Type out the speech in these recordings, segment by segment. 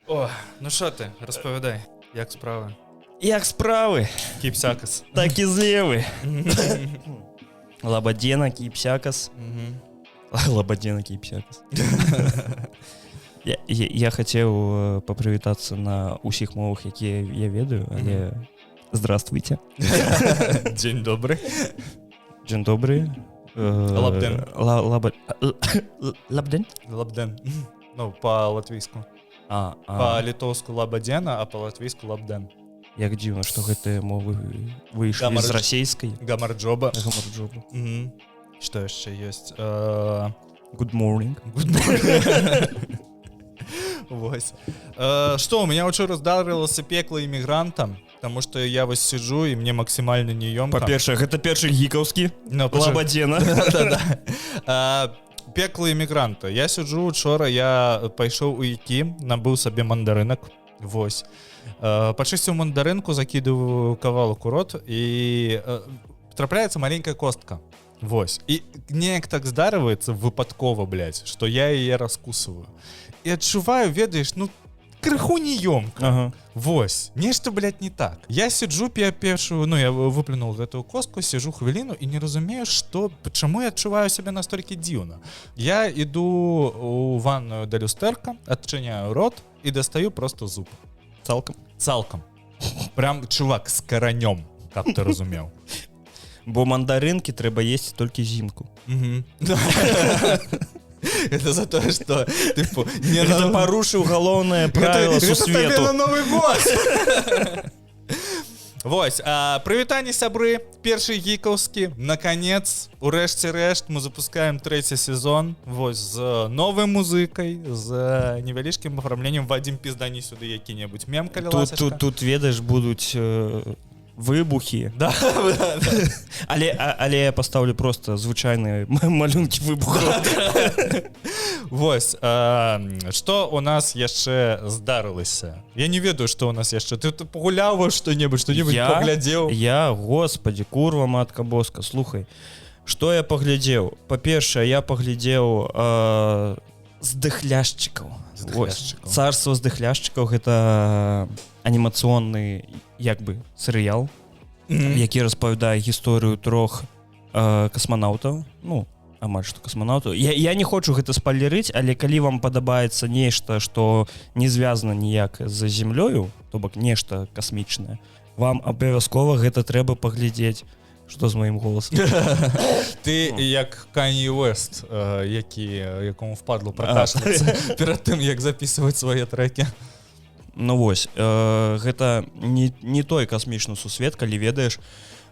О, ну що ти, розповідай, як справи? Як справи? Кіпсякас. Так і зліви. Лабадена, кіпсякас. Лабадена, кіпсякас. Я хотів попривітатися на усіх мовах, які я ведаю, але здравствуйте. День добрий. День добрий. Лабден. Лабден? Лабден. Ну, по-латвійську. По-литовську лабадена, а по-латвійську лабден. Як дивно, що гэты мовы выйшлі з расійскай. Гамарджоба. Гамарджоба. Что еще есть? Good morning. Good morning. Вось. Что, у меня учора здарылася пекла іммігранта, потому что я вось сижу, и мне максимально неёмко. Па-першае, гэта першы гікаўскі. Лабадена. Да-да. Пекла іммігранта. Я сиджу учора, я пайшоў у які, набыў сабе мандарынак. Вось. Пачысціў мандарынку, закидываю кавалак у рот, и трапляецца маленькая костка. Вось. И неяк так здарываецца выпадкова, блядь, что я яе раскусываю. И адчуваю, ведаеш, ну, крыху неёмка. Ага. Вось. Нешта, блядь, не так. Я сиджу першую, ну, я выплюнул гэтую костку, сижу хвилину и не разумею, что, почему я адчуваю себя настолько дзіўна. Я иду у ванную до люстэрка, адчыняю рот и достаю просто зуб. Цалкам? Цалкам. Прям, чувак, с коронём, как ты разумеў. Бо мандарынкі трэба есці толькі зімку. Это за то, что типу, это парушыў галоўнае правіла сусвету. Это на Новый год. Вось, прывітанне сябры, першы гікаўскі, наконец, урэшце рэшт мы запускаем трэці сезон, вось, з новай музыкай, з невялічкім афармленнем. Вадзім, піздані сюды які-небудзь мем, калі ласачка. Тут ведаеш, будуць выбухі. Да. Але я пастаўлю просто звычайныя малюнкі выбухаў. Вось, што у нас яшчэ здарылася? Я не ведаю, што у нас яшчэ. Ты пагуляў што-небудзь, паглядзеў? Я, господи, курва, матка боска, слухай. Што я паглядзеў? Па-першае, я паглядзеў здыхляшчыкаў. Царство здыхляшчыкаў — гэта анімацыйны, як бы, серыял, які распавядае гісторыю трох касманаўтаў, ну, амаль што касманаўтаў. Я не хочу гэта спойлерыць, але калі вам падабаецца нешта, што не звязана ніяк з зямлёю, то бок нешта касмічнае, вам абавязкова гэта трэба паглядзець. Што з маім голасам? Ты як Канье Уэст, якому впадло пракашляцца перад тым, як запісваць свае трэкі. Ну вось, гэта не той касмічны сусвет, калі ведаеш,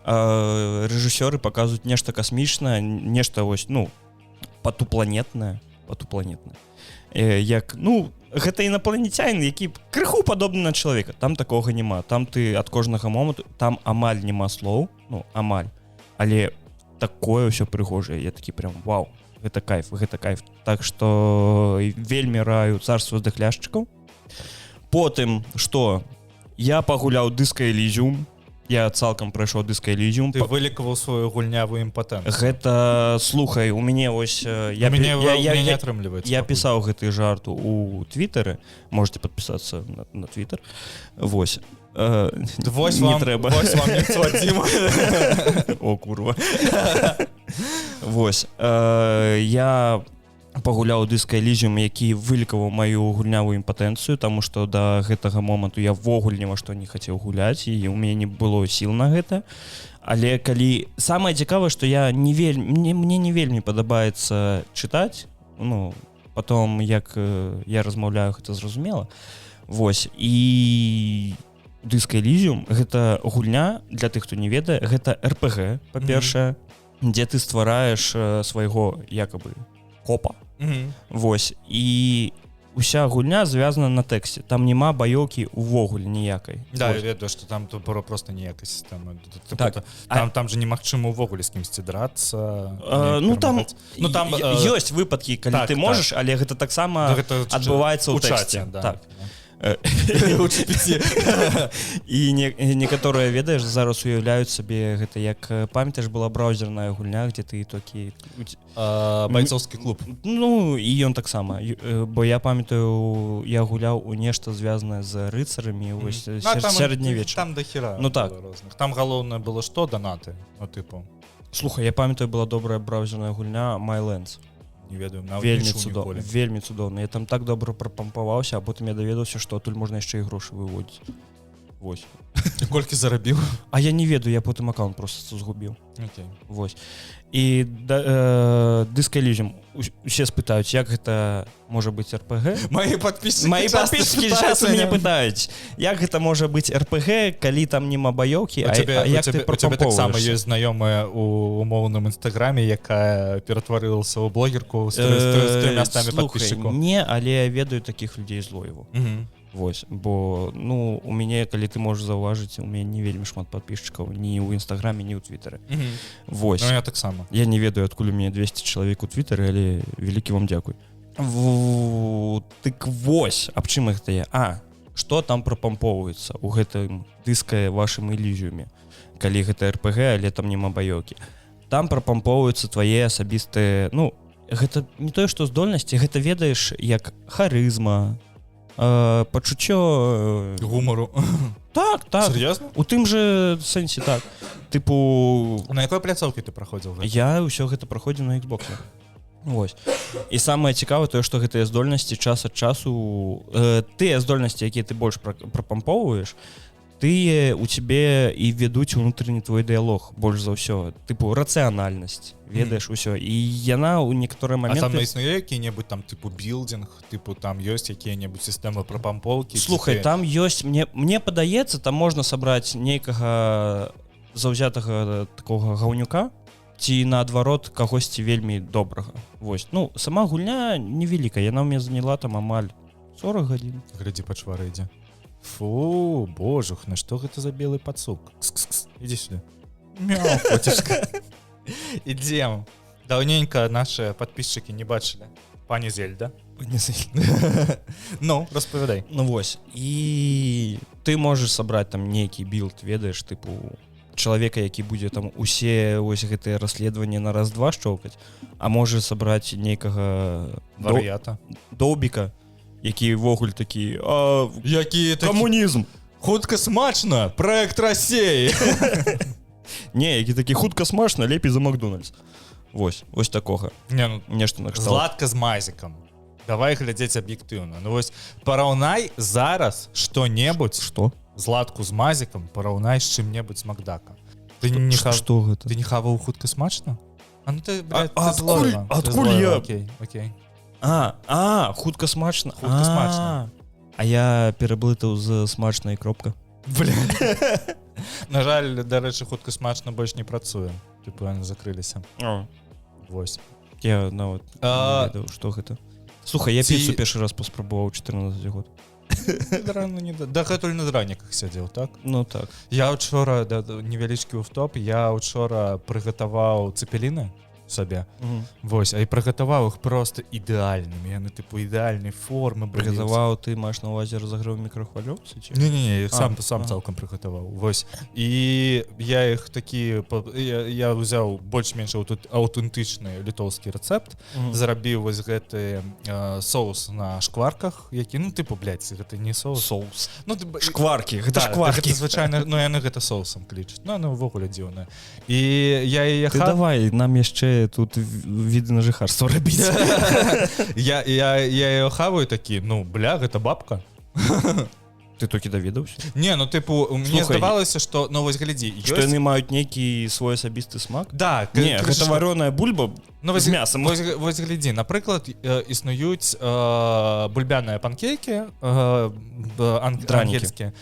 рэжысёры паказваюць нешта касмічнае, нешта вось, ну, патупланетнае, як, ну, гэта інапланецянін, які крыху падобны на чалавека. Там такога няма. Там ты ад кожнага моманту, там амаль няма слоў, ну, амаль, але такое ўсё прыгожае. Я такі прям, вау, гэта кайф. Так што вельмі раю царство здыхляшчыкаў. Потым, што? Я пагуляў Disco Elysium. Я цалкам прайшоў Disco Elysium. Ты вылікаваў сваю гульнявую імпатэнцыю. Гэта, слухай, у мяне ось... не атрымліваецца. Я пісаў гэты жарт у Твіттеры. Можете падпісацца на Твиттер. Вось. Вось не вам, трэба. Вось вам не Вадзіма. О, курва. Вось. Я пагуляў Disco Elysium, які вылікаваў маю гульнявую імпатэнцыю, таму што да гэтага моманту я ввогуле ні ва што не хацеў гуляць, і у мяне не было сіл на гэта. Але калі... Самае цікавае, што мне не вельмі падабаецца чытаць, ну, потом, як я размаўляю, гэта зразумела. Вось. І Disco Elysium — гэта гульня, для тых, хто не ведае, гэта RPG, па-першае, дзе ты ствараеш свайго, якабы, копа. Вось. І уся гульня звязана на тэксце. Там няма баёўкі ўвогуле ніякай. Да, я ведаю, што там просто ніякай сістэмы. Так. Там же немагчыма ўвогуле з кімсьці драцца. Ну там ёсць выпадкі, калі ты можаш, але гэта таксама адбываецца ў тэксце. Так. Лучше 5. І некаторыя, ведаеш, зараз уяўляюць сабе гэта як, памятаеш, была браузерная гульня, дзе ты такі... Байцоўскі клуб. Ну, і ён таксама. Бо я памятаю, я гуляў у нешта звязанае з рыцарамі, вось, сярэднявечча. Там дахіра Ну так. розных. Там галоўнае было што? Данаты. Ну, тыпу. Слухай, я памятаю, была добрая браузерная гульня MyLands. Не ведаю, вельмі цудоўна. Я там так добра прапампаваўся, а потым я даведаўся, што адтуль можна яшчэ і грошы выводзіць. Вось. Колькі зарабіў? А я не ведаю, я потым аккаунт просто згубіў. Окей. Вось. І Disco Elysium. Усе спытаюць, як гэта можа быць РПГ? Мои подписчики часто мяне пытаюць, як гэта можа быць РПГ, калі там нема баёўкі, а як ты прапампоўваешся? У цябе таксама ёсць знаёмая у умоўным інстаграме, якая ператварылася ў блогерку з 300 подписчикаў. Не, але я ведаю такіх людзей злоеву. Вось, бо, ну, у мяне, калі ты можаш заўважыць, у мяне не вельмі шмат подписчикаў ні ў інстаграме, ні ў твітары. Вось. Ну, я таксама. Я не ведаю, адкуль у мяне 200 чалавек у твітары, але вялікі вам дзякуй. Дык вось, аб чым гэта я? Што там прапампоўваецца ў гэтым дыска вашым Элізіуме, калі гэта РПГ, але там нема баёўкі. Там прапампоўваюцца твае асабістыя, ну, гэта не тое, што здольнасці, гэта ведаеш, як харызма, пачуццё гумару. Так. Серьезно? У тым жа сэнсе, так. Тыпу... На якой пляцоўкі ты праходзіў? Я ўсё гэта праходзіў на Xbox. Вось. І самае цікавае тое, што гэтыя здольнасці час ад часу, тыя здольнасці, якія ты больш прапампоўваеш, тыя у цябе і ведуць унутрыні твой дыялог больш за ўсё. Тыпу рацыянальнасць, ведаеш усё. І яна ў некаторыя моменты... А там існуе які-небудзь там тыпу білдинг, тыпу там ёсць якія-небудзь сістэмы прапампоўкі? Слухай, там ёсць, мне падаецца, там можна сабраць нейкага заўзятага такога гаўнюка, ці наадварот кагосьці вельмі добрага. Вось. Ну, сама гульня невялікая, яна ў мяне заняла там амаль 40 гадзін. Глядзі, пачвара ідзе. Фу, божух, на што гэта за белый пацук? Кс-кс-кс, ідзі сюда. Мяу, котішка. Ідзем. Даўненька наши подписчики не бачылі. Пані Зельда. Ну, распавядай. Ну вось. І ты можаш сабраць там нейкі білд, ведаеш, тыпу чалавека, які будзе там усе вось гэтыя расследаванні на раз-два шчоўкаць, а можа сабраць нейкага вар'ята, доўбіка, які ввогуле такі, які камунізм. Хутка смачна, проект России. Не, які такі хутка смачна, лепей за Макдональдс. Вось такога. Не, ну, нешта накшталт. Златка з мазікам. Давай глядзець аб'ектыўна. Ну вось параўнай зараз што-небудзь. Што? Златку з мазікам параўнай з чым-небудзь з Макдака. Ты не што гэта? Ты не хаваў хутка смачна? А ну ты, блядь, адкуль я? Окей. Хутка смачна. Хутка смачна. А я пераблытаў з смачнай кропка. Бля. На жаль, дарэчы, хутка смачна больш не працуе. Тыпу яны закрыліся. Вось. Я нават не ведаў, што гэта. Слухай, я піцу першы раз паспрабаваў 14 год. Дагэтуль на драніках сядзеў, так? Ну так. Я учора, невялічкі офтоп, я учора прыгатаваў цепеліны сабе. Вось, а і прыгатаваў іх просто ідэальнымі. Яны тыпу ідэальнай формы. Прыгатаваў, ты маеш на увазе разагрэў мікрахвалёўцы? Не, сам цалкам прыгатаваў. Вось. І я іх такі, я ўзяў больш-менш аўтэнтычны літоўскі рэцэпт, зарабіў вось гэты соус на шкварках, які, ну тыпу, блядь, гэта не соус. Соус. Шкваркі, гэта шкваркі. Гэта звычайна, ну яны гэта соусам клічуць. Ну, яны ўвогуле дзіўнае. І я яе Ты давай, нам яшчэ тут віды на жыхарства рабіць. Я яе хаваю такі, ну, бля, гэта бабка. Ты толькі даведаўся? Не, ну тыпу, мне здавалася, што, ну вось глядзі, што яны маюць нейкі свой асабісты смак? Да. Не, гэта варёная бульба з мясам. Вось глядзі, напрыклад, існуюць бульбяныя панкейкі ангельскія.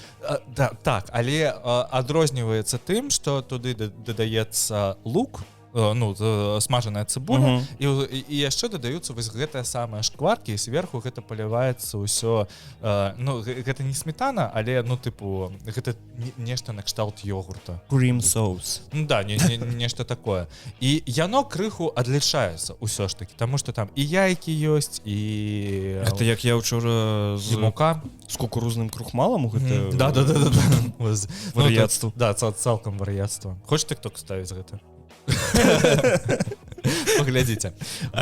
Так, але адрозніваецца тым, што туды дадаецца лук, ну смажаная цыбуля, Мгм. і яшчэ дадаюцца вось гэтыя самыя шкваркі, і сверху гэта паліваецца ўсё, ну гэта не сметана, але ну тыпу гэта нешта накшталт йогурта. Cream sauce. Ну да, нешта такое. І яно крыху адлічаецца ўсё ж таки, таму што там і яйкі ёсць, і Гэта як я ўчора і мука. з кукурузным крухмалам гэта Да. вар'яцтва. Да, цалкам вар'яцтва. Хочаш тык-ток ставіць гэта? Паглядзіце.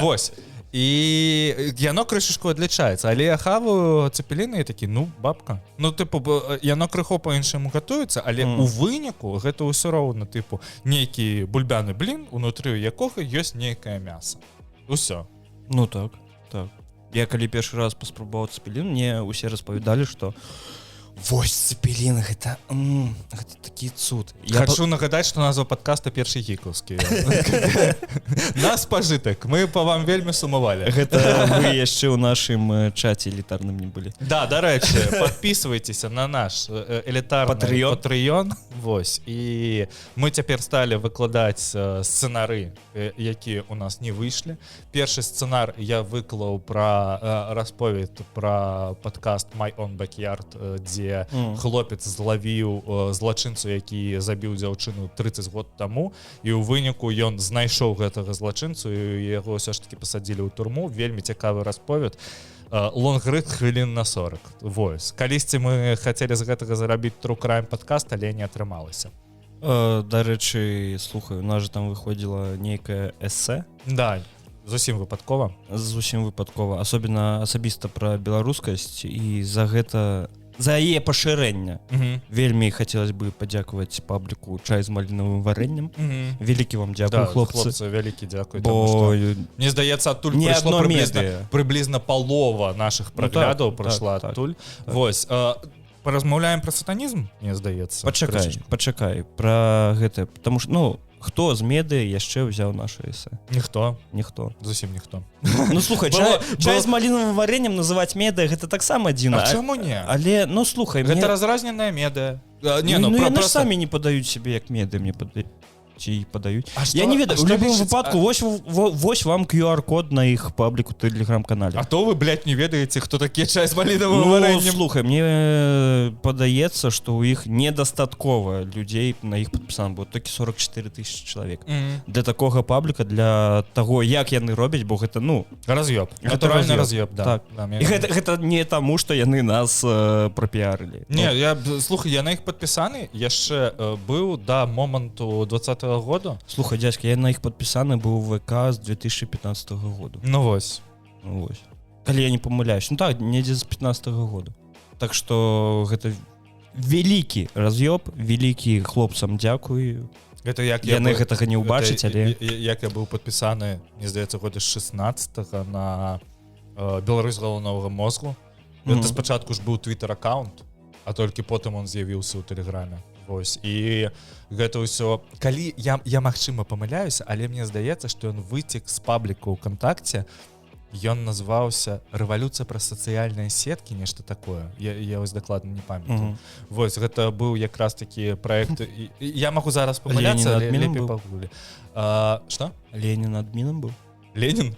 Вось. І яно крышачку адлічаецца, але я хаваю цэпеліны і такі, ну, бабка. Ну, тыпу, яно крыху па-іншаму гатуецца, але ў выніку гэта ўсё роўна, тыпу, нейкі бульбяны блін, унутры якога ёсць нейкае мяса. Усё. Ну так. Я калі першы раз паспрабаваў цэпелін, мне ўсе распавядалі, што вось цэпелін, гэта такі цуд. Хачу нагадаць, што назва падкаста першы гікаўскі. Нас пажытак, мы па вам вельмі сумавалі. Гэта вы яшчэ ў нашым чаце элітарным не былі. Да, дарэчы, подписывайтеся на наш элітарны Patreon. Вось. І мы цяпер сталі выкладаць сцэнары, якія у нас не выйшлі. Першы сцэнар я выклаў пра расповед пра падкаст My Own Backyard, дзе хлопец злавіў злачынцу, які забіў дзяўчыну 30 год таму, і ў выніку ён знайшоў гэтага злачынцу, і яго ўсё ж таки пасадзілі ў турму. Вельмі цікавы расповед. Лонгрид хвілін на 40. Вось. Калісьці мы хацелі з гэтага зарабіць True Crime падкаст, але не атрымалася. Дарэчы, слухай, у нас же там выходзіла нейкае эсэ. Да, зусім выпадкова. Зусім выпадкова. Асабіста пра беларускасць, і за яе пашырэнне вельмі хацелось бы падзякаваць пабліку «Чай з малінавым варэннем». Вялікі вам дзякуй, хлопцы. Вялікі дзякуй. Бо мне здаецца, адтуль не прыйшло медыя. прыблізна палова нашых праглядаў прыйшла адтуль. Вось. Паразмаўляем пра сатанізм, мне здаецца. Пачакай пра гэта, потому што, ну, хто з медыа яшчэ ўзяў наша эсэ? Ніхто. Зусім ніхто. Ну слухай, чай з малінавым варэннем называць медыа, гэта таксама дзіўна. А чаму не? Але, ну слухай, гэта разразненае медыа. Ну яны ж самі не падаюць сябе як медыа, мне падаюць. Я не ведаю, у любым выпадку вось вам QR-код на іх пабліку тэлеграм-канале. А то вы, блядь, не ведаеце, хто такі чай з малінавым варэннем. Слухай, мне падаецца, што ў іх недастаткова людзей на іх падпісана, бо толькі 44 000 чалавек. Для такога пабліка, для таго, як яны робяць, бо гэта, ну, раз'ёб. Натуральны раз'ёб, да. І гэта не таму, што яны нас прапіарылі. Не, слухай, я на іх падпісаны яшчэ быў да моманту 20-го года. Слухай, дзядзька, я на іх падпісаны быў у ВК з 2015 года. Ну вось. Калі я не памыляюсь. Ну так, недзе з 15-го года. Так што гэта вялікі раз'ёб, вялікі хлопцам дзякуй. Гэта як яны гэтага не ўбачаць, але як я быў падпісаны, мне здаецца, года 16-го на Беларусь галаўнога мозгу. Гэта спачатку ж быў твиттер-аккаунт, а толькі потым он з'явіўся ў тэлеграме. Вось. І гэта ўсё, калі я магчыма памыляюся, але мне здаецца, што ён выцек з пабліку ВКонтакце, ён назваўся «Рэвалюцыя праз сацыяльныя сеткі», нешта такое. Я вось дакладна не памятаю. Вось, гэта быў якраз такі праект. Я магу зараз памыляцца, але лепей пагулі. Што? Ленін адмінам быў? Ленин?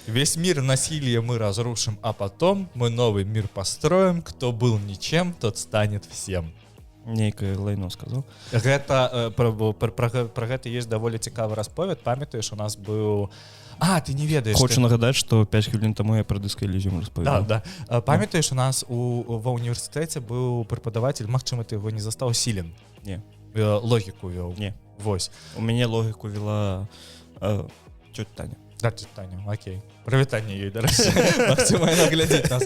Весь мир насилия мы разрушим, а потом мы новый мир построим. Кто был ничем, тот станет всем. Нейкае лайно сказаў. Гэта пра гэта ёсць даволі цікавы расповед. Памятаеш, у нас быў... ты не ведаеш. Хочу нагадаць, што 5 хвілін таму я пра Disco Elysium распавядаў. Да. Памятаеш, у нас ва універсітэце быў преподаватель, магчыма, ты яго не застаў, Сілін. Не. Логіку вёў. Не. Вось. У мяне логіку вела цётя Таня. Да, цётя Таня, окей. Прывітанне ёй, дарэчы. Магчыма, яна глядзіць нас.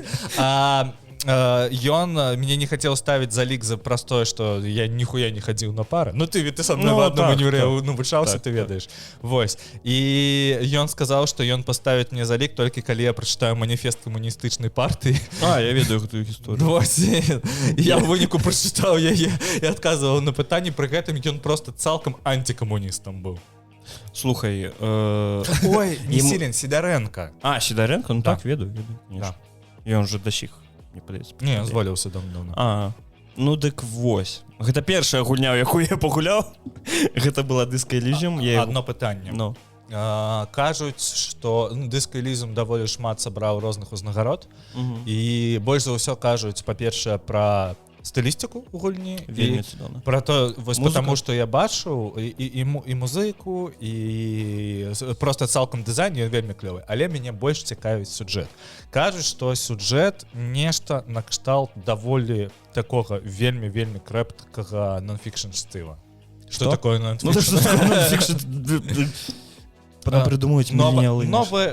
Ён мне не хацеў ставіць залік за простое, што я ніхуя не хадзіў на пары. Ну ты са мной в адным універе вучаўся, ты ведаеш. Вось. І ён сказаў, што ён паставіць мне залік толькі калі я прачытаю маніфест камуністычнай партыі. Я ведаю гэтую гісторыю. Вось. Я ў выніку прачытаў яе і адказваў на пытанні, пры гэтым ён проста цалкам антикамуністам быў. Слухай, ой, не Сілін, Сідарэнка. Сідарэнка? Ну так, ведаю. Ён же да сіх. Не, зваліўся давно. Ну дык вось. Гэта першая гульня, у якую я пагуляў. Гэта была Disco Elysium. Одно пытанне. Ну. Кажуць, што Disco Elysium даволі шмат сабраў розных узнагарод. І больш за ўсё кажуць, па-першае, пра стылістыку ў гульні. Вельмі цудоўна. Пра то, вось потому што я бачыў і музыку, і проста цалкам дызайн, ён вельмі клёвы. Але мяне больш цікавіць сюжэт. Кажуць, што сюжэт нешта накшталт даволі такога вельмі крэпкага нон-фікшн стыла. Што такое нон-фікшн? Придумывать новая,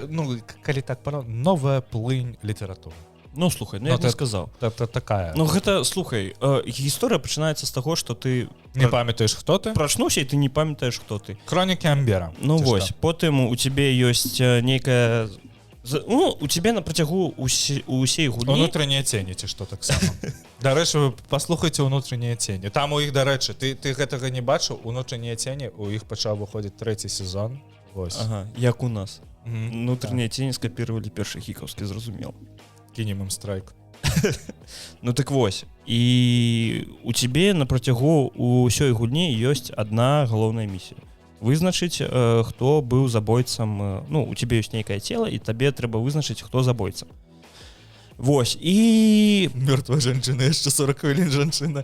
калі так новая плынь літаратуры. Ну слухай, я не сказаў. Такая. Ну гэта, слухай, гісторыя пачынаецца з таго, што ты не памятаеш, хто ты? Прачнуўся, і ты не памятаеш, хто ты. Хронікі Амбера. Ну вось, потым у цябе ёсць нейкая... Ну, у цябе на працягу усей гульні... Унутраныя цені, ці што таксама. Дарэчы, вы паслухайце «Унутраныя цені». Там у іх, дарэчы, ты гэтага не бачыў, «Унутраныя цені», у іх пачаў выходзіць 3-й сезон. Ага, як у нас. Внутренние тени скопировали першы хікаўскі, зразумел. Кінем ім страйк. Ну так вось. І у цябе на працягу ўсёй гульні ёсць адна галоўная місія. Вызначыць, хто быў забойцам. Ну, у цябе ёсць нейкае цела, і табе трэба вызначыць, хто забойца. Вось, і... Мёртвая жанчына, яшчэ 40 хвілін жанчына.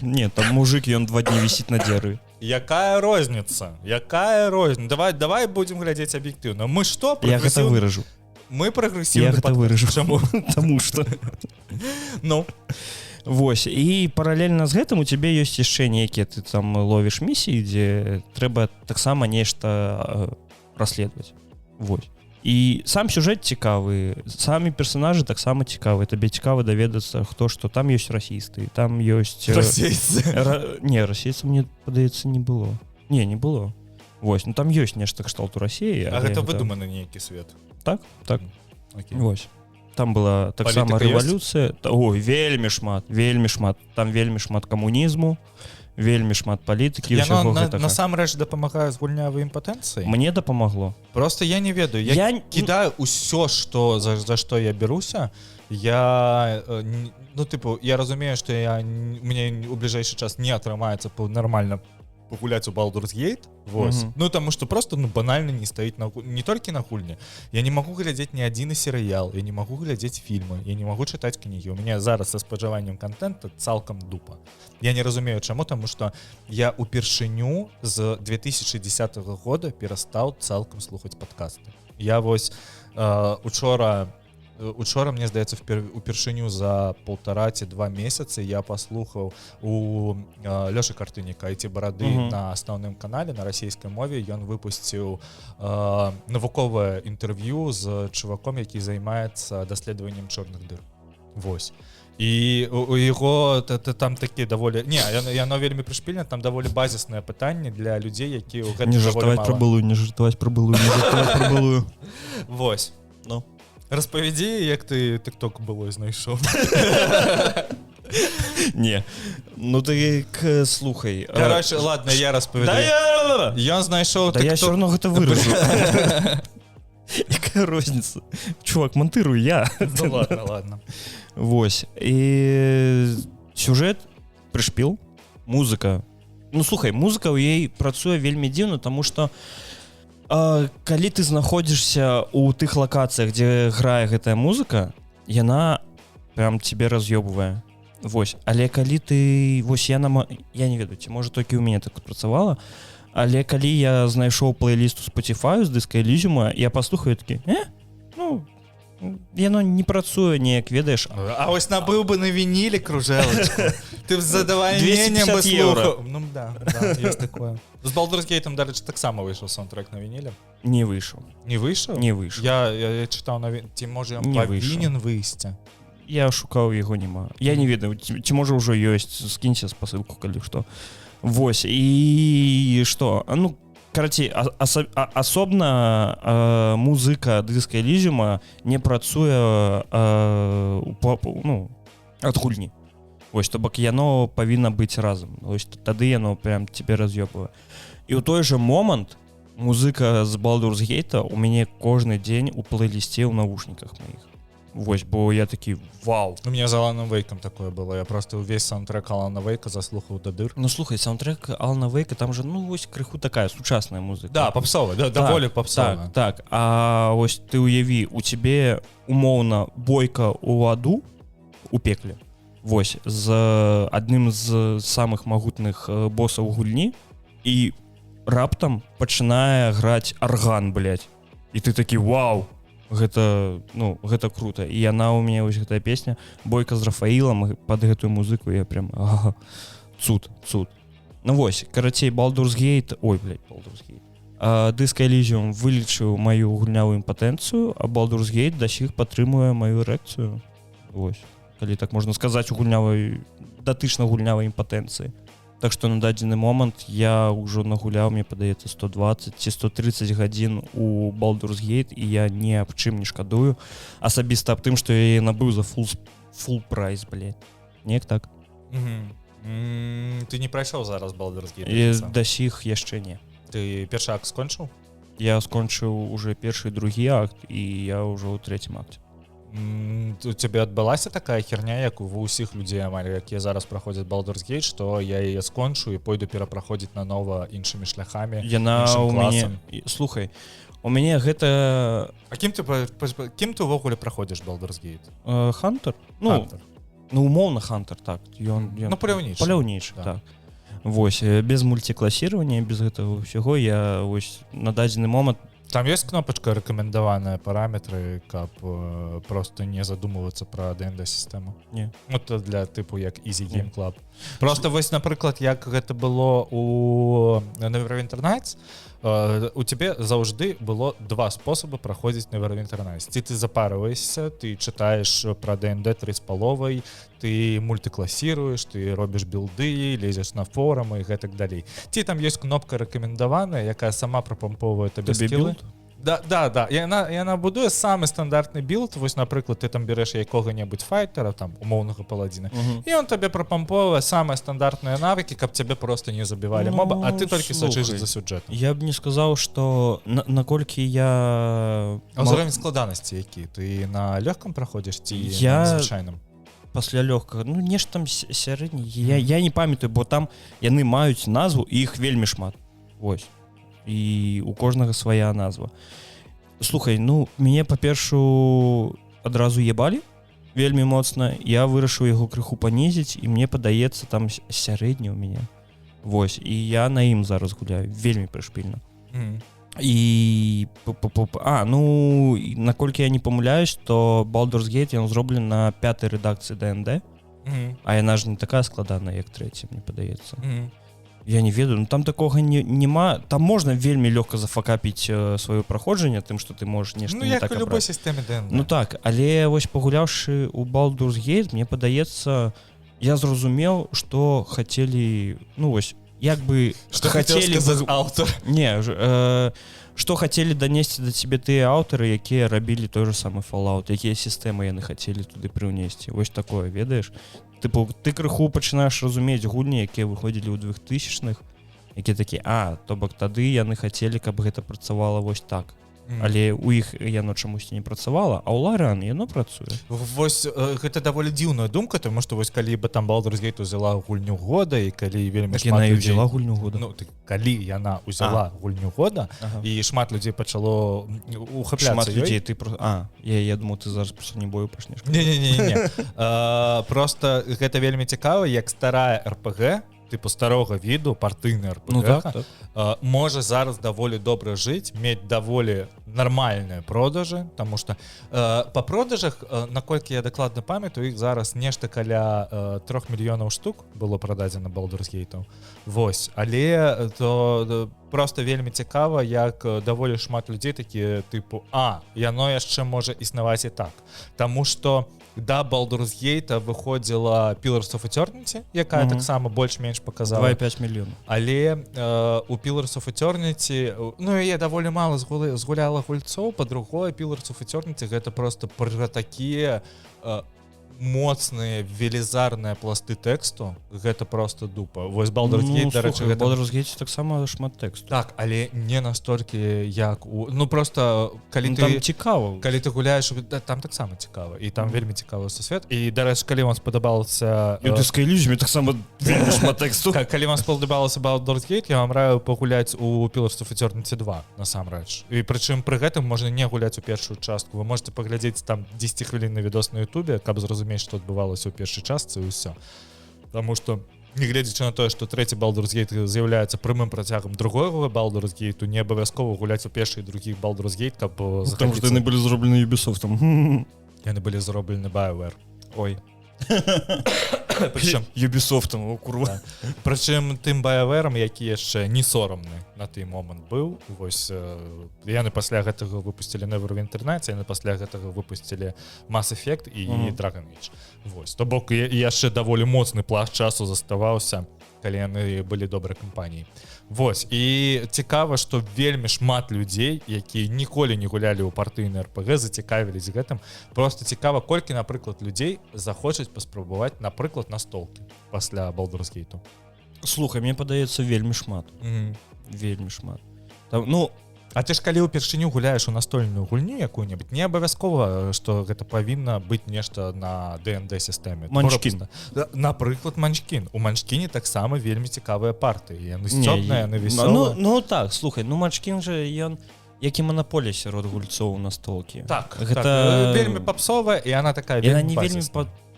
Не, там мужик, ён 2 дні вісіць на дереве. Якая розніца? Давай будзем глядзець аб'ектыўна. Мы што? Я гэта выражу. Мы прагрэсіўны. Я гэта выражу. Чаму? Таму што. Ну. Вось, і паралельна з гэтым у цябе ёсць яшчэ нейкія, ты там ловіш місіі, дзе трэба таксама нешта расследаваць. Вось. І сам сюжэт цікавы, самі персонажы таксама цікавы. Табе цікава даведацца, хто што. Там ёсць расісты, там ёсць... Расейцы? Не, расейцаў, мне падаецца, не было. Не было. Вось, ну там ёсць нешта кшталту Расіі. А гэта выдуманы нейкі свет? Так. Вось. Там была таксама рэвалюцыя. Ой, вельмі шмат. Там вельмі шмат камунізму, вельмі шмат палітыкі. Яно насамрэч дапамагае з гульнявай імпатэнцыяй? Мне дапамагло. Просто я не ведаю. Я кідаю ўсё, за што я бяруся. Я разумею, што мне ў бліжэйшы час не атрымаецца нармальна пагуляць у Baldur's Gate. Вось. Ну, таму што просто банальна не стаіць не толькі на гульні. Я не магу глядзець ні адзіны серыял, я не магу глядзець фільмы, я не магу чытаць кнігі. У мяне зараз са спажываннем контента цалкам дупа. Я не разумею, чаму, таму што я упершыню з 2010 года перастаў цалкам слухаць падкасты. Я вось учора, мне здаецца, упершыню за 1,5-2 месяцы я паслухаў у Лёшы Картыніка «IT-барады» на асноўным канале на расійскай мове. Ён выпусціў навуковае інтэрв'ю з чуваком, які займаецца даследаваннем чорных дыр. Вось. І у яго там такі даволі... Не, яно вельмі прышпільна, там даволі базіснае пытанне для людзей, які ў гэтым даволі мала. Не жартаваць пра былую. Вось. Ну. Распавядзі, як ты тык-ток было знайшоў. Не. Ну ты слухай. Короче, ладно, я распавядаю. Ён знайшоў тык-ток. Да я ўсё роўно гэта выражу. Якая розніца? Чувак, монтырую я. Ну ладно. Вось. І сюжэт прышпіл. Музыка. Ну слухай, музыка ў ёй працуе вельмі дзіўна, таму што калі ты знаходзішся ў тых лакацыях, дзе грае гэтая музыка, яна прям цябе раз'ёбвае. Вось. Але калі ты... Вось я не ведаю, ці можа толькі ў мяне так працавала, але калі я знайшоў плейліст у Spotify з Disco Elysium, я паслухаю такі, яно не працуе неяк, ведаеш. А вось набыў бы на вініле кружэлачку. Ты б з задавальненнем бы слухаў. Ну да, ёсць такое. З Baldur's Gate, дарэчы, таксама выйшаў саундтрэк на вініле? Не выйшаў. Не выйшаў? Не выйшаў. Я чытаў на вініле. Ці можа ён павінен выйсці? Я шукаў яго, няма. Я не ведаю, ці можа ўжо ёсць, скіньце спасылку, калі што. Вось, і што? Ну, карацей, асобна музыка Disco Elysium не працуе ад гульні. Вось, то бок яно павінна быць разам. Вось тады яно прям цябе раз'ёбвае. І ў той жа момант музыка з Baldur's Gate у мяне кожны дзень у плейлісце ў навушніках маіх. Вось, бо я такі вау. У меня за Аланом Вейком такое было. Я просто увесь саундтрек Алана Вейка заслухаў да дыр. Ну слухай, саундтрек Алана Вейка, там же, ну вось крыху такая сучасная музыка. Да, попсовая, да, даволі попсовая. Так. А вось ты уяві, у цябе умоўна бойка ў аду у пекле. Вось, з адным з самых магутных босаў гульні, і раптам пачынае граць арган, блядь. І ты такі вау, гэта круто. І яна ў мяне, вось гэтая песня, бойка з Рафаілам, пад гэтую музыку я прям, цуд. Ну вось, карацей, Baldur's Gate, Disco Elysium вылечыў маю гульнявую імпатэнцыю, а Baldur's Gate да сіх падтрымуе маю эрэкцыю. Вось, калі так можна сказаць, у датычна гульнявай імпатэнцыі. Так што на дадзены момант я ўжо нагуляў, мне падаецца, 120 ці 130 гадзін у Baldur's Gate, і я ні аб чым не шкадую, асабіста аб тым, што я яе набыў за full прайс, блядь. Неяк так. Ты не прайшоў зараз Baldur's Gate? Да сіх яшчэ не. Ты першы акт скончыў? Я скончыў уже першы і другі акт, і я ўжо ў трэцім акце. У цябе адбылася такая херня, як у ўсіх людзей амаль, якія зараз праходзяць Baldur's Gate, што я яе скончу і пойду перапраходзіць нанова іншымі шляхамі, іншым класам. Слухай, у мяне гэта... А кім ты ўвогуле праходзіш Baldur's Gate? Хантер? Ну, умоўна Хантер, так. Ну, паляўнічы. Паляўнічы, так. Вось, без мультикласіравання, без гэтага ўсяго я вось на дадзены момант. Там ёсць кнопачка рэкамендаваныя параметры, каб просто не задумывацца пра ДНД-сістэму? Не. Вот для тыпу як Easy Game Club. Просто вось, напрыклад, як гэта было у Neverwinter Nights, у цябе заўжды было два спосабы праходзіць Neverwinter Nights. Ці ты запарваешся, ты чытаеш пра ДНД 3,5, ты мультикласіруеш, ты робіш білды, лезеш на форумы і гэтак далей. Ці там ёсць кнопка рэкамендаваная, якая сама прапамповае табе скілы? Да. Яна будуе самы стандартны білд. Вось, напрыклад, ты там береш якога-небудзь файтера, там умоўнага паладзіна, і он табе прапамповае самыя стандартныя навыкі, каб цябе просто не забівалі моба, а ты толькі сачыш за сюжэтам. Я б не сказаў, што наколькі я... А ўзровень складанасці які? Ты на лёгкам праходзіш ці на звычайным? Пасля лёгкага, ну нешта там сярэдні. Я не памятаю, бо там яны маюць назву, і іх вельмі шмат. Вось. І у кожнага свая назва. Слухай, ну мяне па-першу адразу ебалі вельмі моцна. Я вырашыў яго крыху панізіць, і мне падаецца там сярэдні ў мяне. Вось, і я на ім зараз гуляю вельмі прышпільна. І наколькі я не памыляюсь, то Baldur's Gate ён зроблены на 5-й рэдакцыі ДНД, а яна ж не такая складаная, як 3-я, мне падаецца. Я не ведаю, ну там такога нема. Там можна вельмі лёгка зафакапіць сваё праходжанне тым, што ты можаш нешта не так абраць. Ну, як у любой сістэме ДНД. Ну так, але вось пагуляўшы ў Baldur's Gate, мне падаецца, я зразумеў, што хацелі, ну вось, як бы... Што хацелі сказаць аўтар? Не, што хацелі данесці да цябе тыя аўтары, якія рабілі той же самы Fallout, якія сістэмы яны хацелі туды прыўнесці. Вось такое, ведаеш? Тыпу, ты крыху пачынаеш разумець гульні, якія выходзілі ў 2000-х, якія такі, то бок тады яны хацелі, каб гэта працавала вось так. Але у іх яно чамусьці не працавала, а ў Ларан яно працуе. Вось гэта даволі дзіўная думка, тому што вось калі бы там Baldur's Gate узяла гульню года, і калі вельмі так шмат людзей... Яна ўзяла гульню года. Ну, калі яна ўзяла гульню года, і шмат людзей пачало ухапляцца ёй. Шмат людзей, ты просто... Я думаю, ты зараз просто не бою пачнеш. Не. Просто гэта вельмі цікава, як старая РПГ, типу старого віду, партыйны РПГ, ну, так. Можа зараз даволі добра жыць, мець даволі нармальныя продажы, таму што па продажах, наколькі я дакладна памятаю, іх зараз нешта каля 3 мільёнаў штук было прададзена Baldur's Gate. Вось, але то просто вельмі цікава, як даволі шмат людзей такія тыпу, яно яшчэ можа існаваць і так. Таму што да Baldur's Gate выходзіла Pillars of Eternity, якая таксама больш-менш показала 2,5 мільёна. Але у Pillars of Eternity, ну яе даволі мала згуляла гульцоў, па-другое, Pillars of Eternity гэта просто пра такія моцныя велізарныя пласты тэксту, гэта просто дупа. Вось Baldur's Gate, дарэчы, гэта... Baldur's Gate таксама шмат тэксту. Так, але не настолькі як у... Ну просто калі там цікава. Калі ты гуляеш, там таксама цікава. І там вельмі цікавы сусвет. І дарэчы, калі вам спадабалася... І ў Disco Elysium таксама вельмі шмат тэксту. Калі вам спадабалася Baldur's Gate, я вам раю пагуляць у Pillars of Eternity 2 насамрэч. І прычым пры гэтым можна не гуляць у першую частку. Вы можете паглядзець там 10-хвілінны відос на Ютубе, каб зразумець, што адбывалася ў першай частцы і ўсё. Таму што, негледзячы на тое, што трэці Baldur's Gate з'яўляецца прямым працягам другога Baldur's Gate, не абавязкова гуляць у першы і другі Baldur's Gate, каб захапіцца. Таму што яны былі зроблены Ubisoft'ом. Яны былі зроблены BioWare. Ой. Прычым Ubisoft'ом, о курва. Прычым тым BioWare'ам, які яшчэ не сорамны на той момант быў. Вось яны пасля гэтага выпусцілі Neverwinter Nights, яны пасля гэтага выпусцілі Mass Effect і Dragon Age. Вось. То бок яшчэ даволі моцны пласт часу заставаўся, калі яны былі добрай кампаніяй. Вось. І цікава, што вельмі шмат людзей, якія ніколі не гулялі ў партыйны RPG, зацікавілись гэтым. Просто цікава, колькі, напрыклад, людзей захочуць паспрабаваць, напрыклад, настолкі пасля Baldur's Gate. Слухай, мне падаецца вельмі шмат. Вельмі шмат. Там, ну, а ты ж калі ўпершыню гуляеш у настольную гульню якую-небудзь, не абавязкова, што гэта павінна быць нешта на D&D сістэме. Манчкін. Напрыклад, Манчкін. У Манчкіне таксама вельмі цікавыя партыі. Яны сцёбныя, яны весёлыя. Ну так, слухай, ну Манчкін жа ён як і манаполія сярод гульцоў у настолкі. Так, гэта вельмі папсовая, і яна такая вельмі яна не вельмі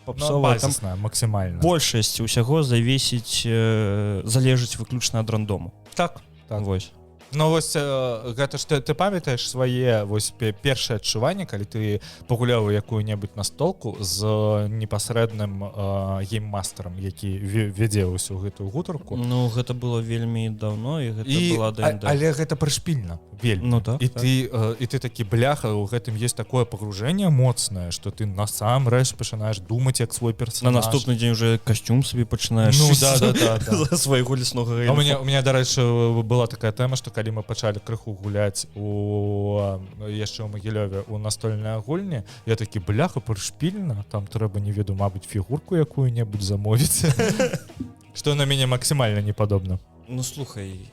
попсовая, базисная, максімальна. Большасць усяго залежыць выключна ад рандому. Так, так. Вось. Ну вось гэта ж ты памятаеш свае вось першае адчуванне, калі ты пагуляў якую-небудзь настолку з непасрэдным гейммастарам, які вядзе ўсю гэтую гутарку. Ну гэта было вельмі даўно і гэта была D&D. Але гэта прышпільна вельмі. Ну так. І ты такі бляха, у гэтым есть такое пагружэнне моцнае, што ты насамрэч пачынаеш думаць як свой персонаж. На наступны дзень уже касцюм сабе пачынаеш. Ну да. За свайго леснога эльфа. У меня, дарэчы, была такая тэма, што калі мы пачалі крыху гуляць яшчэ ў Магілёве у настольнай гульні, я такі бляха прышпільна, там трэба не веду, мабыць, фігурку якую-небудзь замовіць. Што на мяне максімальна не падобна. Ну слухай,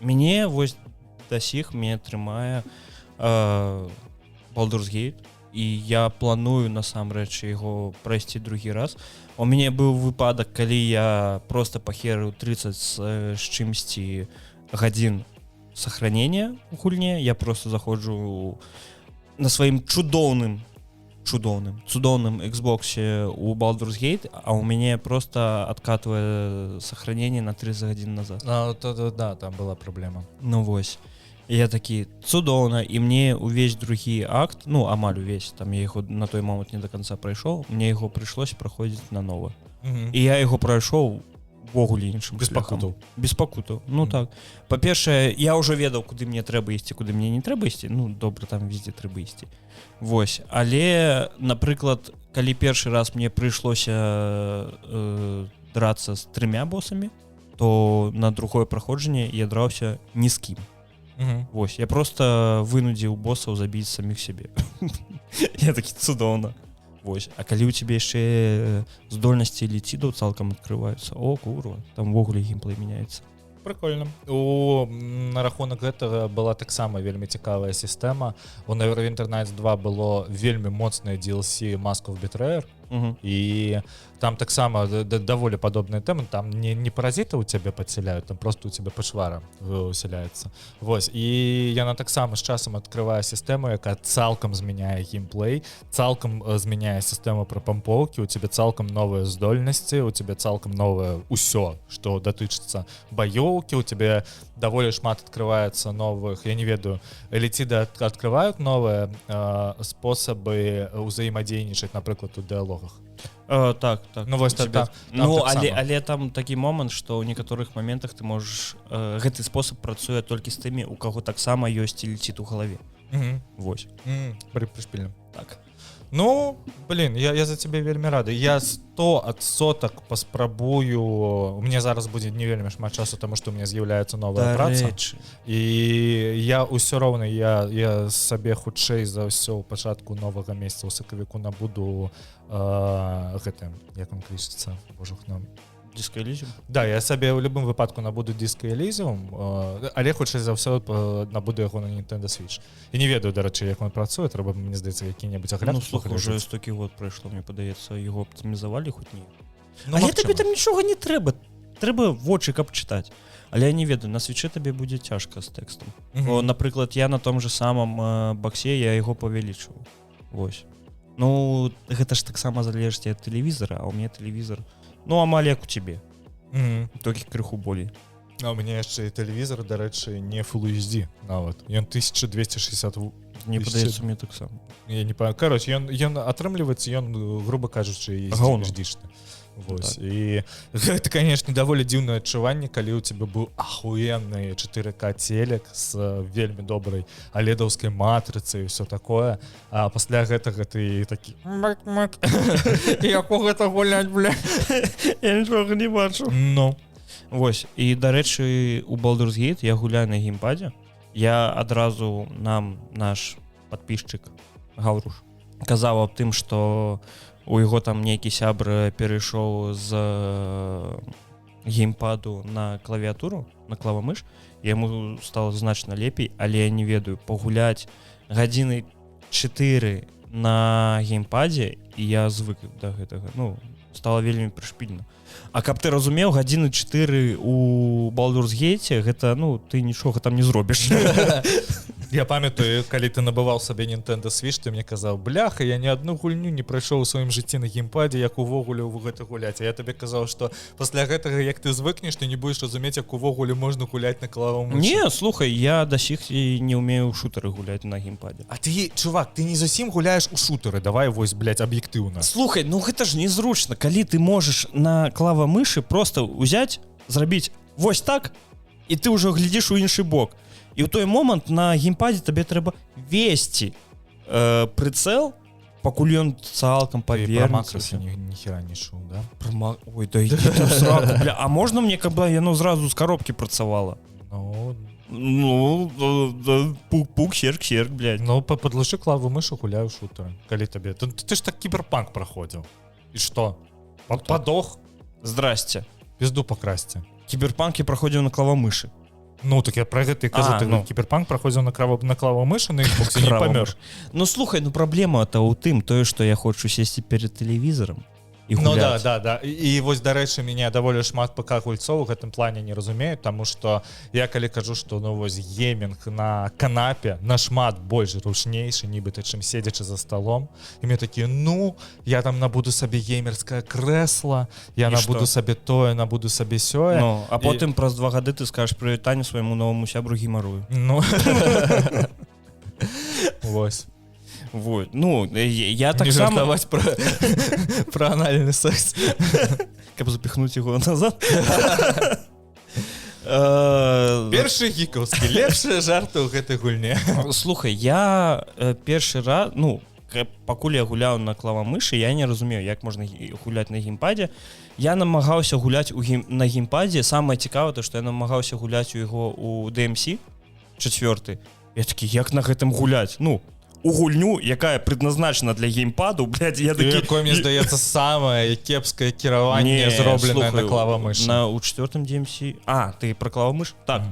мяне вось да сіх мяне трымае Baldur's Gate, і я планую насамрэч яго прайсці другі раз. У мяне быў выпадак, калі я просто пахерыў 30 з чымсьці гадзін сохранення у гульне. Я просто заходжу на сваім цудоўным Xbox'е у Baldur's Gate, а у мяне просто адкатвае сохранение на 30 гадзін назад. Да, там была праблема. Ну вось. І я такі цудоўна, і мне увесь другі акт, ну амаль увесь, там я яго на той момант не до конца прайшоў, мне яго прыйшлося праходзіць нанова. І я яго прайшоў ввогуле іншым шляхам. Без пакутаў. Ну так. Па-першае, я ўжо ведаў, куды мне трэба ісці, куды мне не трэба ісці. Ну добра, там везде трэба ісці. Вось. Але, напрыклад, калі першы раз мне прыйшлося драцца з 3 босамі, то на другое праходжанне я драўся ні з кім. Вось, я просто вынудзіў босаў забіць саміх сябе. Я такі цудоўна. Вось. А калі у цябе яшчэ здольнасці лецідаў цалкам адкрываюцца, о курва, там увогуле геймплей мяняецца. Прикольно. На рахунок гэтага была таксама вельмі цікавая сістэма. У Neverwinter Nights 2 было вельмі моцнае DLC Mask of Betrayer. І там таксама даволі падобныя тэмы. Там не паразіты ў цябе падсяляюць, там просто у цябе пачвара усяляецца. Вось. І яна таксама з часам адкрывае сістэму, якая цалкам змяняе геймплей, цалкам змяняе сістэму прапампоўкі, у цябе цалкам новыя здольнасці, у цябе цалкам новае ўсё, што датычыцца баёўкі, у цябе даволі шмат открываецца новых, я не ведаю, эліціды открываюць новыя спосабы ўзаемадзейнічаць, напрыклад, у дыалогах. Так. Ну, вось, ну, але там такі момант, што ў некаторых моментах ты можаш гэты спосаб працуе толькі з тымі, у каго таксама ёсць эліцід у галаве. Вось. Прышпільна. Так. Ну, блин, я за тебе вельмі рады. Я 100% паспрабую. У меня зараз будзе не вельмі шмат часу, тому што у меня з'яўляецца новая праца. І я ўсё роўна я сабе хутчэй за ўсё ў пачатку новага месяца ў сакавіку набуду гэтым, як он клічыцца, божух нам. Disco Elysium? Да, я сабе ў любым выпадку набуду Disco Elysium, але хутчэй за ўсё набуду яго на Nintendo Switch. І не ведаю, дарэчы, як он працуе, трэба, мне здаецца, які-небудзь агляд. Ну, слухай, уже столькі год прайшло, мне падаецца, яго аптымізавалі хоць не. Ну, але табе там нічога не трэба. Трэба вочы, каб чытаць. Але я не ведаю, на свіче табе будзе цяжка з тэкстам. Бо, напрыклад, я на том же самом баксе, я яго павялічыў. Вось. Ну, гэта ж таксама залежыць ад тэлевізара, а ў мяне тэлевізар, ну, амаль як у цябе. Толькі крыху болей. А у мяне яшчэ і тэлевізар, дарэчы, не Full HD нават. Ён 1260. Мне падаецца, мне таксама. Я не памятаю. Кароче, ён атрымліваецца, ён, грубо кажучы, і HD-шны. Вось. Так. І гэта, канешне, даволі дзіўнае адчуванне, калі ў цябе быў ахуенны 4К телек з вельмі добрай аледаўскай матрыцай і ўсё такое, а пасля гэтага ты такі мак-мак, яку гэта гуляць, бля? Я нічога не бачу. Ну. Вось, і, дарэчы, у Baldur's Gate я гуляю на геймпадзе. Я адразу нам наш падпісчык Гаўруш казаў аб тым, што у яго там нейкі сябр перайшоў з геймпаду на клавіатуру, на клавамыш, яму стало значна лепей, але я не ведаю, пагуляць гадзіны 4 на геймпадзе, і я звык да гэтага, ну, стало вельмі прышпільна. А каб ты разумеў, гадзіны 4 у Baldur's Gate, гэта, ну, ты нічога там не зробіш. Я памятаю, калі ты набываў сабе Nintendo Switch, ты мне казаў, бляха, я ні адну гульню не прайшоў у сваім жыцці на геймпадзе, як увогуле ў гэта гуляць. А я табе казаў, што пасля гэтага, як ты звыкнеш, ты не будзеш разумець, як увогуле можна гуляць на клавамышы. Не, слухай, я да сіх не ўмею ў шутары гуляць на геймпадзе. А ты, чувак, ты не зусім гуляеш у шутары, давай вось, блядь, аб'ектыўна. Слухай, ну гэта ж незручна, калі ты можаш на клавамышы просто ўзяць, зрабіць вось так, і ты ўжо глядзіш у іншы бок. І ў той момант на геймпадзе табе трэба весці прыцэл, пакуль ён цалкам павернецца. Пра макросы ніхера не шоў, да? Ой, да іди ты ў сраку, бля. А можна мне, каб яно зразу з коробкі працавала? Ну, пук-пук, серк-серк, блядь. Ну, падлажы клаву мышу, гуляю шутары. Калі табе... Ты ж так кіберпанк праходзіў. І што? Падох? Здрасце. Пізду пакрасці. Кіберпанк я праходзіў на клавамышы. Ну, так я пра гэта і кажу, кіберпанк праходзіў на клавамышы, на Xbox і не памёр. Ну, слухай, ну праблема-то ў тым, тое, што я хочу сесці перед тэлевізарам і гуляць. Ну, да. І вось, дарэчы, мяне даволі шмат ПК-гульцоў у гэтым плане не разумеюць, таму што я калі кажу, што, ну, вось, геймінг на канапе нашмат больш ручнейшы, нібыта, чым седзячы за сталом. І мне такія, ну, я там набуду сабе геймерскае крэсла, я набуду сабе тое, набуду сабе сёе. Ну, а потым праз 2 гады ты скажаш прывітанне свайму новаму сябру геймарую. Ну, вось. Вот. Ну, я так не само... жартаваць пра анальны секс. Каб запихнуць яго назад. Першы гікаўскі, лепшыя жарты ў гэтай гульне. Слухай, я першы раз, ну, пакуль я гуляў на клавамышы, я не разумею, як можна гуляць на геймпадзе. Я намагаўся гуляць на геймпадзе. Самае цікавае, што я намагаўся гуляць у яго у DMC 4. Я такі, як на гэтым гуляць? Ну, у гульню, якая предназначена для геймпаду, блядь, я такі... Якое, мне здаецца, самае кепскае кіраванне зробленае на клавамышы. У 4-м DMC... А, ты про клавамыш? Так.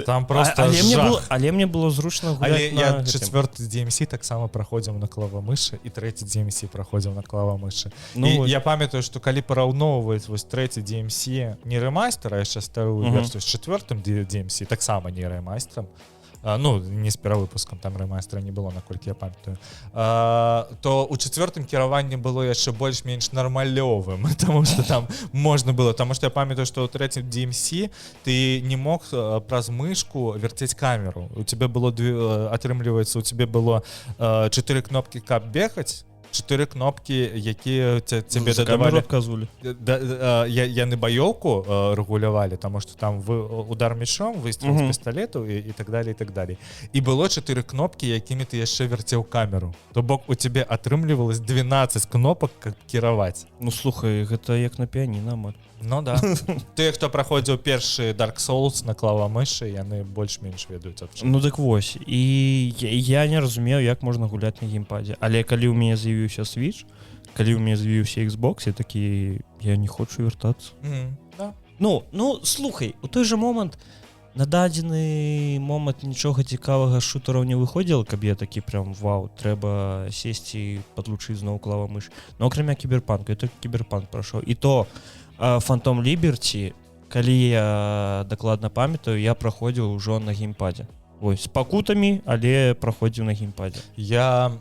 Там просто жах. Але мне было зручна гуляць на... Я 4-й DMC таксама праходзіў на клавамышы, і 3-й DMC праходзіў на клавамышы. І я памятаю, што калі параўноўваць вось 3-й DMC не рэмайстер, а яшчэ старую версію з 4-м DMC, таксама не рэмайстерам, ну, не з перавыпускам, там рэмайстера не было, наколькі я памятаю, то у 4-м кіраванне было яшчэ больш-менш нармалёвым, таму што там можна было, таму што я памятаю, што ў 3-м DMC ты не мог праз мышку вярцець камеру. У цябе было, атрымліваецца, у цябе было 4 кнопкі, каб бегаць, 4 кнопкі, які цябе За камеру дадавалі адказвалі. яны баёўку рэгулявалі, таму што там удар мечом, выстрел з пісталету і так далее, і так далее. І было 4 кнопкі, якімі ты яшчэ вярцеў камеру. То бок у цябе атрымлівалось 12 кнопак, каб кіраваць. Ну слухай, гэта як на піаніна амаль. Ну да. Тыя, хто праходзіў першы Dark Souls на клавамышы, яны больш-менш ведаюць аб чым. Ну так вось. І я не разумею, як можна гуляць на геймпадзе. Але калі ў мяне з'явіўся Switch, калі ў мяне з'явіўся Xbox, я такі, я не хочу вяртацца. Да. Ну, слухай, у той жа момант, на дадзены момант нічога цікавага з шутараў не выходзіла, каб я такі прям вау, трэба сесці, падлучыць зноў клавамыш. Но акрамя кіберпанку, я толькі кіберпанк прайшоў. І то Phantom Liberty, калі я дакладна памятаю, я праходзіў ўжо на геймпадзе. Вось, з пакутамі, але праходзіў на геймпадзе. Я,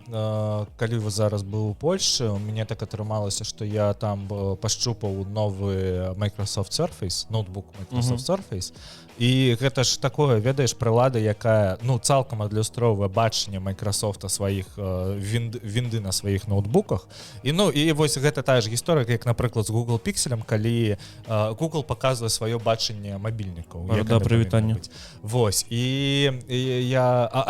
калі зараз быў у Польшчы, у мяне так атрымалася, што я там пашчупаў новы Microsoft Surface, ноутбук Microsoft Surface, і гэта ж такое, ведаеш, прылада, якая, ну, цалкам адлюстроўвае бачанне Microsoft сваіх вінды на сваіх ноутбуках. І, ну, і вось гэта тая ж гісторыя, як, напрыклад, з Google Pixel'ем, калі Google паказвае сваё бачанне мабільнікаў. Да, прывітанне. Вось, і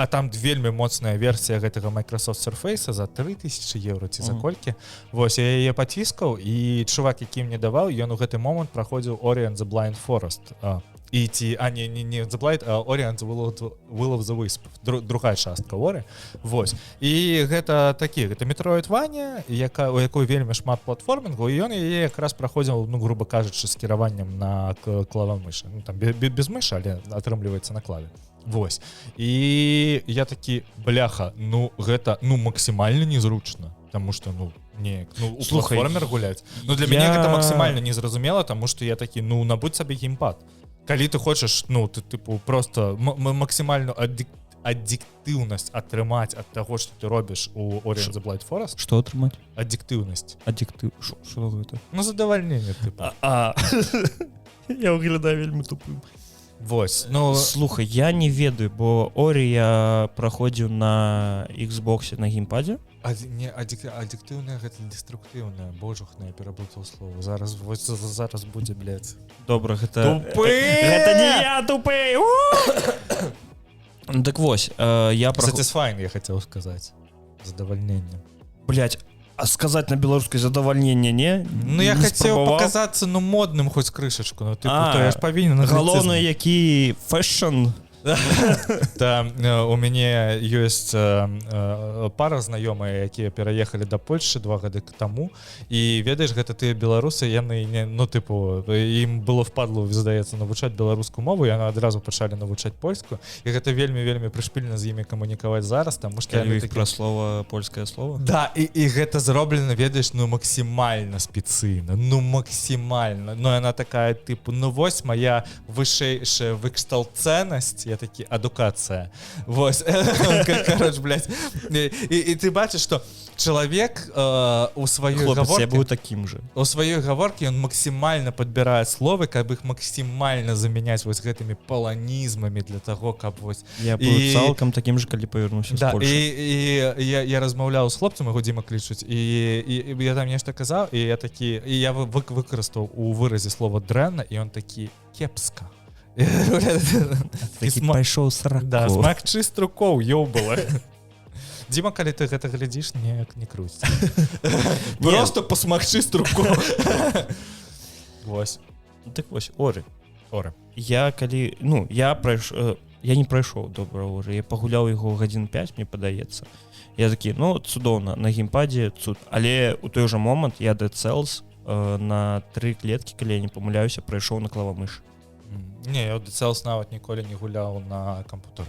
там вельмі моцная версія гэтага Microsoft Surface за 3000 евро ці за колькі. Вось, я яе паціскаў, і чувак, які мне даваў, ён у гэты момант праходзіў Ori and the Blind Forest. І ці, не The Blind, а Ori and the Will of the Wisp, другая частка Ori. Вось. І гэта такі, гэта Metroidvania, у якой вельмі шмат платформінгу, і ён яе якраз праходзіў, ну, грубо кажучы, з кіраваннем на клавамышы. Ну, там без мышы, але атрымліваецца на клаве. Вось. І я такі, бляха, ну, гэта, ну, максімальна незручна, таму што, ну, у платформер гуляць. Ну, для мяне гэта максімальна незразумела, таму што я такі, ну, набудь сабе геймпад. Калі ты хочаш, ну, ты, тыпу, просто максімальную аддиктыўнасць атрымаць ад таго, што ты робіш у Ori and the Blind Forest. Што атрымаць? Аддиктыўнасць. Што гэта? Ну, задавальненне, тыпу. Я выглядаю вельмі тупым. Вось, ну... Слухай, я не ведаю, бо Ori я праходзіў на Xbox на геймпадзе. Аддиктыўнае, гэта деструктыўнае, божухнае, пераблытаў слово. Зараз будзе, блядь. Добра, гэта... Тупы! Гэта не я тупы! Так вось, я... Satisfying, я хацеў сказаць. Задавальненне. Блядь, а сказаць на беларускай задавальненне, не? Ну, я хацеў паказацца, ну, модным хоць крышачку. Ну, тыпу, то я ж павінен... Галоўна, які фэшн... Да, у мяне ёсць пара знаёмыя, якія пераехалі да Польшчы 2 гады таму, і ведаеш, гэта тыя беларусы, яны не, ну, тыпу, ім было впадло, здаецца, навучаць беларускую мову, яны адразу пачалі навучаць польскую, і гэта вельмі прышпільна з імі камунікаваць зараз, таму што яны такі... пра слова, польскае слова? Да, і гэта зроблена, ведаеш, ну, максімальна спецыйна, ну, максімальна, ну, яна такая, тыпу, ну, вось моя вышэйшая выкшталцэнасць, я такі, адукацыя. Вось. Кароч, блядь. І ты бачыш, што чалавек у сваёй гаворкі... Я быў такім же. У сваёй гаворкі ён максімальна падбірае словы, каб іх максімальна замяняць вось гэтымі паланізмамі для таго, каб вось... Я быў цалкам такім же, калі павярнуўся з Польшы. І я размаўляў з хлопцам, яго Дзіма клічуць, і я там нешта казаў, і я такі... І я выкарыстаў у выразе слова дрэнна, і ён такі кепска. Пайшоў сраку. Да, смак чыст рукоў, ёбала. Дзіма, калі ты гэта глядзіш, не круць. Просто посмак чыст рукоў. Вось. Так вось, Ori. Я калі... Ну, я не прайшоў добра Ori. Я пагуляў яго гадзін 5, мне падаецца. Я такі, ну, цудоўна, на геймпадзе цуд. Але у той жа момант я Dead Cells на 3 клеткі, калі я не памыляюся, прайшоў на клавамыш. Не, я Dead Cells нават ніколі не гуляў на кампутары.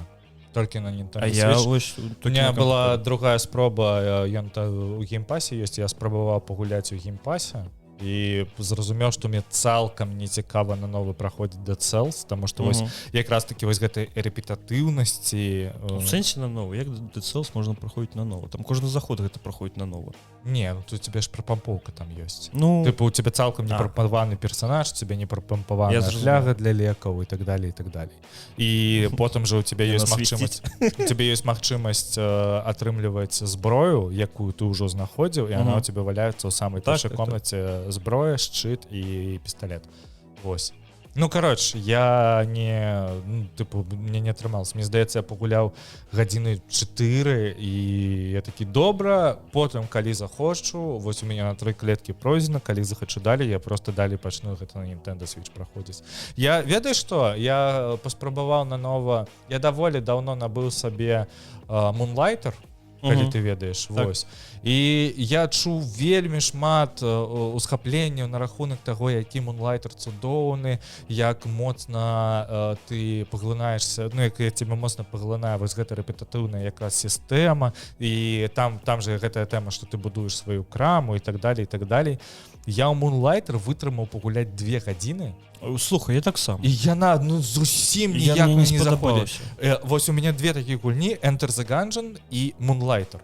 Толькі на Nintendo Switch. А я вось... У меня была другая спроба, ён у геймпасе ёсць, я спрабаваў пагуляць у геймпасе. і зразумеў, што мне цалкам не цікава на новы праходзіць Dead Cells, таму што вось якраз такі вось гэтай рэпетатыўнасці У сэнсе на новы, як Dead Cells можна праходзіць на новы? Там кожны заход гэта праходзіць на новы. Не, ну тут тебе ж прапампоўка там ёсць. Ну, Тыпу у тебя цалкам не прапампаваны персанаж, тебе не прапампаваная шляга для лекаў і так далее, і так далее. І потым жа у тебя ёсць магчымасць у тебе ёсць магчымасць атрымліваць зброю, якую ты ўжо знаходзіў, і она у тебе валяецца ў самай першай комнаце зброя, шчыт і пісталет. Вось. Ну, кароч, я не, тыпу, мне не атрымалася. Мне здаецца, я пагуляў гадзіны 4, і я такі, добра, потым, калі захочу, вось у мяне на 3 клеткі пройдзена, калі захачу далей, я просто далей пачну гэта на Nintendo Switch праходзіць. Я, ведаеш што, я паспрабаваў нанова, я даволі даўно набыў сабе Moonlighter, калі ты ведаеш, вось. І я чуў вельмі шмат усхапленняў на рахунак таго, які Moonlighter цудоўны, як моцна ты паглынаешься, ну, як я тебе моцна паглынаю, вось гэта рэпетатыўная якраз сістэма, і там же гэтая тэма, што ты будуеш сваю краму і так далее, і так далее. Я ў Moonlighter вытрымаў пагуляць 2 гадзіны. Слухай, я так сам. І яна, ну, зусім ніяк не заходзіць. Вось у мяне 2 такія гульні, Enter the Gungeon і Moonlighter.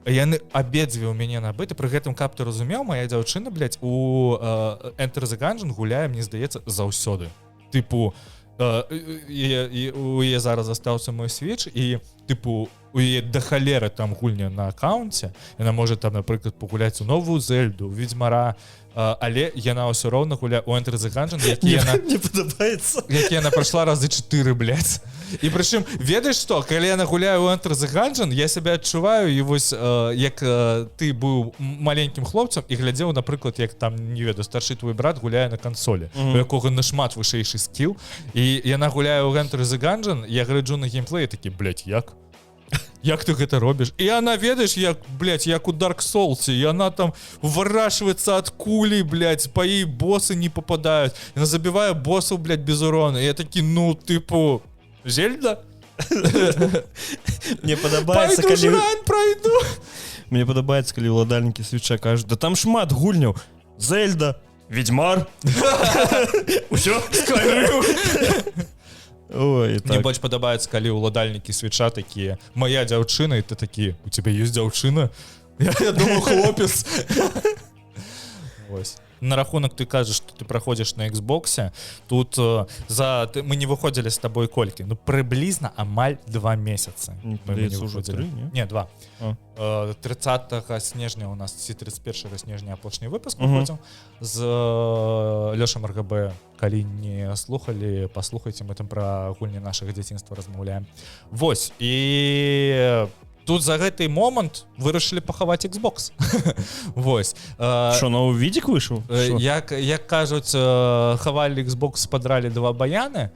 Яны абедзве ў мяне набыты, пры гэтым, каб ты разумеў, моя дзяўчына, блядь, у Enter the Gungeon гуляе, мне здаецца, заўсёды. Тыпу, у яе зараз застаўся мой Switch, і, тыпу, у яе да халеры там гульня на аккаунце, яна можа там, напрыклад, пагуляць у новую Зельду, Ведьмара, але яна ўсё роўна гуляе у Enter the Gungeon, які яна прайшла разы 4, блядь. І прычым, ведаеш што, калі яна гуляе ў Enter the Gungeon, я сябе адчуваю, і вось як ты быў маленькім хлопцам і глядзеў, напрыклад, як там, не ведаю, старшы твой брат гуляе на кансолі, у якога нашмат вышэйшы скіл, і яна гуляе ў Enter the Gungeon, я гляджу на геймплей, такі, блядь, як? Як ты гэта робіш? І она, ведаеш, як, блядь, як у Dark Souls, і она там вырашваецца ад кулі, блядь, па ей босы не попадаюць, яна забівае босаў, блядь, без урона, і я такі, ну, тыпу, Зельда? Мне падабаецца, калі... Пайду жрань, пройду. Мне падабаецца, калі ўладальнікі Switcha кажуць, да там шмат гульняў. Зельда, Ведьмар. Усё, Skyrim. Ой, так. Мне больш падабаецца, калі ўладальнікі Switcha такія, моя дзяўчына, і ты такі, у тебя ёсць дзяўчына? Я думаю, хлопец. Вось. На рахунок ты кажаш, што ты праходзіш на Xbox, тут мы не выходзілі з табой колькі, ну прыблізна амаль 2 месяцы. Не, 2. 30 снежня у нас, ці 31 снежня апошні выпуск выходзіў з Лёшам РГБ. Калі не слухалі, паслухайце, мы там пра гульні нашага дзяцінства размаўляем. Вось, і... Тут за гэты момант вырашылі пахаваць Xbox. Вось. Што, новы відзік выйшаў? Як кажуць, хавалі Xbox, падралі 2 баяны.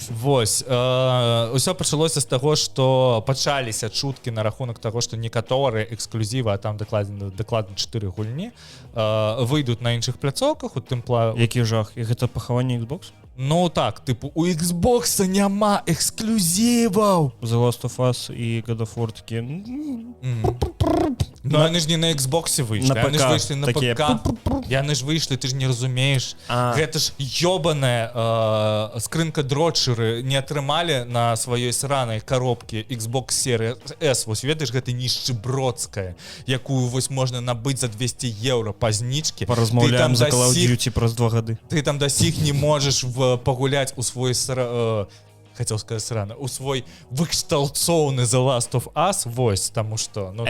Вось. Усё пачалося з таго, што пачаліся чуткі на рахунак таго, што некаторыя эксклюзівы, а там дакладна 4 гульні, выйдуць на іншых пляцоўках, у тым плане... Які жах? І гэта пахаванне Xbox? Ну так, тыпу, у Xbox няма эксклюзіваў. The Last of Us і God of War такі... Ну, яны ж не на Xbox выйшлі, яны ж выйшлі на ПК. Яны ж выйшлі, ты ж не разумееш. Гэта ж ёбаная скрынка дротчеры не атрымалі на сваёй сранай коробке Xbox Series S. Вось ведаеш, гэта нішчыбродская, якую вось можна набыць за 200 евро па знічке. Паразмаўляем за Call of Duty праз 2 гады. Ты там да сіх не можаш пагуляць у свой хотел сказать срано, у свой выкшталцоўны The Last of Us, вось, таму што, ну,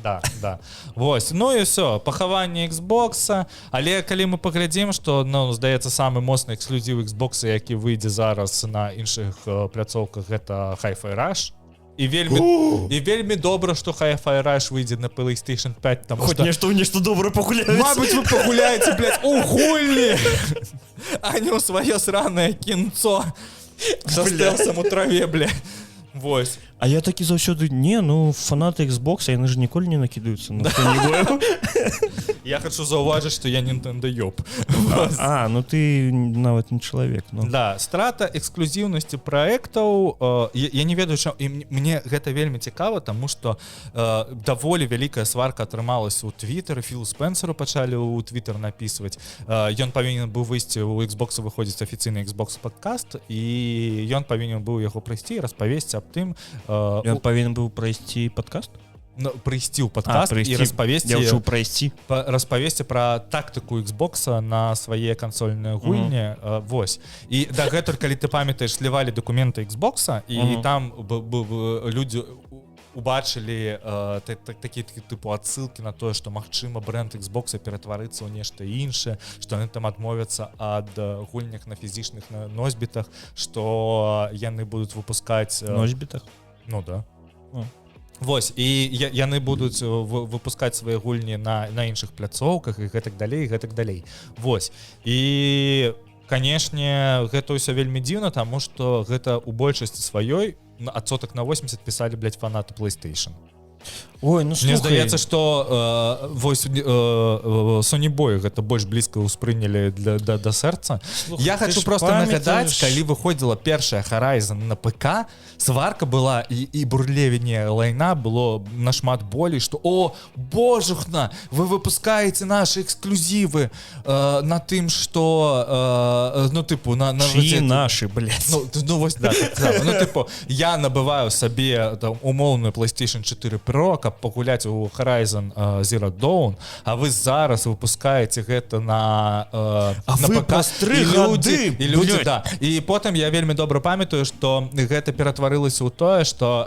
да. Вось, ну і все, пахаванне Xbox, але калі мы паглядзім, што, ну, здаецца, самы моцны эксклюзіў Xbox, які выйдзе зараз на іншых пляцоўках, гэта Hi-Fi Rush. І вельмі добра, што Hi-Fi Rush выйдзе на PlayStation 5, таму што... Хоць нешта добра пагуляеце. Мабыць, вы пагуляеце, блядь, у гульні, а не ў сваё сранае кінцо. За стелсом у траве, бля. Вось. А я такі заўсёды, не, ну, фанаты Xbox, яны ж ніколі не накідаюцца на хто-небудь. Я хочу заўважыць, што я Nintendo ёб. Ну ты нават не чалавек. Да, страта эксклюзіўнасці праектаў, я не ведаю, мне гэта вельмі цікава, таму што даволі вялікая сварка атрымалась у Твиттер, Філу Спенсеру пачалі ў Твиттер напісваць. Ён павінен быў выйсці ў Xbox, выходзіць афіцыйны Xbox падкаст, і ён павінен быў яго прайсці, распавесці аб тым. Ён павінен быў прайсці падкаст? Прыйсці ў падкаст і распавесці пра тактыку Xbox на свае кансольныя гульні. Вось. І дагэтуль, калі ты памятаеш, слівалі дакументы Xbox, і там людзі убачылі такі тыпу адсылкі на тое, што магчыма брэнд Xbox ператварыцца ў нешта іншае, што яны там адмовяцца ад гульнях на фізічных носьбітах, што яны будуць выпускаць носьбітах? Ну да. Вось, і яны будуць выпускаць свае гульні на іншых пляцоўках і гэтак далей. Вось. І, канешне, гэта ўсё вельмі дзіўна, таму што гэта ў большасці сваёй адсотак на 80 пісалі, блядь, фанаты PlayStation. Ой, ну слухай. Мне здаецца, што Sony Boy гэта больш блізка ўспрынялі да сэрца. Я хочу просто нагадаць, калі выходзіла першая Horizon на ПК, сварка была і бурлевіне лайна было нашмат болей, што о, божухна, вы выпускаеце нашы эксклюзівы на тым, што ну тыпу на чьи наши, блядь. Ну вось да, ну тыпу я набываю сабе там умоўную PlayStation 4 Pro, каб пагуляць у Horizon Zero Dawn, а вы зараз выпускаеце гэта на ПК. І людзі, да. І потым я вельмі добра памятаю, што гэта ператварылася ў тое, што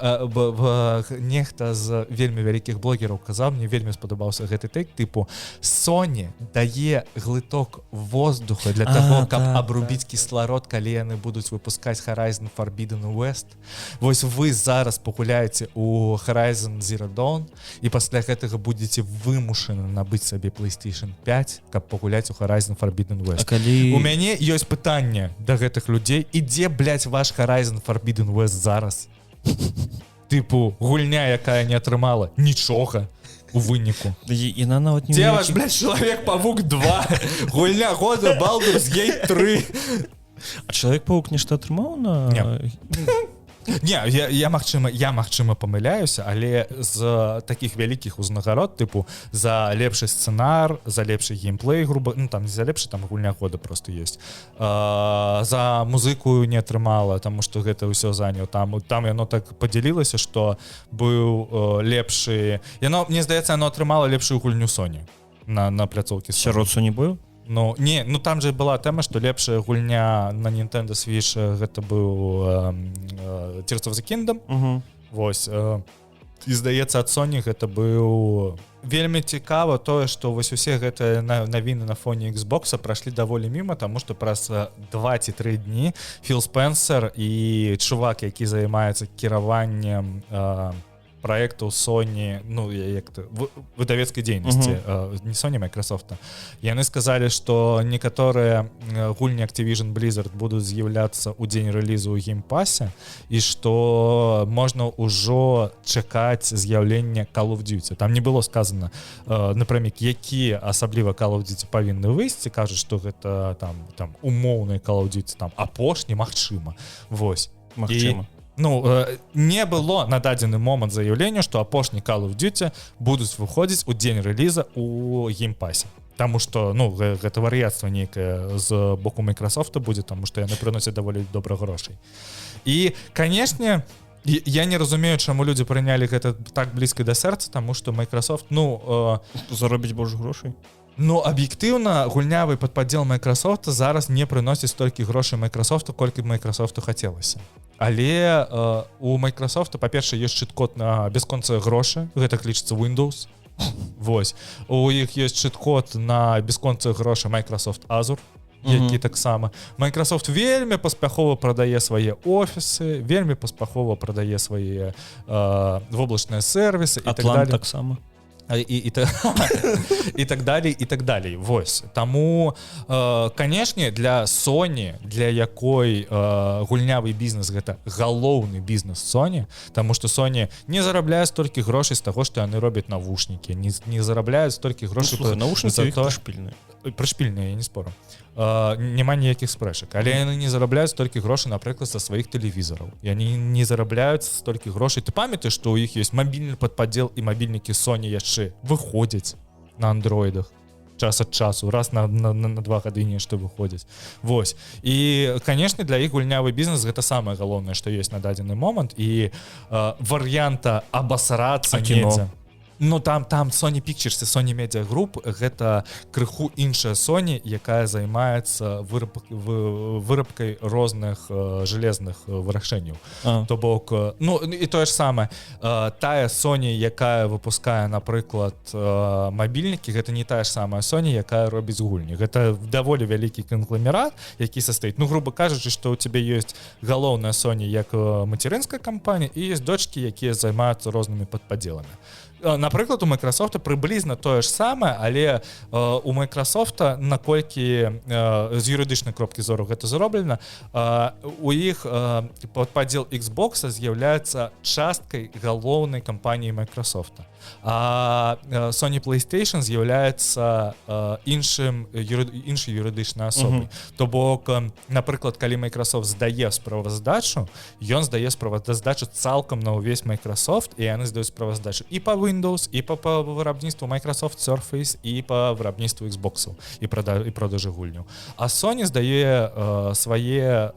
нехта з вельмі вялікіх блогераў казаў, мне вельмі спадабаўся гэты тэк, тыпу Sony дае глыток воздуха для таго, каб абрубіць кісларод, калі яны будуць выпускаць Horizon Forbidden West. Вось вы зараз пагуляеце у Horizon Zero Dawn, і пасля гэтага будзеце вымушаны набыць сабе PlayStation 5, каб пагуляць у Horizon Forbidden West. У мяне ёсць пытанне да гэтых людзей, і дзе, блядь, ваш Horizon Forbidden West зараз? Тыпу, гульня, якая не атрымала нічога у выніку. Яна нават не... Дзе ваш, блядь, Чалавек-павук 2? Гульня года Baldur's Gate 3. А Чалавек-павук нешта атрымаў на... Не, я магчыма памыляюся, але з такіх вялікіх узнагарод, тыпу за лепшы сцэнар, за лепшы геймплей, груба, ну там не за лепшы, там гульня года просто ёсць. За музыку не атрымала, таму што гэта ўсё заняў. Там яно так падзялілася, што быў лепшы... Мне здаецца, яно атрымала лепшую гульню Sony на пляцоўкі. Сярод Sony быў? Ну там же была тэма, што лепшая гульня на Nintendo Switch гэта быў Tears of the Kingdom. Вось. І здаецца, ад Sony гэта быў... Вельмі цікава тое, што вось усе гэтыя навіны на фоне Xbox прайшлі даволі міма, таму што праз 2 ці 3 дні Філ Спенсер і чувак, які займаецца кіраваннем проектаў Sony, ну як-то выдавецкай дзейнасці, не Sony, Microsoft. Яны сказалі, што некаторыя гульні Activision Blizzard будуць з'яўляцца ў дзень рэлізу ў геймпасе, і што можна ўжо чакаць з'яўлення Call of Duty. Там не было сказана напрямік, якія асабліва Call of Duty павінны выйсці, кажуць, што гэта там умоўныя Call of Duty, там апошні, магчыма. Вось. Магчыма. Ну, не было на дадзены момант заяўлення, што апошні Call of Duty будуць выходзіць у дзень рэліза ў геймпасе. Таму што, ну, гэта вар'яцтва нейкае з боку Microsoft будзе, таму што яны прыносяць даволі добра грошай. І, канешне, я не разумею, чаму людзі прынялі гэта так блізка да сэрца, таму што Microsoft, заробіць больш грошай. Ну, аб'ектыўна, гульнявы падпадзел Microsoft зараз не прыносіць столькі грошай Microsoft, колькі Microsoft хацелася. Але у Microsoft, па-першае, ёсць чыт-код на бясконцыя грошы, гэта лічыцца Windows. Вось. У іх ёсць чыт-код на бясконцыя грошы Microsoft Azure, які таксама. Microsoft вельмі паспяхова прадае свае офісы, вельмі паспяхова прадае свае воблачныя сервісы і так далее. Атлант таксама. і так далей і так далей. Вось таму канешне для Sony, для якой гульнявы бізнес гэта галоўны бізнес Sony, таму што Sony не зарабляе столькі грошай з таго што яны робяць навушнікі, не зарабляюць столькі грошай навушнікі прышпільныя прышпільныя, я не спору, няма ніякіх спрэчак, але яны не зарабляюць столькі грошай, напрыклад, са сваіх тэлевізараў, яны не зарабляюць столькі грошай. Ты памятаеш, што ў іх ёсць мабільны падпадзел і мабільнікі Sony яшчэ выходзяць на андроідах час ад часу, раз на 2 гады нешта выходзіць. Вось. І, канешне, для іх гульнявы бізнес гэта самае галоўнае, што ёсць на дадзены момант, і варыянта абасрацца недзе. Ну там Sony Pictures і Sony Media Group гэта крыху іншая Sony, якая займаецца вырабкай розных жалезных вырашэнняў. То бок, ну і тое ж самае, тая Sony, якая выпускае, напрыклад, мабільнікі, гэта не тая ж самая Sony, якая робіць гульні. Гэта даволі вялікі кангламерат, які састаіць. Ну, грубо кажучы, што ў цябе ёсць галоўная Sony як мацярынская кампанія і ёсць дочкі, якія займаюцца рознымі падпадзеламі. Напрыклад, у Microsoft прыблізна тое ж самае, але у Microsoft, наколькі з юрыдычнай кропкі зору гэта зроблена, у іх падпадзел Xbox з'яўляецца часткай галоўнай кампаніі Microsoft. А Sony PlayStation з'яўляецца іншай юрыдычнай асобай. То бок, напрыклад, калі Microsoft здае справаздачу, ён здае справаздачу цалкам на ўвесь Microsoft, і яны здаюць справаздачу і па Windows, і па вырабніцтву Microsoft Surface, і па вырабніцтву Xbox і продажы гульняў. А Sony здае сваю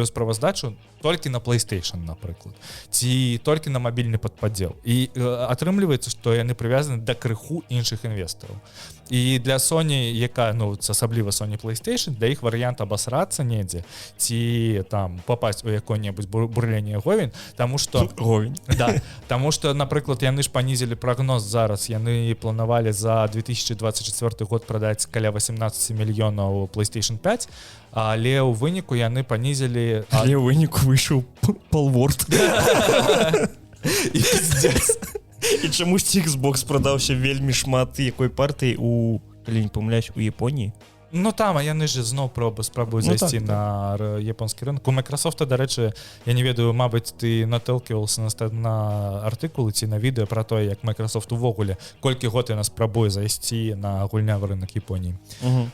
справаздачу толькі на PlayStation, напрыклад, ці толькі на мабільны падпадзел. І атрымліваецца, што яны прывязаны да крыху іншых інвестараў. І для Sony, якая, ну, асабліва Sony PlayStation, для іх варыянт абасрацца недзе, ці там папасць у якое-небудзь бурленне говень, таму што... Говень. Да, таму што, напрыклад, яны ж панізілі прагноз зараз, яны планавалі за 2024 год прадаць каля 18 мільёнаў PlayStation 5, але ў выніку яны панізілі... Але ў выніку выйшаў Palworld. І пиздец. І чамусьці Xbox прадаўся вельмі шмат якой партыі калі не памыляюсь, у Японіі. Ну там, а яны ж зноў спрабуюць зайсці на японскі рынок. У Microsoft, дарэчы, я не ведаю, мабыць, ты наталківаўся на артыкулы ці на відэа пра тое, як Microsoft увогуле колькі год яна спрабуе зайсці на гульнявы рынок Японіі.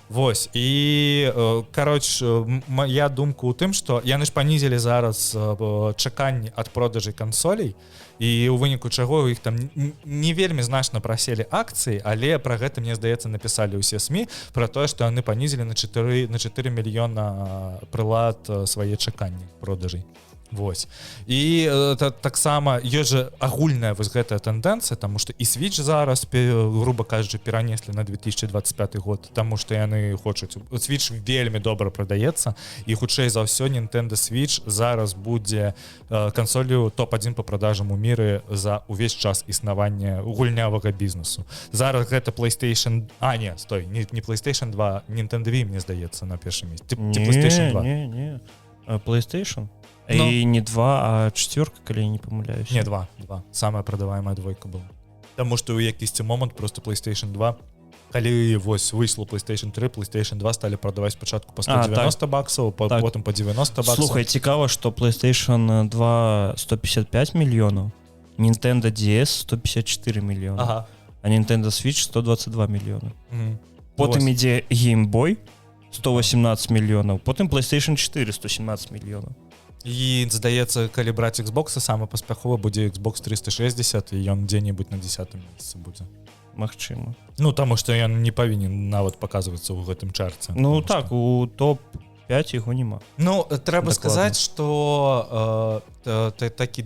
Вось. І, кароч, моя думка ў тым, што яны ж панізілі зараз чаканні ад продажы кансолей, і ў выніку чаго у іх там не вельмі значна праселі акцыі, але пра гэта, мне здаецца, напісалі ўсе СМІ пра тое, што яны панізілі на 4 мільёна прылад свае чаканні продажай. Вось. І таксама ёсць жа агульная вось гэтая тэндэнцыя, таму што і Switch зараз, груба кажучы, перанеслі на 2025 год, таму што яны хочуць. Switch вельмі добра прадаецца, і хутчэй за ўсё Nintendo Switch зараз будзе кансолю топ-1 па продажам у міры за ўвесь час існавання гульнявага бізнесу. Зараз гэта PlayStation... не PlayStation 2, Nintendo Wii, мне здаецца, на першым месцы. PlayStation 2. Не. PlayStation? І не 2, а 4, калі я не памыляюсь. Не, 2. Самая прадаваемая двойка была. Таму што ў якісьці момант просто PlayStation 2, калі вось выйшла PlayStation 3, PlayStation 2 сталі прадаваць спачатку па 190 баксаў, потым па 90 баксаў. Слухай, цікава, што PlayStation 2 155 мільёнаў, Nintendo DS 154 мільёны, а Nintendo Switch 122 мільёны. Потым ідзе Game Boy 118 мільёнаў, потым PlayStation 4 117 мільёнаў. І, здаецца, калі браць Xbox, самы паспяховы будзе Xbox 360, і ён дзе-небудзь на 10-м месцы будзе. Магчыма. Ну, таму што ён не павінен нават паказвацца ў гэтым чарце. Ну, так, у топ-5 яго няма. Ну, трэба сказаць, што такі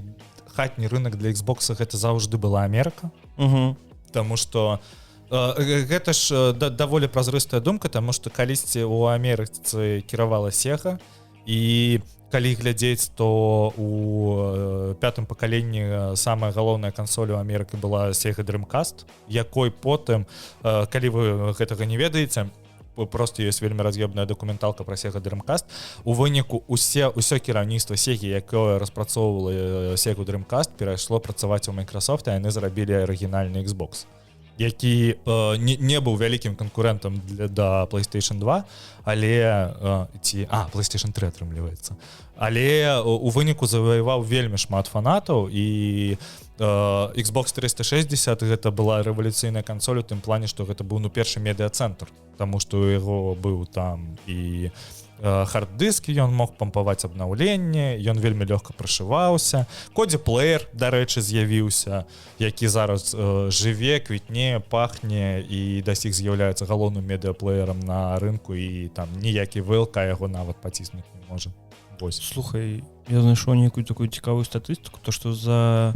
хатні рынок для Xbox гэта заўжды была Амерыка. Таму што гэта ж даволі празрыстая думка, таму што калісьці ў Амерыцы кіравала Sega, і калі глядзець, то у пятым пакаленні самая галоўная кансоль у Амерыкі была Sega Dreamcast, якой потым, калі вы гэтага не ведаеце, просто ёсць вельмі раз'ёбная дакументалка пра Sega Dreamcast. У выніку ўсё кіраўніцтва Sega, якое распрацоўвала Sega Dreamcast, перайшло працаваць у Microsoft, і яны зрабілі арыгінальны Xbox, які не быў вялікім канкурэнтам да PlayStation 2, але PlayStation 3 атрымліваецца. Але у выніку заваяваў вельмі шмат фанатаў, і Xbox 360 гэта была рэвалюцыйная кансоль у тым плане, што гэта быў першы медыа-цэнтр, таму што у яго быў там і хард-дыскі, ён мог пампаваць абнаўленне, ён вельмі лёгка прашываўся. Коді плеер, дарэчы, з'явіўся, які зараз жыве, квітне, пахне і да сіх з'яўляецца галоўным медыаплеерам на рынку, і там ніякі VLK яго нават паціснуць не можа. Вось. Слухай, я знайшоў некую такую цікавую статыстыку, то што за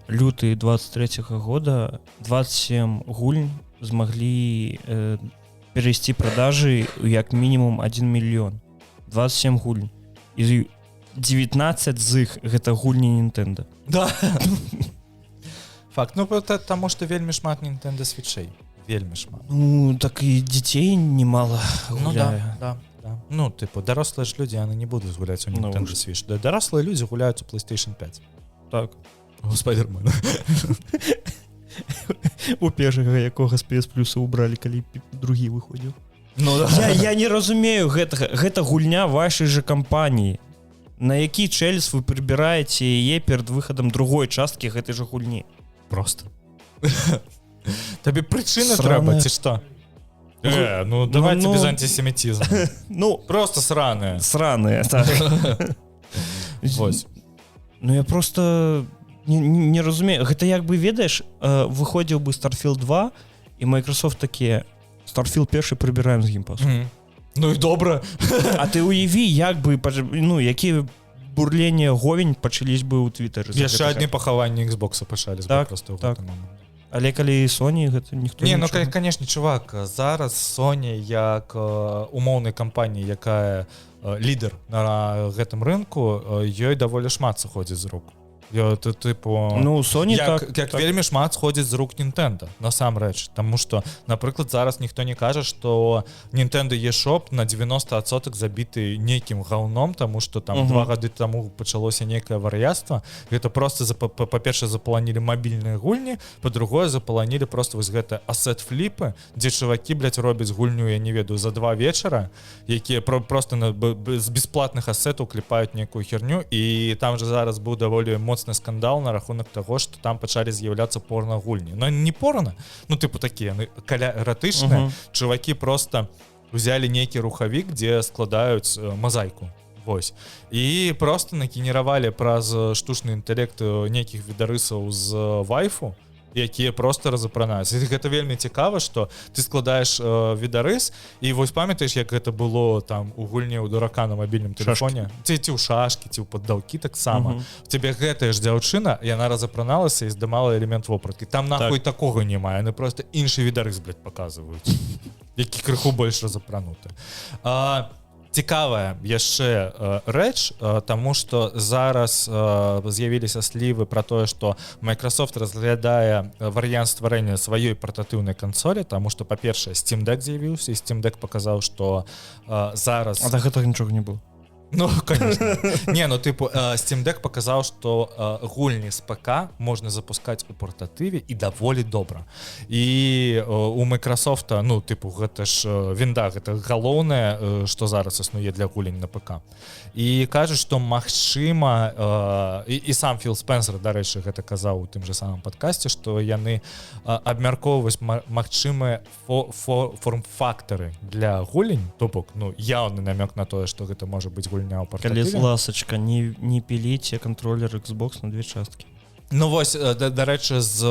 люты 23-го года 27 гульн змаглі перайсці продажы як мінімум 1 мільён. 27 гульн. І 19 з іх гэта гульні Nintendo. Да. Факт. Ну, таму што вельмі шмат Nintendo Switch'ей. Вельмі шмат. Ну, так і дзяцей немало гуляе. Ну, да. Ну, типу, дарослыя ж людзі, яны не будуць гуляць у Nintendo Switch. Дарослыя людзі гуляюць у PlayStation 5. Так. У Spider-Man. У першага якога з PS Plus убралі, калі другі выходзіў. Ну, да. Я не разумею гэтага. Гэта гульня вашай жа кампаніі. На які чэльс вы прыбіраеце яе перад выхадам другой часткі гэтай жа гульні? Просто. Табе прычына трэба, ці што? Ну давайте без антисемітізму. Ну, просто сраная. Сраная, так. Вось. Ну я просто не разумею. Гэта як бы, ведаеш, выходзіў бы Starfield 2, і Microsoft такія: Starfield 1 прыбіраем з геймпасу. Ну і добра. А ты уяві, як бы, ну, які бурленне говень пачались бы ў Твиттары. Яшчэ адны пахаванні Xboxa пачались бы просто ў гэты момант. Але калі Sony, гэта ніхто не... Не, ну, конечно, чувак, зараз Sony як умоўнай кампаніі, якая лідер на гэтым рынку, ёй даволі шмат сыходзіць з рук. Типу, ну, Sony як вельмі шмат сходзіць з рук Nintendo, насамрэч. Таму што, напрыклад, зараз ніхто не кажа, што Nintendo eShop на 90% забіты нейкім гаўном, таму што там 2 гады таму пачалося нейкае вар'яцтва. Гэта просто, па-першае, запаланілі мабільныя гульні, па-другое, запаланілі просто вось гэта асет-фліпы, дзе чувакі, блядь, робяць гульню, я не ведаю, за 2 вечара, якія просто з бесплатных асетаў кліпаюць нейкую херню, і там же зараз быў даволі моцны скандал на рахунак таго, што там пачалі з'яўляцца порна-гульні. Ну, не порна, ну, типу, такія эратычныя. Чувакі просто взялі нейкі рухавік, дзе складаюць мазайку. Вось. І просто накенеравалі праз штучны інтэлект нейкіх відарысаў з вайфу, якія просто разапранаюцца. І гэта вельмі цікава, што ты складаеш відарыс, і вось памятаеш, як гэта было там у гульні ў дурака на мабільным тэлефоне? Ці ў шашкі, ці ў паддаўкі таксама. У цябе гэтая ж дзяўчына, яна разапраналася і здымала элемент вопраткі. Там нахуй такога няма, яны просто іншы відарыс, блядь, паказваюць, які крыху больш разапрануты. Цікавая яшчэ рэч, таму што зараз з'явіліся слівы пра тое, што Microsoft разглядае варыянт стварэння сваёй партатыўнай кансолі, таму што, па-першае, Steam Deck з'явіўся, і Steam Deck паказаў, што зараз... А да гэтага нічога не было. Ну, конечно. Не, ну, типу, Steam Deck паказаў, што гульні з ПК можна запускаць у партатыве і даволі добра. І у Microsoft, ну, типу, гэта ж вінда, гэта галоўнае, што зараз існуе для гулень на ПК. І кажуць, што магчыма, і сам Філ Спенсер, дарэчы, гэта казаў у тым же самым падкасце, што яны абмяркоўваюць магчымыя форм-фактары для гулень, то бок, ну, яўны намёк на тое, што гэта можа быць гульня ў партатыве. Калі ласачка, не піліце кантролер Xbox на 2 часткі. Ну вось, дарэчы, з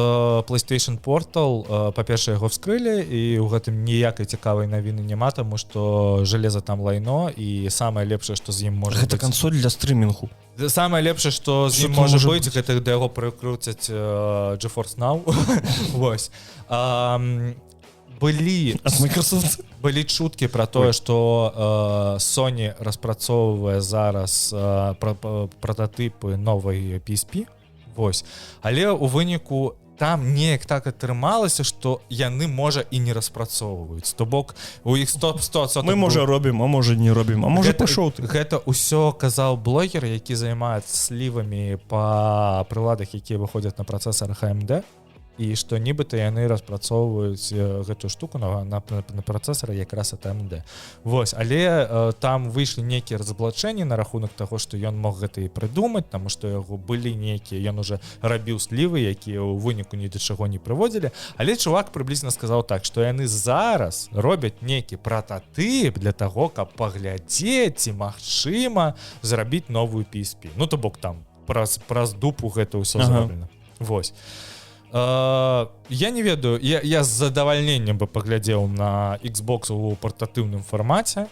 PlayStation Portal, па-першае, яго вскрылі, і ў гэтым ніякай цікавай навіны няма, таму што жалеза там лайно, і самае лепшае, што з ім можа быць... Гэта кансоль для стрымінгу. Самае лепшае, што з ім можа быць, гэта да яго прыкруцяць GeForce Now. Вось. Былі чуткі пра тое, што Sony распрацоўвае зараз прататыпы новай PSP. Вось. Але ў выніку там неяк так атрымалася, што яны можа і не распрацоўваюць, то бок у іх 100% мы можа робім, а можа не робім, а можа пашоў ты. Гэта ўсё казаў блогер, які займаецца слівамі па прыладах, якія выходзяць на працэсарах AMD, і што нібыта яны распрацоўваюць гэтую штуку на працэсары якраз ад AMD. Вось, але там выйшлі нейкія разаблачэнні на рахунак таго, што ён мог гэта і прыдумаць, таму што яго былі нейкія, ён уже рабіў слівы, якія ў выніку ні да чаго не прыводзілі, але чувак прыблізна сказаў так, што яны зараз робяць нейкі прататып для таго, каб паглядзець, ці магчыма зрабіць новую PSP. Ну то бок там праз дупу гэта ўсё зроблена. Вось. Я не ведаю, я з задавальненнем бы паглядзеў на Xbox у партатыўным фармаце,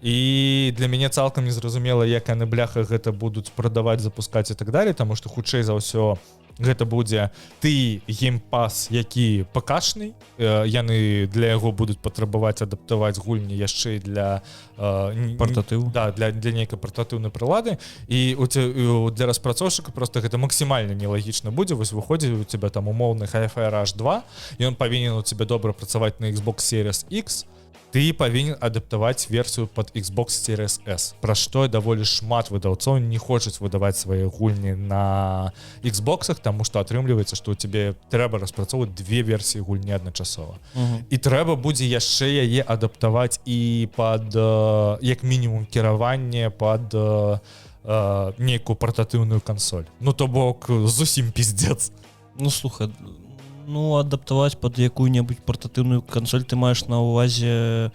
і для мяне цалкам незразумела, як яны бляха гэта будуць прадаваць, запускаць і так далее, таму што хутчэй за ўсё гэта будзе ты геймпас, які пакашны, яны для яго будуць патрабаваць адаптаваць гульні яшчэ для партатыву, да, для нейкай партатыўнай прылады, і для распрацоўшчыка просто гэта максімальна нелагічна будзе. Вось выходзіць у тебя там умоўны Hi-Fi Rush 2, ён павінен у тебе добра працаваць на Xbox Series X, ты павінен адаптаваць версію под Xbox Series S, пра што даволі шмат выдаўцоў не хочуць выдаваць свае гульні на Xboxах, таму што атрымліваецца, што ў тебе трэба распрацоўваць две версіі гульні адначасова. І трэба будзе яшчэ яе адаптаваць і пад як мінімум кіраванне пад нейкую партатыўную кансоль. Ну то бок зусім пиздец. Ну слухай, ну, адаптаваць под якую-небудзь партатыўную кансоль ты маеш на ўвазе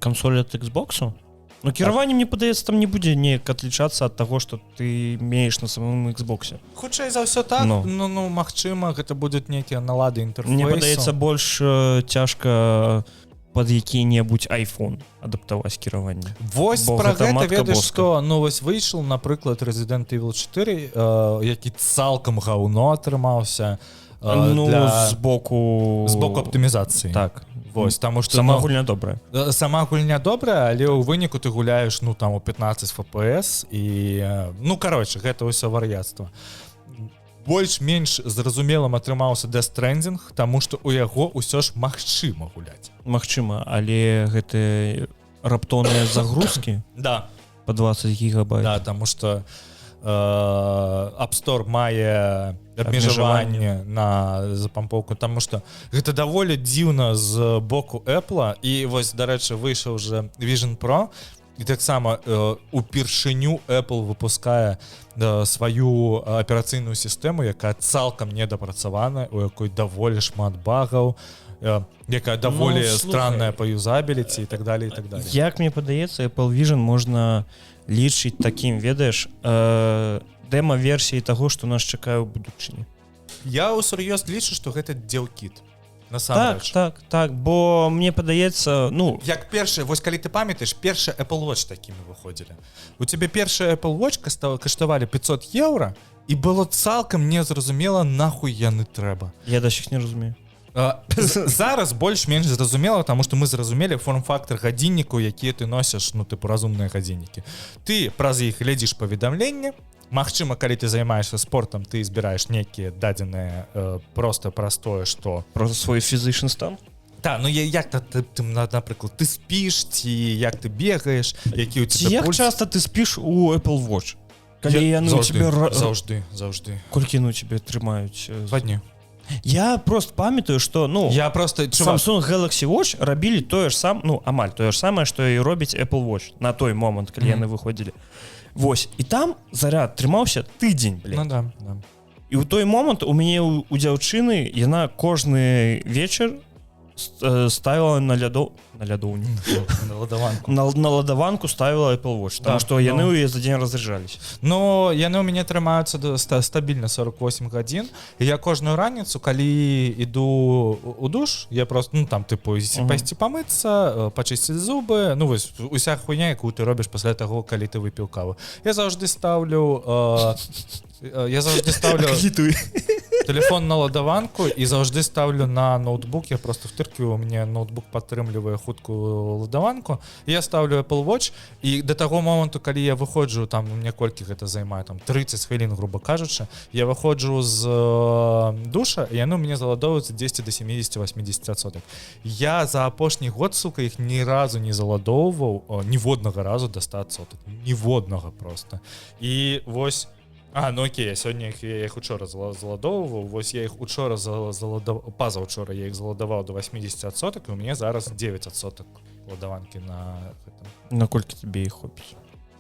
кансоль ад Xboxу? Ну, кіраванне, мне падаецца, там не будзе неяк атлічацца ад таго, што ты мееш на самым Xboxе. Хутчэй за ўсё так, ну магчыма, гэта будуць нейкія налады інтэрфейсу. Мне падаецца, больш цяжка под які-небудзь iPhone адаптаваць кіраванне. Вось пра гэта ведаеш, што, ну, вось выйшаў, напрыклад, Resident Evil 4, які цалкам гаўно атрымаўся, ну, з боку аптымізацыі. Так. Вось, таму што сама гульня добрая. Сама гульня добрая, але ў выніку ты гуляеш, ну, там у 15 FPS і, ну, кароче, гэта ўсё вар'яцтва. Больш-менш зразумелым атрымаўся Death Stranding, таму што у яго ўсё ж магчыма гуляць. Магчыма, але гэта раптоўныя загрузкі? Да. По 20 гигабайт. Да, таму што App Store мае абмежаванне на запампоўку, таму што гэта даволі дзіўна з боку Apple. І вось, дарэчы, выйшаў уже Vision Pro, і таксама упершыню Apple выпускае сваю аперацыйную сістэму, якая цалкам недапрацаваная, у якой даволі шмат багаў, якая даволі странная па юзабіліці і так далее, і так далее. Як мне падаецца, Apple Vision можна лічыць такім, ведаеш, дэма-версіі таго, што нас чакае ў будучыні. Я ўсур'ёз лічу, што гэта дзеўкіт. Насамрэч. Так, бо мне падаецца, ну... Як першыя, вось калі ты памятаеш, першыя Apple Watch такімі выходзілі. У тебе першыя Apple Watch каштавалі 500 еўра, і было цалкам незразумела, нахуй яны трэба. Я да сих не разумею. Зараз больш-менш зразумела, таму што мы зразумелі форм-фактор гадзіннікаў, якія ты носіш, ну, тыпу разумныя гадзіннікі. Ты праз іх глядзіш паведамленне. Магчыма, калі ты займаешься спортам, ты збіраеш нейкія дадзеныя проста праз тое, што... Просто свой фізычны стан? Так, ну як ты, напрыклад, ты спіш, ці як ты бегаеш, які ў тебе пульс? Як часта ты спіш у Apple Watch? Калі яны у тебе... Заўжды. Колькі яны у тебе трымаюць? 2 дні. Я просто памятаю, што, ну, Samsung Galaxy Watch рабілі тое ж сам, ну, амаль тое ж самае, што і робіць Apple Watch на той момант, калі яны выходзілі. Вось, і там заряд трымаўся тыдзень, блин. Ну да. І ў той момант у мяне у дзяўчыны яна кожны вечар ставіла на лядоўню. На ладаванку ставіла Apple Watch, таму што яны ў яе за дзень разряджаліся. Ну, яны ў мяне трымаюцца стабільна 48 гадзін. І я кожную раніцу, калі іду у душ, я просто, ну, там, тыпу, пайсці памыцца, пачысціць зубы, ну, вось, уся хуйня, якую ты робіш пасля таго, калі ты выпіў каву. Я заўжды ставлю... Агітуй. телефон на ладаванку і заўжды ставлю на ноутбук. Я просто втыркиваю, у меня ноутбук падтрымлівае хуткую ладаванку. Я ставлю Apple Watch, і до таго моманту, калі я выходжу, там у меня колькі гэта займае, там 30 хвілін, грубо кажучы, я выходжу з душа, і яны у мяне заладоўваюцца 10 до 70-80%. Я за апошні год, сука, іх ні разу не заладоўваў, ніводнага разу до 100%. Ніводнага просто. І вось, ну окей, я сёння я іх учора заладоўваў, вось я іх учора пазаўчора я іх заладаваў до 80%, і у мяне зараз 9% ладаванкі на гэтым. Наколькі тебе іх хопіць?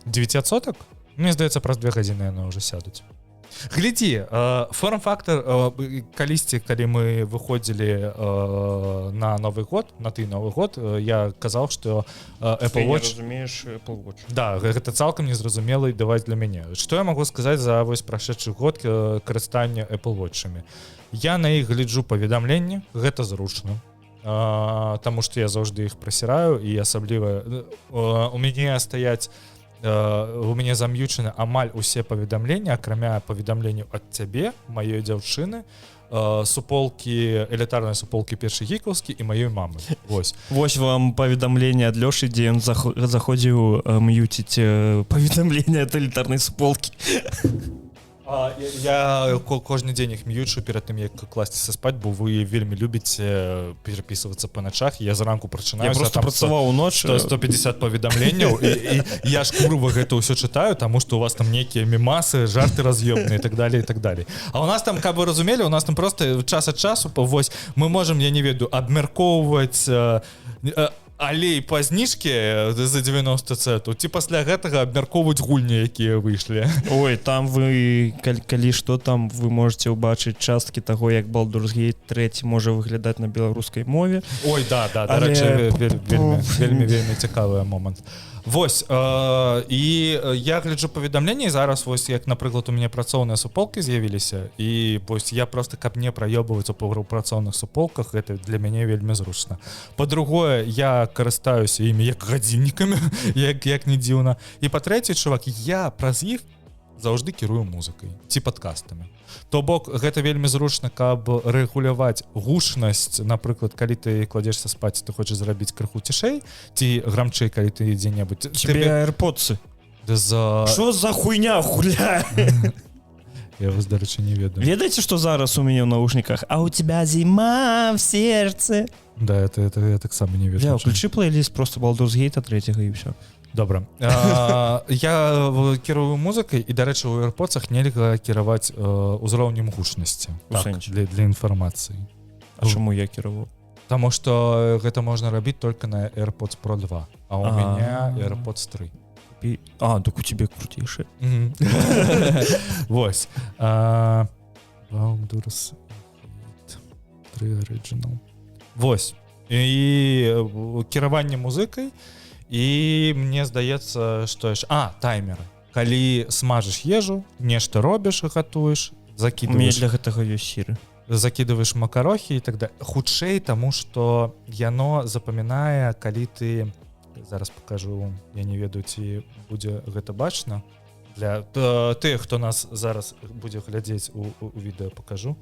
9%? Мне здаецца, праз 2 гадзіны яны ўжо сядуць. Глядзі, форм-фактор, калісьці, калі мы выходзілі на Новы год, на ты Новы год, я казаў, што Apple Watch... Ты не разумееш Apple Watch. Да, гэта цалкам незразумелы дэвайс для мяне. Што я магу сказаць за вось прашэдшы год карыстання Apple Watch'амі? Я на іх гляджу паведамленні, гэта зручна. Таму што я заўжды іх прасіраю, і асабліва у мяне стаяць, у мяне зам'ючаны амаль усе паведамленні, акрамя паведамленняў ад цябе, маёй дзяўчыны, суполкі, элітарныя суполкі першы гікаўскі і маёй мамы. Вось вам паведамленне ад Лёшы, дзе ён заходзіў м'юціць паведамленне ад элітарнай суполкі. Я кожны дзень іх м'ючу перад тым, як класціся спаць, бо вы вельмі любіце перапісвацца па начах. Я зранку прачынаю. Я просто працаваў уноч. 150 паведамленняў. І я ж курва гэта ўсё чытаю, таму што у вас там нейкія мемасы, жарты раз'ёбныя і так далее, і так далее. А у нас там, каб вы разумелі, у нас там просто час ад часу, вось, мы можам, я не ведаю, абмяркоўваць алей па зніжкі за 90 цэту, ці пасля гэтага абмяркоўваць гульні, якія выйшлі. Ой, там вы, калі што, там вы можете ўбачыць часткі таго, як Baldur's Gate 3 можа выглядаць на беларускай мове. Ой, да, дарэчы, вельмі цікавы момант. Вось, і я гляджу паведамленні, зараз вось, як, напрыклад, у мяне працоўныя суполкі з'явіліся, і вось я просто, каб не праёбваць у працоўных суполках, гэта для мяне вельмі зручна. Па-другое, я карыстаюся імі як гадзіннікамі, як не дзіўна. І па-трэцяе, чувак, я праз іх заўжды кірую музыкай ці падкастамі. То бок, гэта вельмі зручна, каб рэгуляваць гучнасць, напрыклад, калі ты кладзешся спаць, ты хочаш зрабіць крыху цішэй, ці грамчэй, калі ты дзе-небудзь... Тебе AirPods. Што за хуйня гуляе? Я вас, дарэчы, не ведаю. Ведаеце, што зараз у мяне ў наушниках? А у тебя зима в сердце. Да, это я таксама не ведаю. Включи плейліст просто Baldur's Gate 3 і ўсё. Добра. Я кірую музыкай, і, дарэчы, у AirPods'ах нельга кіраваць узроўнем гучнасці. Так, для інфармацыі. А чаму я кіраваў? Таму што гэта можна рабіць толькі на AirPods Pro 2, а у мяне AirPods 3. Так у тебе крутейшие. Вось. Baldur's Gate 3 Original. Вось. І кіраванне музыкай. І мне здаецца, што яшчэ... Таймеры. Калі смажыш ежу, нешта робіш, гатуеш, закідваеш... У мяне для гэтага ёсць сіры. Закідваеш макарохі і так далее. Хутчэй, таму што яно запамінае, калі ты... Зараз пакажу, я не ведаю, ці будзе гэта бачна. Для тых, хто нас зараз будзе глядзець у відэо, пакажу.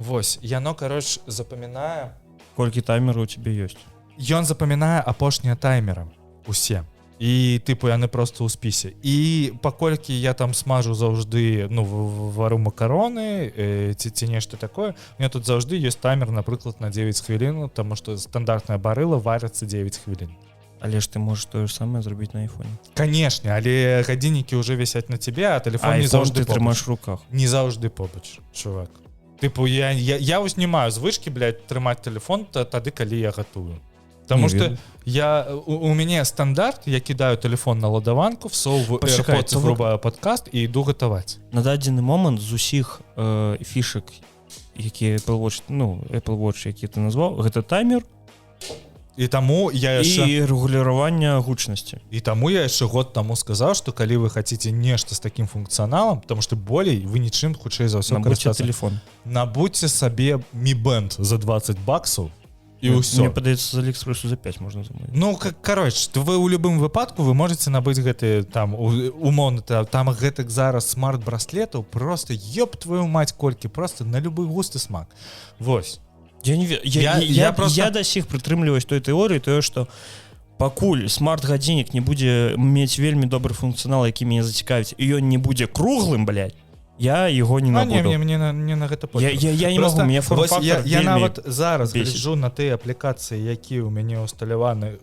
Вось, яно, кароч, запамінае... Колькі таймераў у тебе ёсць? Ён запамінае апошнія таймеры усе. І тыпу яны просто ў спісе. І паколькі я там смажу заўжды, вару макароны ці нешта такое, у меня тут заўжды ёсць таймер, напрыклад, на 9 хвілін, таму што стандартная барыла варыцца 9 хвілін. Але ж ты можаш тое ж самае зрабіць на айфоне. Канешне, але гадзіннікі ўжо вісяць на цябе, а тэлефон не заўжды ты трымаеш в руках. Не заўжды побач, чувак. Тыпу, я вось не маю звычкі, трымаць тэлефон тады, калі я гатую. Таму што у мяне стандарт, я кідаю тэлефон на ладаванку, всоўваю AirPods, врубаю падкаст і іду гатаваць. На дадзены момант з усіх фішак, які Apple Watch, які ты назваў, гэта таймер, і таму я яшчэ... І рэгулявання гучнасці. І таму я яшчэ год таму сказаў, што калі вы хаціце нешта з такім функцыяналам, таму што болей вы нічым хутчэй за ўсё карыстацца. Набудзьце тэлефон. Набудзьце сабе Mi Band за $20, і ўсё. Мне падаецца, з Аліэкспрэсу за 5 можна замовіць. Ну, короче, вы ў любым выпадку вы можете набыць гэты там умоўна там гэтых зараз смарт-браслетаў просто ёб твою мать колькі просто на любы густ і смак. Вось. Я да сіх прытрымліваюсь той тэорыі, тое, што пакуль смарт-гадзіннік не будзе мець вельмі добры функцыянал, які мяне зацікавіць, і ён не будзе круглым, блядь, я яго не набуду. Мне на гэта я не могу, мне форм-фактор я вельмі нават зараз бесіць. гляджу на тыя аплікацыі, якія ў мяне ўсталяваны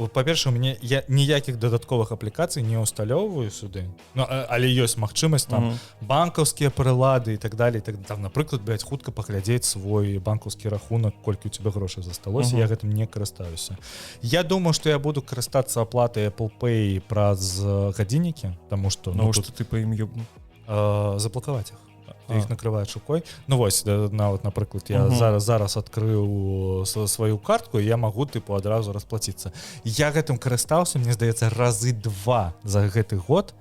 па-перша, у мяне я ніякіх дадатковых аплікацый не ўсталёўваю сюды. Ну, але ёсць магчымасць там банкаўскія прылады і так далее, там, напрыклад, блядь, хутка паглядзець свой банкаўскі рахунак, колькі у тебя грошай засталося, я гэтым не карыстаюся. Я думаю, што я буду карыстацца аплатай Apple Pay праз гадзіннікі, таму што што ты па ім ёбну. Заблокаваць іх. Іх накрываюць рукой. Ну вось, нават, напрыклад, я зараз адкрыў сваю картку, і я магу тыпу адразу расплаціцца. Я гэтым карыстаўся, мне здаецца, разы 2 за гэты год,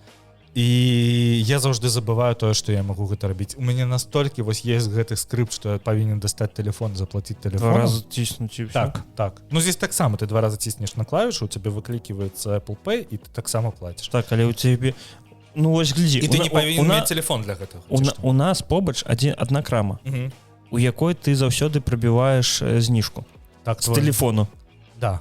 і я заўжды забываю тое, што я магу гэта рабіць. У мяне настолькі вось есть гэты скрипт, што я павінен дастаць телефон, заплаціць телефон. 2 разы ціснуць і ўсё. Так. Ну здесь таксама ты 2 разы ціснеш на клавішу, у цябе выкліківаецца Apple Pay, і ты таксама плаціш. Так, але у цябе ну вось глядзі, і ты не павінен мець телефон для гэтага. У нас побач адна крама, у якой ты заўсёды прабіваеш зніжку з телефону. Да.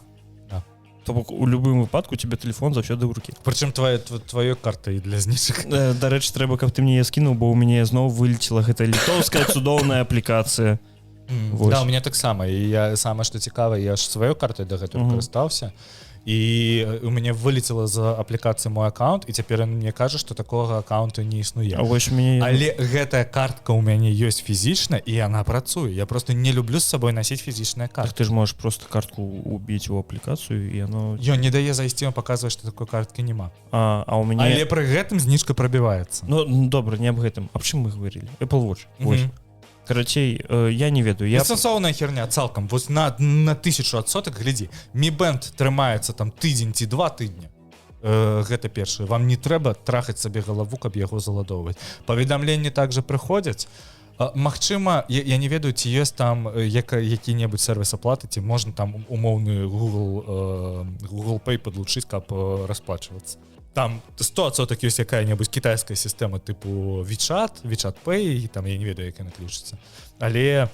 То бок у любым выпадку тебе телефон заўсёды ў рукі. Прычым тваёй картай для зніжак. Дарэчы, трэба, каб ты мне скінуў, бо ў мяне зноў вылецела гэта літоўская цудоўная аплікацыя. Да, у мяне таксама, і я самае што цікава, я ж сваёй картай дагэтуль карыстаўся. І у мяне вылецела з аплікацыі мой аккаунт, і цяпер мне кажа, што такога аккаунта не існуе. Але гэтая картка ў мяне ёсць фізічна, і яна працуе. Я просто не люблю з сабой насіць фізічныя карты. Ты ж можаш просто картку убіць у аплікацыю, і яно... Ён не дае зайсці, он паказвае, што такой карткі няма. У мяне... Але пры гэтым зніжка прабіваецца. Ну, добра, не аб гэтым. Аб чым мы гаварылі? Apple Watch. Карацей, я не ведаю. Сэнсоўная херня цалкам. Вось на 1000%, глядзі, Mi Band трымаецца там тыдзень ці 2 тыдня. Гэта першае. Вам не трэба трахаць сабе галаву, каб яго заладоўваць. Паведамленні также прыходзяць. Магчыма, я не ведаю, ці ёсць там які-небудзь сервіс аплаты, ці можна там умоўны Google Pay падлучыць, каб расплачвацца. Там 100% ёсць якая-небудзь кітайская сістэма тыпу WeChat Pay, там я не ведаю, як яна ключыцца. Але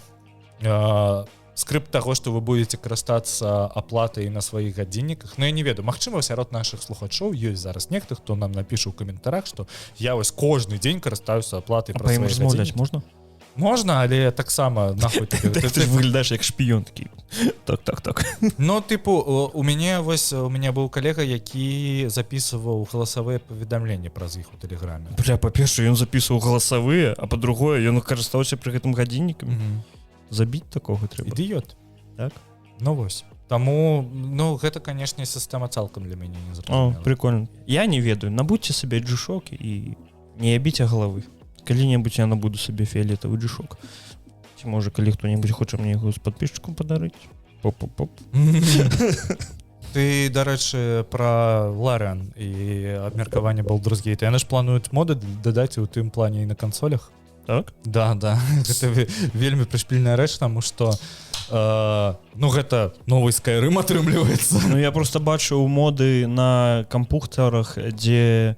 скрипт таго, што вы будете карыстацца аплатай на сваіх гадзінніках, ну я не ведаю, магчыма, сярод нашых слухачоў ёсць зараз нехта, хто нам напіша ў каментарах, што я вось кожны дзень карыстаюся аплатай пра свае гадзіннікі. Можна? Можна, але таксама нахуй ты выглядаеш як шпіён такі. Так. Ну, тыпу, у мяне быў калега, які записываў галасавыя паведамленні праз іх у тэлеграме. Бля, па-першае, ён записываў галасавыя, а па-другое, ён карыстаўся пры гэтым гадзіннікам. Забіць такога трэба. Ідыёт. Так? Ну вось. Таму, ну, гэта, канешне, сістэма цалкам для мяне не зразумела. О, прикольно. Я не ведаю, набудьце сабе джушок і не ябіце галавы. Калі-небудзь я набуду сабе фіолетавы джушок. Ці можа, калі хто-небудзь хоча мне яго з падпісчыкам падарыць. Поп-поп-поп. Ты, дарэчы, пра Ларыан і абмеркаванне Baldur's Gate. Яны ж плануюць моды дадаць у тым плане і на кансолях. Так? Да. Гэта вельмі прышпільная рэч, таму што ну, гэта новы Skyrim атрымліваецца. Ну, я просто бачыў моды на кампухтарах, дзе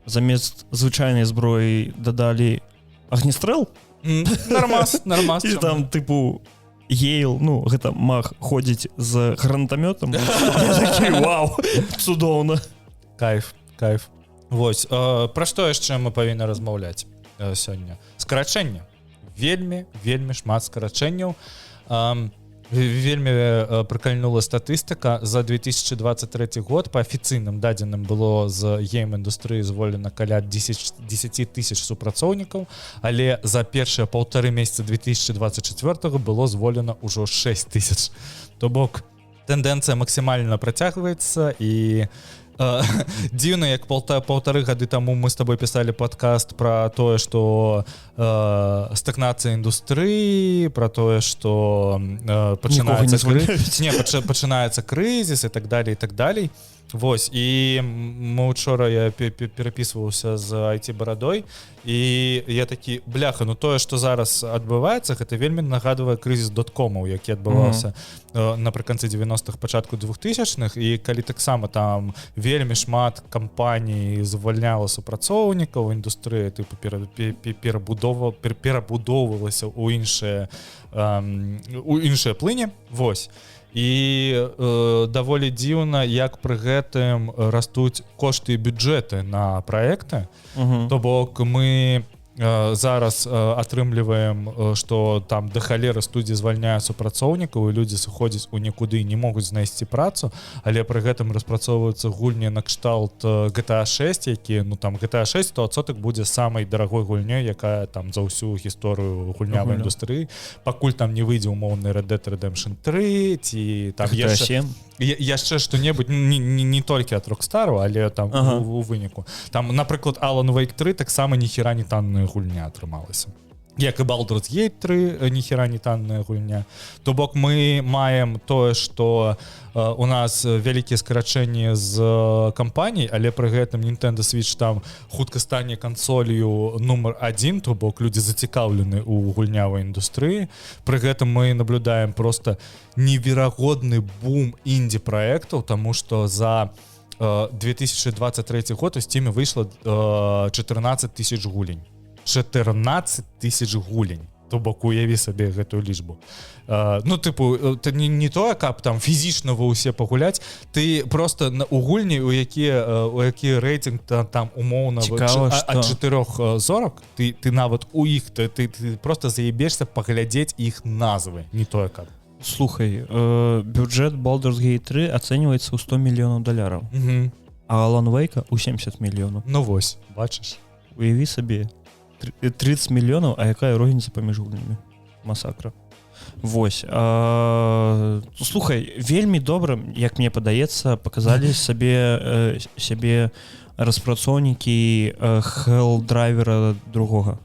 замест звычайнай зброі дадалі агнестрэл. Нормас. І там, тыпу, Гейл, ну, гэта маг ходзіць з гранатамётам. Я такі, вау, цудоўна. Кайф. Вось, пра што яшчэ мы павінны размаўляць сёння? Скарачэнне. Вельмі шмат скарачэнняў. Вельмі прыкальнула статыстыка. За 2023 год па афіцыйным дадзеным было з гейм-індустрыі зволена каля 10 тысяч супрацоўнікаў, але за першыя 1,5 месяца 2024 было зволена ўжо 6 тысяч. То бок тэндэнцыя максімальна працягваецца, і дзіўна, як 1,5 гады таму мы з табой пісалі падкаст пра тое, што стагнацыя індустрыі, пра тое, што пачынаецца крызіс і так далей. Вось і мы учора я перапісваўся з IT-барадой і я такі бляха, ну тое што зараз адбываецца, гэта вельмі нагадвае крызіс доткомаў, які адбываўся напрыканцы 90-х, пачатку 2000-х, і калі таксама там вельмі шмат кампаній звальняла супрацоўнікаў, індустрыя тыпу перабудоўвалася ў іншыя плыні. Вось. І даволі дзіўна, як пры гэтым растуць кошты і бюджэты на праекты. То бок мы зараз атрымліваем, што там да халеры студзі звальняе супрацоўнікаў, і людзі сыходзяць у нікуды, не могуць знайсці працу, але пры гэтым распрацоўваюцца гульні накшталт GTA 6, які, ну там GTA 6 100% будзе самай дарагой гульнёй, якая там за ўсю гісторыю гульнявай індустрыі. Пакуль там не выйдзе умоўны Red Dead Redemption 3 ці там яшчэ што-небудзь, не толькі ад Rockstar, але там у выніку. Там, напрыклад, Alan Wake 3 таксама ніхера не танная гульня атрымалася. Як і Baldur's Gate 3 ніхера не танная гульня. То бок мы маем тое, што у нас вялікія скарачэнні з кампаній, але пры гэтым Nintendo Switch там хутка стане кансолью нумар 1, то бок людзі зацікаўлены ў гульнявай індустрыі. Пры гэтым мы наблюдаем просто неверагодны бум інді-праектаў, таму што за 2023 год у Steam выйшла 14 тысяч гулень. 14 тысяч гулень. То бок уяві сабе гэтую лічбу. Ну, тыпу, это не тое, каб там фізічна вы ўсе пагуляць, ты просто у гульні, у які рэйтинг там умоўна ад 4 зорак, ты нават у іх, ты просто заебешься паглядзець іх назвы, не тое каб. Слухай, бюджэт Baldur's Gate 3 ацэньваецца ў $100 мільёнаў, а Alan Wake у 70 мільёнаў. Ну вось, бачыш. Уяві сабе, 30 мільёнаў, а якая розніца паміж гульнямі? Масакра. Вось. Слухай, вельмі добра, як мне падаецца, паказалі сябе распрацоўнікі Helldriver 2.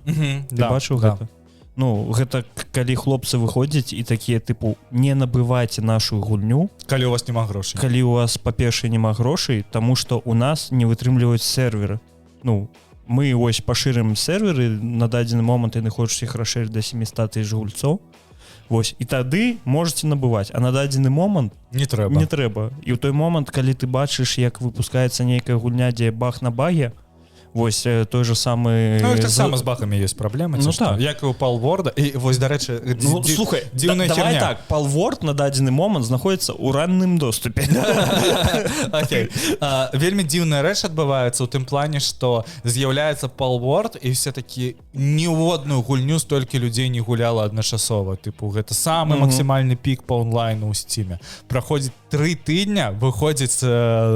Ты бачыў гэта? Ну, гэта калі хлопцы выходзяць і такія тыпу не набывайце нашу гульню, калі у вас няма грошай. Калі у вас, па-першае, няма грошай, таму што у нас не вытрымліваюць серверы. Ну, мы ось пашырым серверы, на дадзены момант яны хочуць іх расшырыць да 700 тысяч гульцоў. Вось, і тады можаце набываць, а на дадзены момант не трэба. І ў той момант, калі ты бачыш, як выпускаецца нейкая гульня, дзе баг на баге, вось той же самы... Ну, так само з багамі ёсць праблемы, ну, так. Як і ў Palworld. І вось, дарэчы, слухай, дзіўная давай херня. Так, Palworld на дадзены момант знаходзіцца ў ранным доступе. Окей. Вельмі дзіўная рэч адбываецца ў тым плане, што з'яўляецца Palworld, і все такі ні ў одную гульню столькі людзей не гуляла адначасова. Тыпу, гэта самы максімальны пік па онлайну ў Steam. Праходзіць 3 тыдня, выходзіць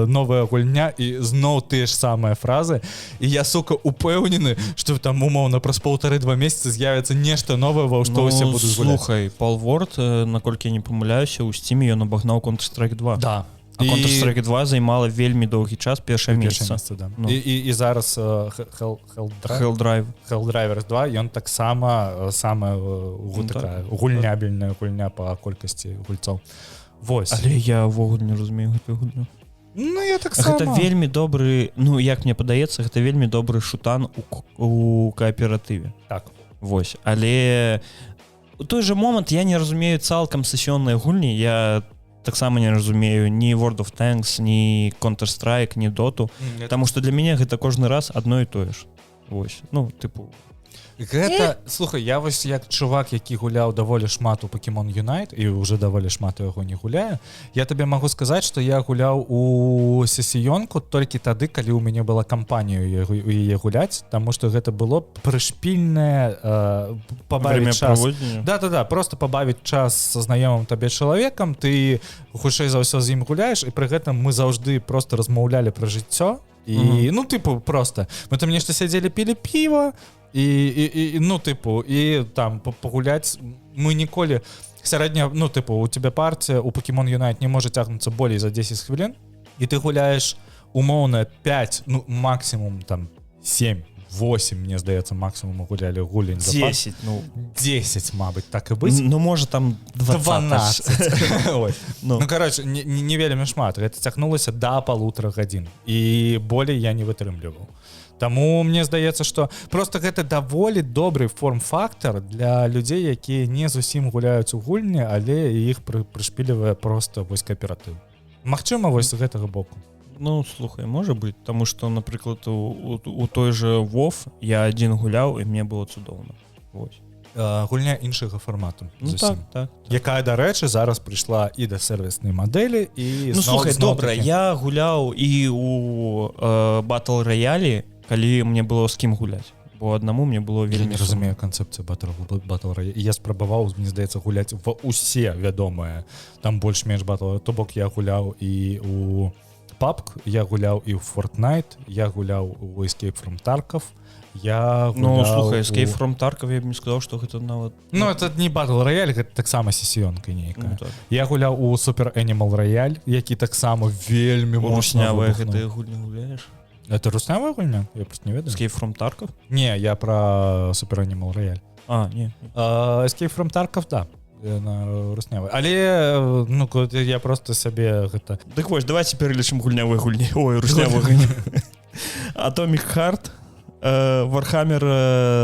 новая гульня, і зноў тыя ж самыя фразы. І я, сука, упэўнены, што там умоўна праз 1,5-2 месяцы з'явіцца нешта новае, ва што ўсе будуць гуляць. Слухай, Palworld, наколькі я не памыляюся, ў Steam ён абагнаў Counter-Strike 2. Да. А Counter-Strike 2 займала вельмі доўгі час, першае месца. Да. Ну. І зараз Helldriver 2, ён таксама самая такая гульнябельная гульня па колькасці гульцоў. Вось. Але я ўвогуле не разумею гэтую гульню. Ну, я так сама. Гэта вельмі добры, ну, як мне падаецца, гэта вельмі добры шутан у кааператыве. Так. Вось. Але у той же момант я не разумею цалкам сесійныя гульні. Я таксама не разумею ні World of Tanks, ні Counter-Strike, ні Dota. Таму што для мяне гэта кожны раз адно і тое ж. Вось. Ну, тыпу... Гэта, слухай, я вось як чувак, які гуляў даволі шмат у Pokemon Unite, і уже даволі шмат яго не гуляю, я табе магу сказаць, што я гуляў у сесіёнку толькі тады, калі ў мяне была кампанія у яе гуляць, таму што гэта было прышпільнае пабавіць час. Да, просто пабавіць час са знаёмым табе чалавекам, ты хутчэй за ўсё з ім гуляеш, і пры гэтым мы заўжды просто размаўлялі пра жыццё, і, ну, тыпу, просто. Мы там нешта сядзелі, пілі піва, і ну, тыпу, і там пагуляць мы ніколі сярэдня, ну, тыпу, у тебя партія у Pokemon Unite не можа цягнуцца болей за 10 хвілін, і ты гуляеш умоўна 5, ну, максімум там 7 8, мне здаецца, максимум гулялі гулень за пак. 10, ну 10, мабыць, так і быць. ну можа там 12. Ой. Ну. Ну, короче, не вельмі шмат. Гэта цягнулася да 1,5 гадзін. І болей я не вытрымліваў. Таму мне здаецца, што просто гэта даволі добры форм-фактор для людзей, якія не зусім гуляюць у гульні, але іх прышпілівае просто вось кааператыў. Магчыма, вось з гэтага боку. Ну, слухай, можа быць, таму што, напрыклад, у той же WoW я адзін гуляў, і мне было цудоўна. Вось. Гульня іншага фармату. Ну, так. Якая, дарэчы, зараз прыйшла і да сервіснай мадэлі, і ну, слухай, добра, я гуляў і у Battle Royale, калі мне было з кім гуляць. Бо аднаму мне было вельмі... Я не разумею канцэпцыю Battle Royale. Я спрабаваў, мне здаецца, гуляць ва ўсе вядомыя. Там больш-менш Battle Royale. То бок я гуляў і у PUBG, я гуляў і ў Fortnite, я гуляў у Escape from Tarkov, я гуляў... Ну, слухай, Escape from Tarkov, я б не сказаў, што гэта нават... Ну, это не Battle Royale, гэта таксама сесіёнка нейкая. Ну, так. Я гуляў у Super Animal Royale, які таксама вельмі моцна Руснявая выбухнуў. гэтая гульня гуляеш? Это руснявая гульня? Я просто не ведаю. Escape from Tarkov? Не, я про Super Animal Royale. А, не. Escape from Tarkov, да. На руснявай. Але ну я просто сабе гэта... Дык вось, давайте пералічым гульнявыя гульні. Ой, руснявыя гульні. Atomic Heart, Warhammer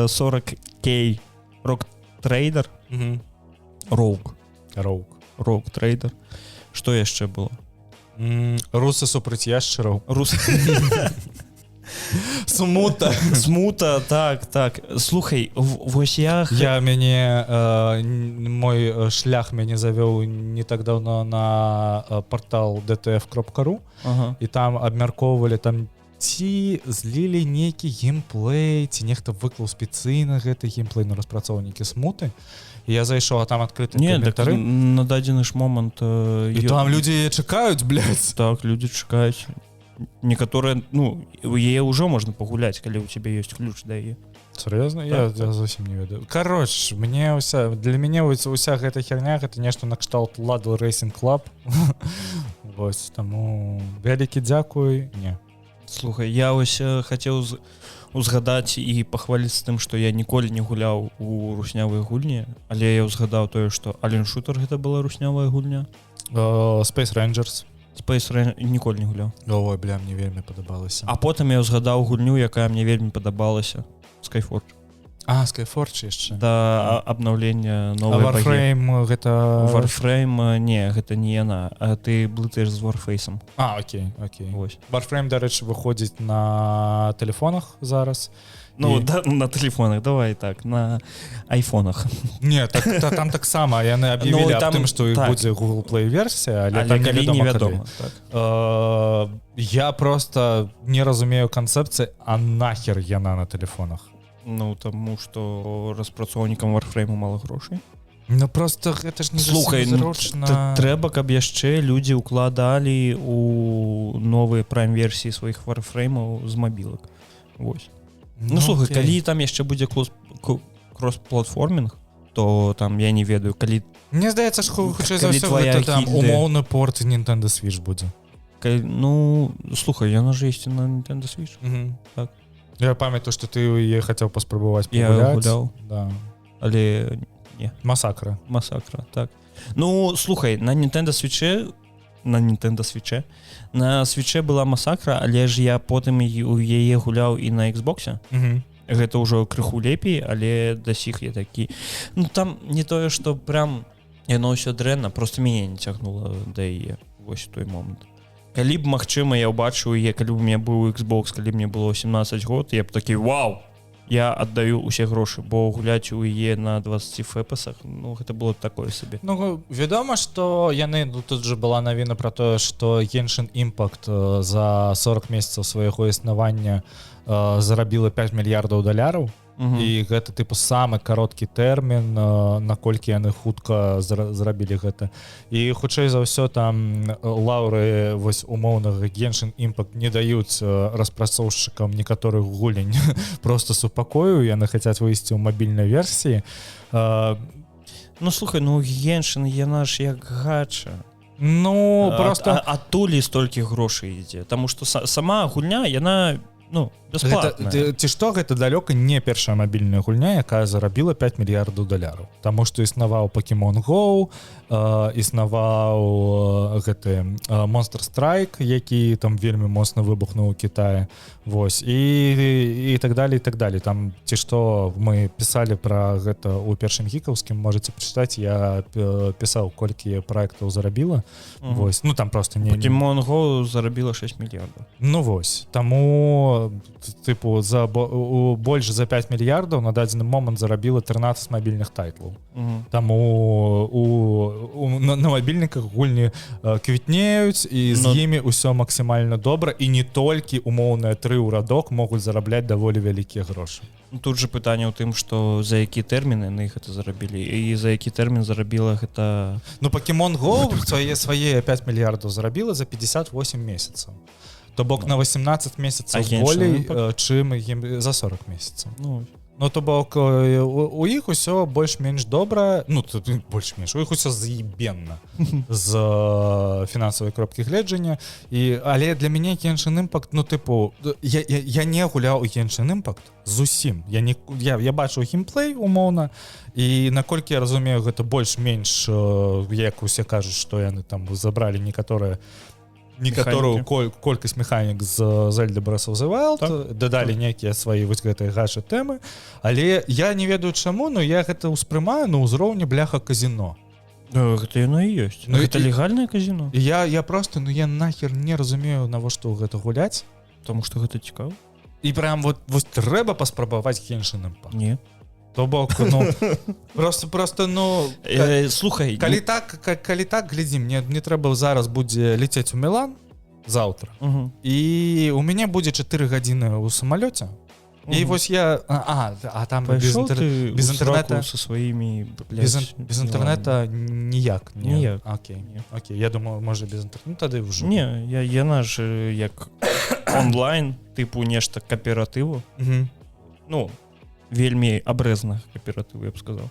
40K, Rogue Trader, Rogue Trader. Што яшчэ было? Русы супраць яшчараў. Смута, так. Слухай, вось мой шлях мяне завёў не так даўно на портал dtf.ru, і там абмяркоўвалі там ці злілі нейкі геймплей, ці нехта выклаў спецыйна гэты геймплей на распрацоўнікі смуты. І я зайшоў, а там адкрыты каментары. На дадзены ж момант... І там людзі чакаюць, блядь. Так, людзі чакаюць. Некаторыя, ну, у яе ўжо можна пагуляць, калі ў цябе ёсць ключ да яе. Сур'ёзна? Я зусім не ведаю. Кароч, для мяне уся гэта херня, гэта нешта накшталт Ladle Racing Club. Вось, таму вялікі дзякуй. Не. Слухай, я ось хацеў узгадаць і пахваліць тым, што я ніколі не гуляў у руснявыя гульні, але я ўзгадаў тое, што Alien Shooter гэта была руснявая гульня. Space Rangers. Space Rangers ніколі не гуляў. Ой, бля, мне вельмі падабалася. А потым я ўзгадаў гульню, якая мне вельмі падабалася. Skyforge. Skyforge яшчэ. Да абнаўлення новай багі. Warframe гэта... Warframe, не, гэта не яна, а ты блытаеш з Warface'ом. Окей. Warframe, дарэчы, выходзіць на тэлефонах зараз. Ну, на тэлефонах, давай так, на айфонах. Не, там таксама яны аб'явілі аб тым, што іх будзе Google Play версія, але там невядома калі. Я просто не разумею канцэпцыі, а нахер яна на тэлефонах? Ну, таму што распрацоўнікам Warframe мала грошай. Ну, просто гэта ж не зручна. Трэба, каб яшчэ людзі ўкладалі у новыя прайм-версіі сваіх Warframe'аў з мабілак. Вось. Ну, слухай, калі там яшчэ будзе крос-платформінг, то там, я не ведаю, калі... Мне здаецца, што хутчэй за ўсё гэта там умоўны порт Nintendo Switch будзе. Ну, слухай, яна ж ёсць на Nintendo Switch. Так. Я памятаю, што ты яе хацеў паспрабаваць пагуляць. Я гуляў, да. Але не. Масакра, так. Ну, слухай, на Nintendo Switch на Switch была масакра, але ж я потым у яе гуляў і на Xbox. Гэта ўжо крыху лепей, але да сіх я такі... Ну, там не тое, што прям яно ўсё дрэнна, просто мяне не цягнула да яе. Вось той момант. Калі б, магчыма, я ўбачыў яе, калі б у мяне быў Xbox, калі мне было 18 год, я б такі, вау! Я аддаю усе грошы, бо гуляць у яе на 20 фэпасах, ну, гэта было такое сабе. Ну, вядома, што яны, тут же была навіна пра тое, што Genshin Impact за 40 месяцаў свайго існавання зарабіла $5 мільярдаў. І гэта тыпу самы кароткі тэрмін, наколькі яны хутка зрабілі гэта. І хутчэй за ўсё там лаўры вось умоўнага Genshin Impact не даюць распрацоўшчыкам некаторых гулень просто супакою, яны хацяць выйсці ў мабільнай версіі. Ну, слухай, ну Genshin, яна ж як гача. Ну, просто... Адтуль столькі грошай ідзе, таму што сама гульня, яна Ну, бесплатная. Ці што гэта далёка не першая мабільная гульня, якая зарабіла 5 мільярдаў даляраў. Таму што існаваў Pokemon Go, існаваў гэты Monster Strike, які там вельмі моцна выбухнуў у Кітаі. Вось. І так далее, і так далее. Там ці што мы пісалі пра гэта ў першым гікаўскім, можаце пачытаць, я пісаў, колькі праектаў зарабіла. Вось. Ну там просто не... Pokemon Go зарабіла 6 мільярдаў. Ну вось. Таму тыпу больш за 5 мільярдаў на дадзены момант зарабіла 13 мабільных тайтлаў. Таму на мабільніках гульні квітнеюць і з імі ўсё максімальна добра, і не толькі умоўныя 3 ў радок могуць зарабляць даволі вялікія грошы. Тут же пытанне ў тым, што за які тэрміны на іх гэта зарабілі і за які тэрмін зарабіла гэта... Ну Pokemon Go свае 5 мільярдаў зарабіла за 58 месяцаў. То бок на 18 месяцаў болей, чым за 40 месяцаў. Ну то бок у іх усё больш-менш добра, ну больш-менш, у іх усё заебенна з фінансавай кропкі гледжання. Але для мяне Genshin Impact, ну тыпу, я не гуляў у Genshin Impact зусім. Я бачыў геймплей умоўна, і наколькі я разумею, гэта больш-менш, як усе кажуць, што яны там забралі некаторую колькасць механік з Zelda Breath of the Wild, дадалі нейкія свае вось гэтыя гашы тэмы, але я не ведаю чаму, но я гэта ўспрымаю на ўзроўні бляха казино. Гэта яно і ёсць. Гэта легальнае казино. Я просто, я нахер не разумею, навошта гэта гуляць, тому што гэта цікава. І прям вот трэба паспрабаваць Genshin Impact. Не. То бок, просто, слухай, калі так, глядзі, мне трэба зараз будзе летець у Мілан заўтра, і у мяне будзе 4 гадзіны ў самалёце, і вось я... там без інтэрнета со сваімі... Без інтэрнета ніяк. Окей. Я думаю, можа без інтэрнета тады ўжо. Не, яна ж як онлайн, тыпу нешта кааператыву. Ну, вельмі абрэзна кааператыву, я б сказаў.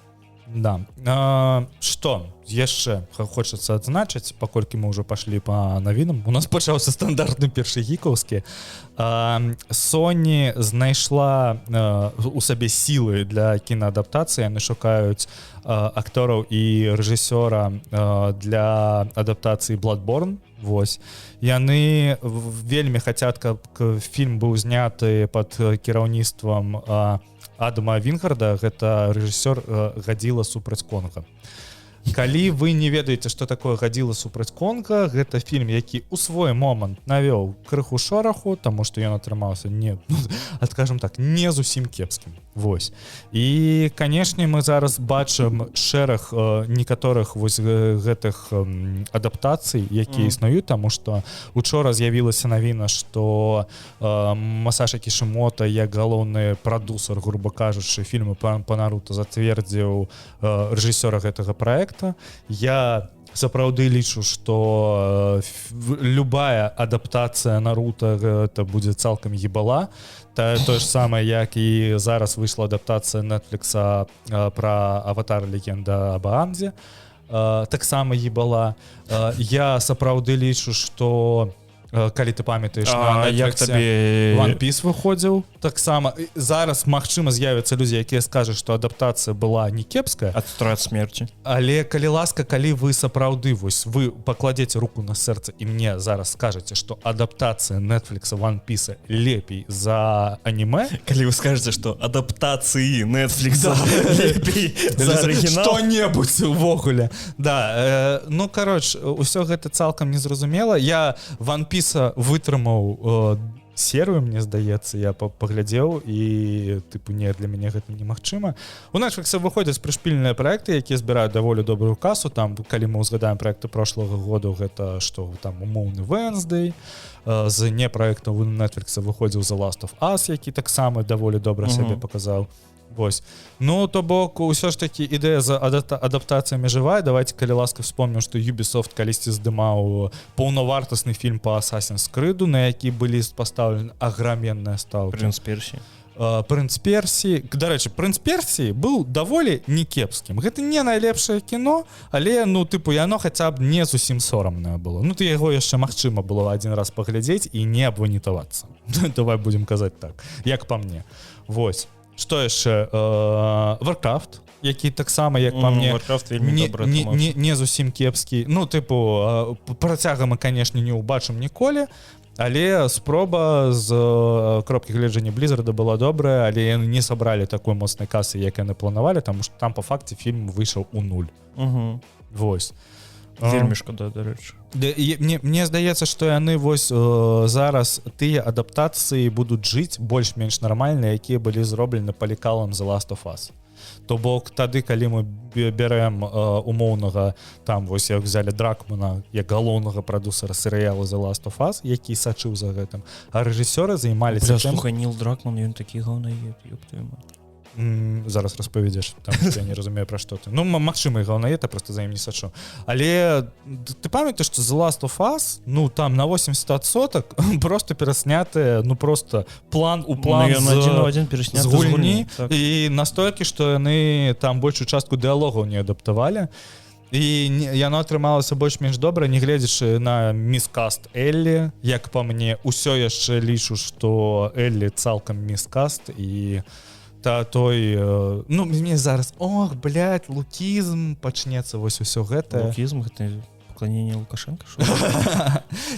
Да. Што яшчэ хочацца адзначыць, паколькі мы ўжо пашлі па навінам. У нас пачаўся стандартны першы гікаўскі. Sony знайшла у сабе сілы для кінаадаптацыі. Яны шукаюць актораў і рэжысёра для адаптацыі Bloodborne. Вось. Яны вельмі хацяць, каб фільм быў зняты пад кіраўніцтвам Адама Вінгарда, гэта рэжысёр Гадзіла супраць Конга. Калі вы не ведаеце, што такое Гадзіла супраць Конга, гэта фільм, які ў свой момант навёў крыху шораху, таму што ён атрымаўся скажем так, не зусім кепскім. Вось. І, канешне, мы зараз бачым шэраг некаторых вось гэтых адаптацый, якія існуюць, таму што учора з'явілася навіна, што Масаші Кішімото, як галоўны прадусер, груба кажучы, фільму па Наруто зацвердзіў рэжысёра гэтага праекта. Я сапраўды лічу, што любая адаптацыя Наруто гэта будзе цалкам ебала. Тое ж самае, як і зараз выйшла адаптацыя Netflix пра Аватар легенда об Аанзе. Таксама ебала. Я сапраўды лічу, што калі ты памятаеш, на Netflix One Piece выходзіў. Таксама зараз, магчыма, з'явяцца людзі, якія скажуць, што адаптацыя была не кепская. Ад страт смерці. Але, калі ласка, калі вы сапраўды, вось, вы пакладзеце руку на сэрца і мне зараз скажаце, што адаптацыя Netflix One Piece лепей за анімэ. Калі вы скажаце, што адаптацыі Netflix лепей за арыгінал. Што-небудзь увогуле. Да, ну, кароч, усё гэта цалкам незразумела. Я One Piece вытрымаў серыю, мне здаецца, я паглядзеў, і тыпу не, для мяне гэта немагчыма. У Netflix выходзяць прышпільныя праекты, якія збіраюць даволі добрую касу. Там, калі мы ўзгадаем праекты прошлага году, гэта што там умоўны Wednesday, з не праектаў у Netflix выходзіў The Last of Us, які таксама даволі добра сябе паказаў. Вось. Ну, то бок, усё ж такі ідэя за адаптацыямі жывая. Давайте, калі ласка, вспомнім, што Ubisoft калісьці здымаў паўнавартасны фільм па Assassin's Creed, на які былі пастаўлены аграменныя стаўкі. Принц Персі. Прынц Персіі. Дарэчы, Прынц Персіі быў даволі некепскім. Гэта не найлепшае кіно, але ну тыпу яно хаця б не зусім сорамнае было. Ну ты яго яшчэ магчыма было адзін раз паглядзець і не абванітавацца. Давай будзем казаць так, як па мне. Вось. Што яшчэ? Warcraft, які таксама, як па мне, не зусім кепскі. Ну тыпу, працяга мы, канешне, не ўбачым ніколі, але спроба з кропкі гледжання Blizzard была добрая, але яны не сабралі такой моцнай касы, як яны планавалі, таму што там па факце фільм выйшаў у нуль. Вось. Вельмі шкода, дарэчы. Мне здаецца, што яны вось зараз тыя адаптацыі будуць жыць больш-менш нармальныя, якія былі зроблены па лекалам The Last of Us. То бок тады, калі мы бярэм умоўнага, там вось як взялі Дракмана як галоўнага прадусера серыялу The Last of Us, які сачыў за гэтым, а рэжысёры займаліся тым... Слухай, Ніл Дракман, ён такі гаўнаед, ёб твою мать. Зараз распавядзеш, там я не разумею, пра што ты. Ну, магчыма, і галаўнаед, я проста за ім не сачу. Але ты памятаеш, што The Last of Us, ну, там на 80% просто пераснятыя, ну, просто план у план з гульні. Так. І настолькі, што яны там большую частку дыалогаў не адаптавалі. І яно атрымалася больш-менш добра, не гледзячы на міскаст Эллі. Як па мне, усё яшчэ лічу, што Эллі цалкам міскаст, і той, ну, мне зараз, ох, блядь, лукізм пачнецца, вось усё гэта. Лукізм, гэта пакланенне Лукашенко?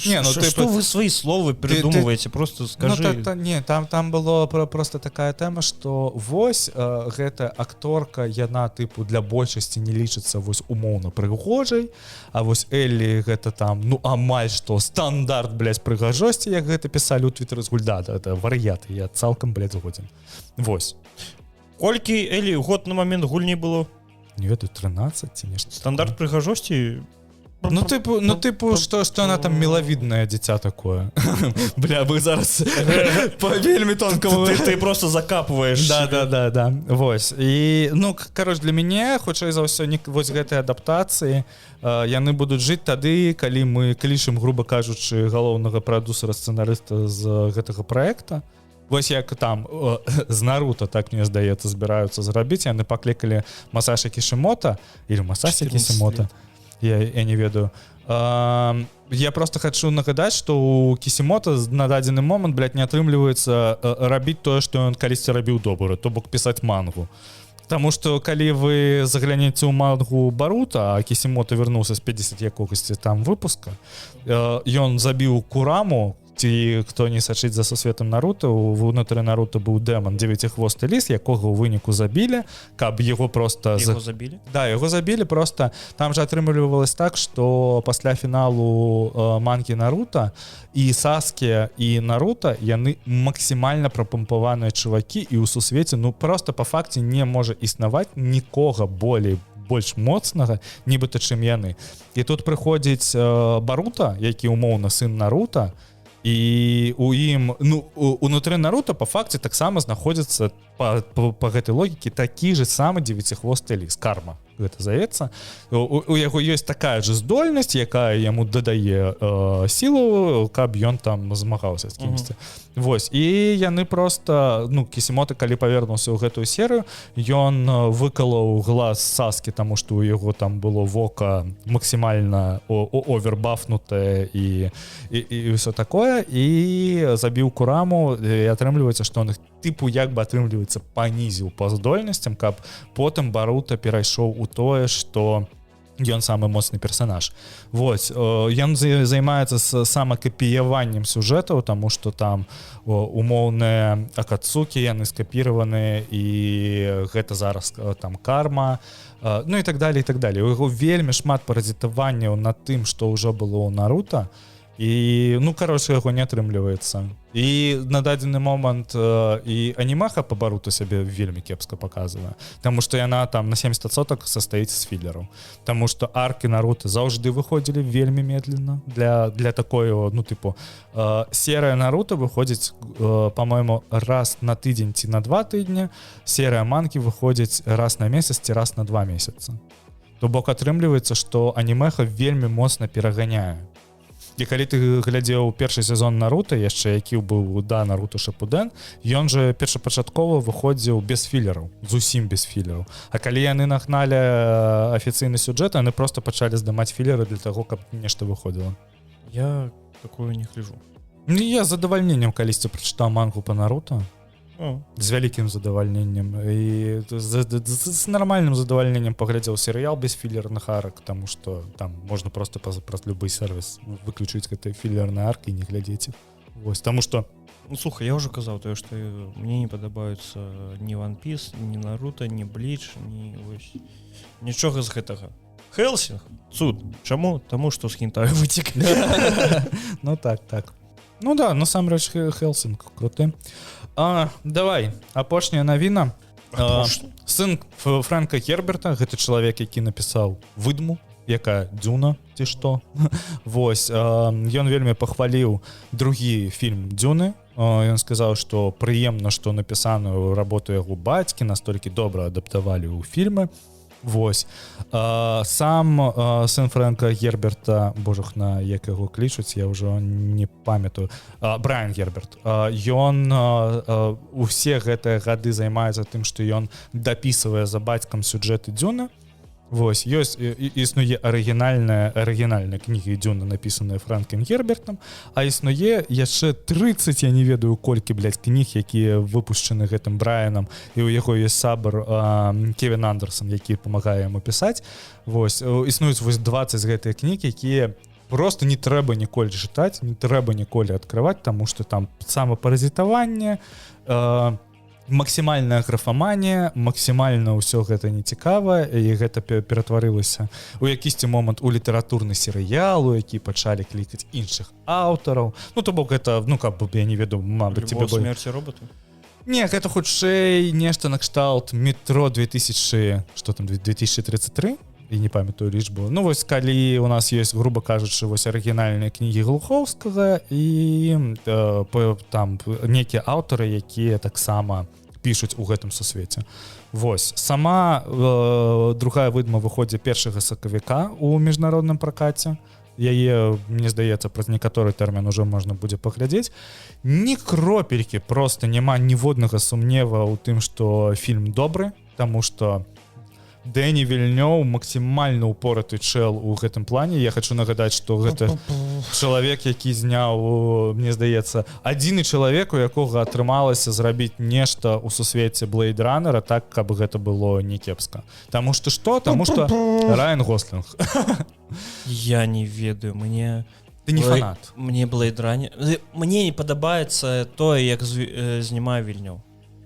Не, ну ты... Што вы свае словы придумываеце, просто скажы. Не, там было просто такая тэма, што вось гэта акторка, яна, тыпу, для большасці не лічыцца вось умоўна прыгожай, а вось Эллі гэта там, ну, амаль што стандарт, блядь, прыгажосці, як гэта пісалі ў Твіттэры з гульда, это вар'яты, я цалкам, блядь, згодзін. Вось. Колькі Эллі год на момент гульні было? Не ведаю, 13 ці нешта. Стандарт прыгажосці? Ну, тыпу, што яна там мілавіднае дзіця такое. Бля, вы зараз по вельмі тонкаму... Ты просто закапываешь. Да. Вось. І, ну, кароч, для мяне, хутчэй за ўсё, вось гэтыя адаптацыі, яны будуць жыць тады, калі мы клічым, груба кажучы, галоўнага прадусера-сцэнарыста з гэтага праекта. Вось як там з Наруто, так мне здаецца, збіраюцца зрабіць. Яны паклікалі Масаші Кішімото, или Масаші Кісімото, я не ведаю. Я просто хочу нагадаць, што у Кісімото на дадзены момант, блядь, не атрымліваецца рабіць тое, што ён калісьці рабіў добра, то бок пісаць мангу. Таму што калі вы заглянеце ў мангу Барута, а Кісімото вярнуўся з 50 якогасці там выпуска, ён забіў Кураму, ці хто не сачыць за сусветам Наруто, унутры Наруто быў дэман дзевяцігвосты ліс, якога ў выніку забілі, каб яго просто... Яго забілі? Да, яго забілі просто. Там жа атрымлівалось так, што пасля фіналу мангі Наруто і Саске і Наруто яны максімальна прапампаваныя чувакі, і ў сусвеце, ну, просто па факце не можа існаваць нікога больш моцнага, нібыта чым яны. І тут прыходзіць Барута, які умоўна сын Наруто, і у ім, ну, унутры Наруто па факце таксама знаходзіцца па гэтай логікі такі же самы дзевяцігвосты ліс, карма. Гэта здаецца. У яго ёсць такая же здольнасць, якая яму дадае сілу, каб ён там змагаўся з кімсьці. Вось. І яны просто, ну, Кісімото, калі павернуўся ў гэтую серыю, ён выкалаў глаз Саскі, таму што ў яго там было вока максімальна овербафнутае і ўсё такое, і забіў Кураму, і атрымліваецца, што он тыпу як бы атрымліваецца панізіў па здольнасцям, каб потым Барута перайшоў у тое, што ён самы моцны персанаж. Вось, ён займаецца самакапіяваннем сюжэтаў, таму што там умоўныя акацукі, яны скапіраваны, і гэта зараз там карма, ну і так далее, і так далее. У яго вельмі шмат паразітаванняў над тым, што ўжо было ў Наруто, і, ну, кароче, яго не атрымліваецца. І на дадзены момант і анімаха па Баруту сябе вельмі кепска паказвае, таму што яна там на 70% састаіць з філераў, таму што аркі Наруто заўжды выходзілі вельмі медленно для такой, ну, тыпу, серыя Наруто выходзіць, по-моему, раз на тыдзень ці на 2 тыдні, серыя мангі выходзіць раз на месяц ці раз на 2 месяца. То бок атрымліваецца, што анімеха вельмі моцна пераганяе. І калі ты глядзеў першы сезон Наруто, яшчэ які быў да Наруто Шипуден, ён же першапачаткова выходзіў без філераў, зусім без філераў. А калі яны нагналі афіцыйны сюжэт, яны просто пачалі здымаць філеры для таго, каб нешта выходзіла. Я такое не гляжу. Я з задавальненнем калісьці прачытаў мангу па Наруто. З вялікім задавальненнем і з нармальным задавальненнем паглядзеў серыял без філерных арак, таму што там можна просто праз любы сервіс выключыць гэтыя філерныя аркі і не глядзець іх. Вось, таму што слухай, я ўжо казаў тое, што мне не падабаюцца ні One Piece, ні Наруто, ні Бліч, ні вось нічога з гэтага. Хелсінг цуд. Чаму? Таму што з хентаю выцек. Ну так. Ну да, насамрэч Хелсінг круты. Давай, апошняя навіна. Сын Фрэнка Герберта, гэта чалавек, які напісаў выдму, якая Дзюна ці што. Вось, ён вельмі пахваліў другі фільм Дзюны. Ён сказаў, што прыемна, што напісаную работу яго бацькі настолькі добра адаптавалі ў фільмы. Вось. Сам сын Фрэнка Герберта, божухна, як яго клічуць, я ўжо не памятаю, Брайан Герберт. Ён усе гэтыя гады займаецца тым, што ён дапісвае за бацькам сюжэты Дзюны. Вось, ёсць, існуе арыгінальная кніга Дзюна, напісаная Фрэнкам Гербертам, а існуе яшчэ 30, я не ведаю колькі, кніг, якія выпушчаны гэтым Брайанам, і ў яго ёсць сабр Кевін Андерсон, які памагае яму пісаць. Вось, існуюць вось 20 з гэтых кніг, якія просто не трэба ніколі чытаць, не трэба ніколі адкрываць, таму што там самапаразітаванне, максімальная графаманія, максімальна ўсё гэта нецікава, і гэта ператварылася у якісьці момант у літаратурны серыял, у які пачалі клікаць іншых аўтараў. Ну то бок гэта, каб я не ведаю, мабыць, тебе смерці роботу. Не, гэта хутчэй нешта накшталт метро 2033, і не памятаю лічбу. Ну вось калі у нас ёсць, груба кажучы, вось арыгінальныя кнігі Глухоўскага і там некія аўтары, якія таксама пішуць у гэтым сусвеце. Вось, сама другая выдма выходзіць 1 сакавіка ў міжнародным пракаце. Яе, мне здаецца, праз некаторы тэрмін уже можна будзе паглядзець. Ні кропелькі просто няма ніводнага сумнева ў тым, што фільм добры, таму што Дэні Вільнёў максімальна упораты чэл у гэтым плане. Я хочу нагадаць, што гэта чалавек, які зняў, мне здаецца, адзіны чалавек, у якога атрымалася зрабіць нешта ў сусвеце Блейд Раннера так, каб гэта было не кепска. Таму што што? Таму што Райан Гослінг. Я не ведаю, Ты не фанат. Мне Блейд Раннер... Мне не падабаецца тое, як знімае Вільнёў.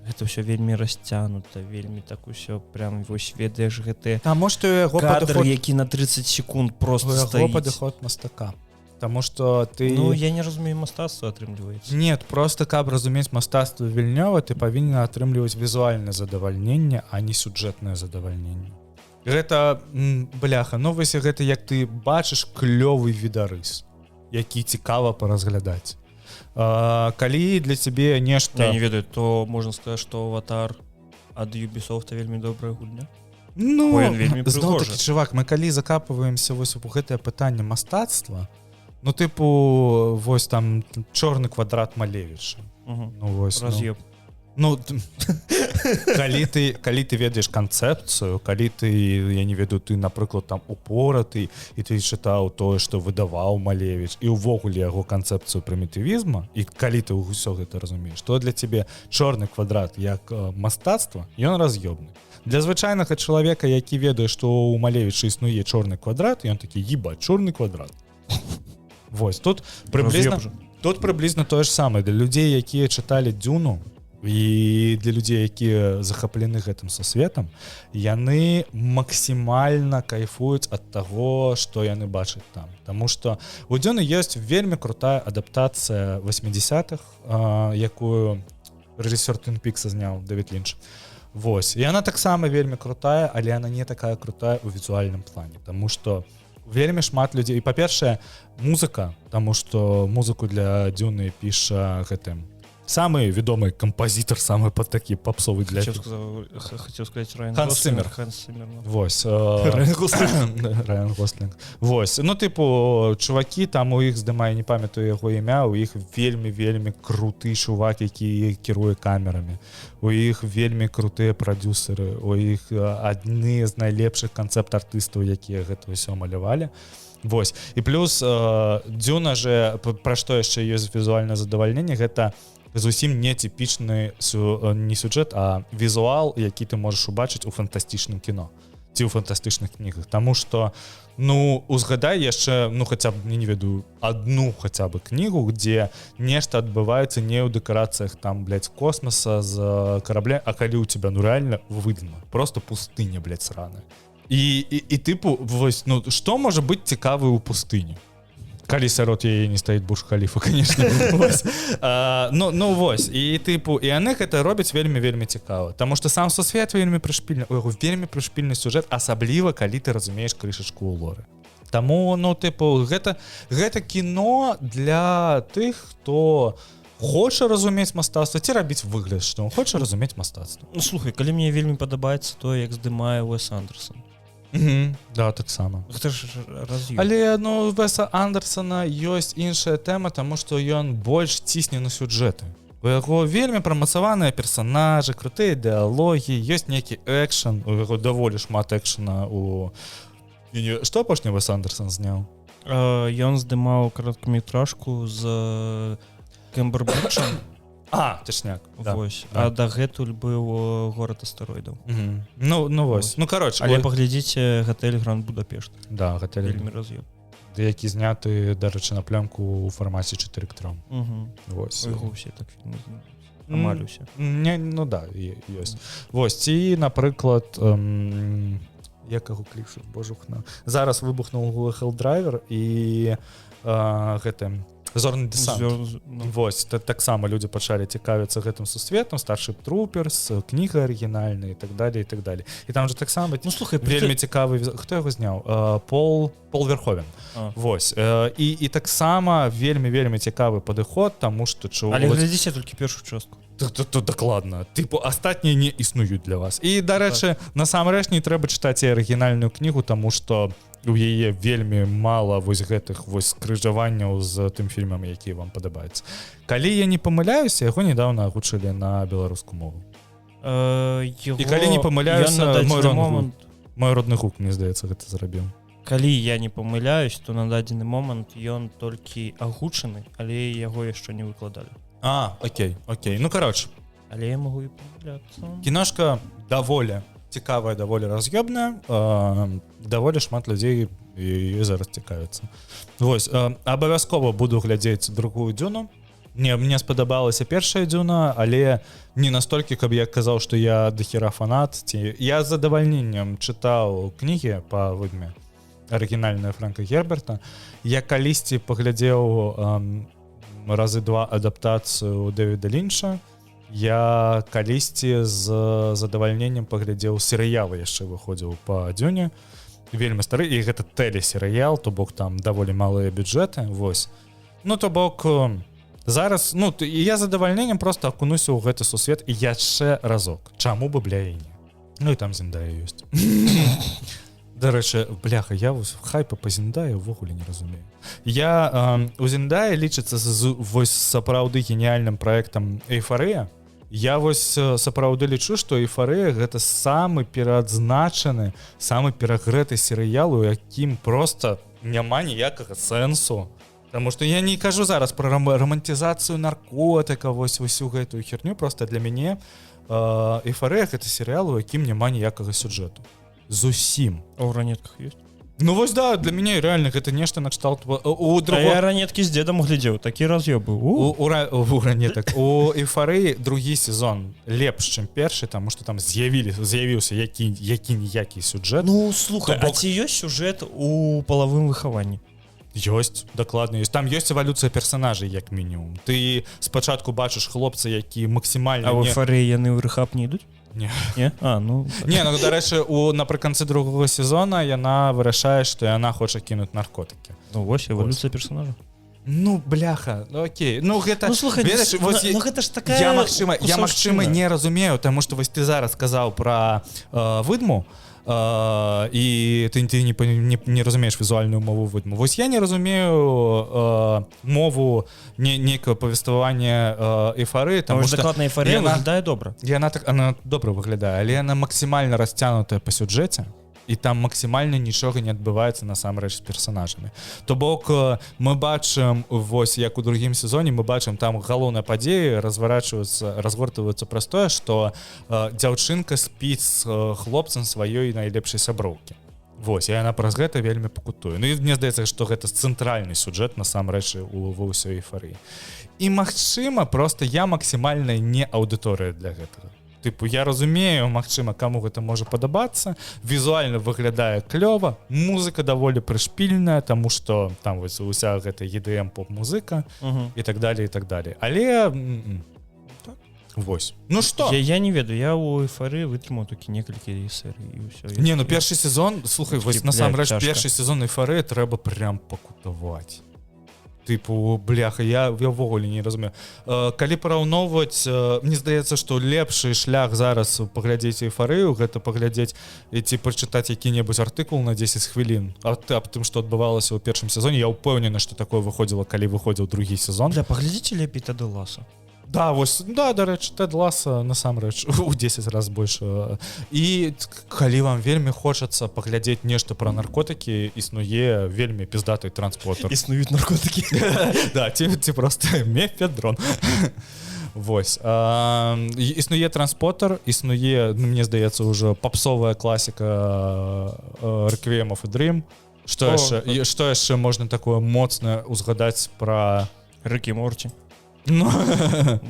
Гэта ўсё вельмі расцянута, вельмі так усё прям вось ведаеш гэтыя кадр, які на 30 секунд просто стаіць. Падыход мастака. Таму што ты... я не разумею мастацтва, атрымліваецца. Нет, просто каб разумець мастацтва Вільнёва, ты павінен атрымліваць візуальнае задавальненне, а не сюжэтнае задавальненне. Гэта, бляха, вось гэта як ты бачыш клёвы відарыс, які цікава паразглядаць. Калі для цябе нешта... Я не ведаю, то можна сказаць, што Аватар ад Ubisoft вельмі добрая гульня. Зноў-такі, чувак, мы калі закапваемся вось у гэтае пытанне мастацтва, вось там чорны квадрат Малевіча. Раз'еб. Калі ты ведаеш канцэпцыю, калі ты, я не ведаю, ты, напрыклад, там упораты, і ты чытаў тое, што выдаваў Малевіч, і ўвогуле яго канцэпцыю прымітывізма, і калі ты ўсё гэта разумееш, то для цябе чорны квадрат як мастацтва, ён раз'ёбны. Для звычайнага чалавека, які ведае, што ў Малевіча існуе чорны квадрат, ён такі, ебать, чорны квадрат. Вось, тут прыблізна тое ж самае. Для людзей, якія чыталі Дзюну, і для людзей, якія захаплены гэтым сусветам, яны максімальна кайфуюць ад таго, што яны бачаць там. Таму што у Дзюны ёсць вельмі крутая адаптацыя 80-х, якую рэжысёр Twin Peaks зняў Дэвід Лінч. Вось. І яна таксама вельмі крутая, але яна не такая крутая ў візуальным плане. Таму што вельмі шмат людзей. І, па-першае, музыка, таму што музыку для Дзюны піша гэтым самый вядомы кампазітар, самы под такі папсовы для Хотел сказать Райан Ханс Циммер. ну. Вось Райан Гослинг. Райан Гослинг. Вось, ну тыпу чувакі там у іх здымае, не памятаю яго імя, у іх вельмі круты чувак, які кіруе камерамі, у іх вельмі крутыя прадюсеры, у іх адны з найлепшых канцэпт-артыстаў, якія гэта ўсё малявалі. Вось, і плюс Дзюна же, пра што яшчэ ёсць візуальнае задавальненне, гэта зусім нетипічны не сюжэт, а візуал, які ты можаш убачыць у фантастычным кіно ці ў фантастычных кнігах. Таму што ну узгадай яшчэ хаця б не ведаю адну хаця бы кнігу, дзе нешта адбываецца не ў дэкарацыях там космоса з карабля, а калі ў тебя реально выдана просто пустыня сраная. І тыпу вось што можа быць цікавы ў пустыні, калі сярод яе не стаіць Бурдж-Халіфа, конечно. Ну вось, і тыпу і яны гэта робяць вельмі цікава, таму што сам сусвет вельмі прышпільны, вельмі прышпільны сюжэт, асабліва калі ты разумееш крышачку ў лоры. Таму тыпу гэта кіно для тых, хто хоча разумець мастацтва ці рабіць выгляд, што хоча разумець мастацтва. Ну слухай, калі мне вельмі падабаецца то, як здымае Уэс Андерсон. Да, таксама. Гэта ж раз'ём. Але Веса Андерсона ёсць іншая тэма, таму што ён больш цісне на сюжэты. У яго вельмі прамацаваныя персанажы, крутыя дыалогі, ёсць нейкі экшн, у яго даволі шмат экшна у... Што апошні Вес Андерсон зняў? Ён здымаў кароткаметражку з Кэмбербэчам. Точняк. Вось. А дагэтуль быў горад астэроідаў. Ну вось. Ну кароче. Але паглядзіце гатэль Гранд Будапешт. Да, гатэль. Вельмі раз'ём. Які зняты, дарэчы, на плёнку ў фармаце 4:3. Вось. Яго ўсе так фільмы амаль усе. Ну да, ёсць. Вось, ці, напрыклад, як яго клішу, божухна. Зараз выбухнуў Helldiver і гэтым Зорны десант. Вось, таксама людзі пачалі цікавіцца гэтым сусветам, Starship Troopers, кніга арыгінальная і так далее, і так далее. І там же таксама вельмі цікавы, хто яго зняў? Пол Верховен. Вось. І таксама вельмі цікавы падыход, таму што але глядзіце толькі першую частку. Дакладна. Тыпу астатнія не існуюць для вас. І, дарэчы, насамрэч не трэба чытаць і арыгінальную кнігу, таму што у яе вельмі мала вось гэтых вось скрыжаванняў з тым фільмам, які вам падабаецца. Калі я не памыляюся, яго недавно агучылі на беларускую мову. І калі не памыляюся, мой родны гук, мне здаецца, гэта зрабіў. Калі я не памыляюсь, то на дадзены момант ён толькі агучаны, але яго яшчэ не выкладалі. Окей. Ну, короче. Але я могу і памыляцца. Кіношка даволі цікавая, даволі раз'ёбная, даволі шмат людзей і зараз цікавіцца. Вось, абавязкова буду глядзець другую Дзюну. Мне спадабалася першая Дзюна, але не настолькі, каб я казаў, што я дахера фанат. Я з задавальненнем чытаў кнігі па выдме арыгінальная Фрэнка Герберта. Я калісьці паглядзеў разы два адаптацыю Дэвіда Лінча. Я калісьці з задавальненнем паглядзеў серыялы, яшчэ выходзіў па Дзюне. Вельмі стары, і гэта тэлесерыял, то бок там даволі малыя бюджэты. Вось. Ну, то бок зараз, я задавальненнем просто акунуся ў гэты сусвет і яшчэ разок. Чаму бы, бля, і не? Ну, і там Зендая ёсць. Дарэчы, бляха, я хайпа па Зендаі ўвогуле не разумею. У Зендаі лічыцца вось сапраўды геніяльным праектам Эйфарыя. Я вось сапраўды лічу, што Эйфарыя гэта самы пераадзначаны, самы перагрэты серыял, у якім проста няма ніякага сэнсу. Таму што я не кажу зараз пра романтизацыю наркотыка, вось усю гэтую херню, просто для мяне Эйфарыя гэта серыял, у якім няма ніякага сюжэту. Зусім. А ў ранетках ёсць? Ну вось да, для мяне реально гэта нешта накшталт я ранеткі з дзедам глядзеў, такі раз'ёбы. У ранетак. У Эйфарыі другі сезон лепш, чым першы, таму што там з'явіўся які-ніякі сюжэт. Ну слухай, а ці ёсць сюжэт у палавым выхаванні? Ёсць, дакладна ёсць. Там ёсць эвалюцыя персанажай, як мінімум. Ты спачатку бачыш хлопца, які максімальна... А ў Эйфарыі яны ў рэхаб не ідуць? Не. Дарэчы, напрыканцы другога сезона яна вырашае, што яна хоча кінуць наркотыкі. Ну вось, эвалюцыя персонажа. Ну бляха, ну окей, ну гэта Ну слухай, ведаеш, вось гэта ж такая я магчыма кусаўшчына. не разумею, таму што вось ты зараз сказаў пра выдму, і ты не разумееш візуальную мову выдму. Вось я не разумею мову нейкае павествавання эйфарыі, таму што дакладна эйфарыя выглядае добра. Яна добра выглядае, але яна максімальна расцянутая па сюжэце, і там максімальна нічога не адбываецца насамрэч з персанажамі. То бок мы бачым, вось як у другім сезоне мы бачым, там галоўныя падзеі разгортваюцца праз тое, што дзяўчынка спіць з хлопцам сваёй найлепшай сяброўкі. Вось, і яна праз гэта вельмі пакутуе. Ну і мне здаецца, што гэта цэнтральны сюжэт насамрэч ва ўсёй эйфарыі. І магчыма, проста я максімальная не аўдыторыя для гэтага. Тыпу, я разумею, магчыма, каму гэта можа падабацца, візуальна выглядае клёва, музыка даволі прышпільная, таму што там вось уся гэта EDM поп-музыка і так далее, і так далее. Але вось. Ну што? Я не ведаю, я у эйфарыі вытрымаў толькі некалькі серый і ўсё. Не, ну першы сезон, слухай, вось насамрэч першы сезон эйфарыі трэба прям пакутаваць. Тыпу, бляха, я ўвогуле не разумею. Калі параўноўваць, мне здаецца, што лепшы шлях зараз паглядзець эйфарыю, гэта паглядзець ці прачытаць які-небудзь артыкул на 10 хвілін аб тым, што адбывалася ў першым сезоне. Я ўпэўнены, што такое выходзіла, калі выходзіў другі сезон. Паглядзіце лепей Тэда Ласа. Да, вось, да, дарэчы, Тэд Ласа насамрэч у 10 раз больш. І калі вам вельмі хочацца паглядзець нешта пра наркотыкі, існуе вельмі піздаты транспортер. Існуюць наркотыкі. Да, ці проста мефедрон. Вось. Існуе транспортер, існуе, мне здаецца, ўжо папсовая класіка Requiem of a Dream. Што яшчэ можна такое моцнае узгадаць пра Рык і Морці. Ну,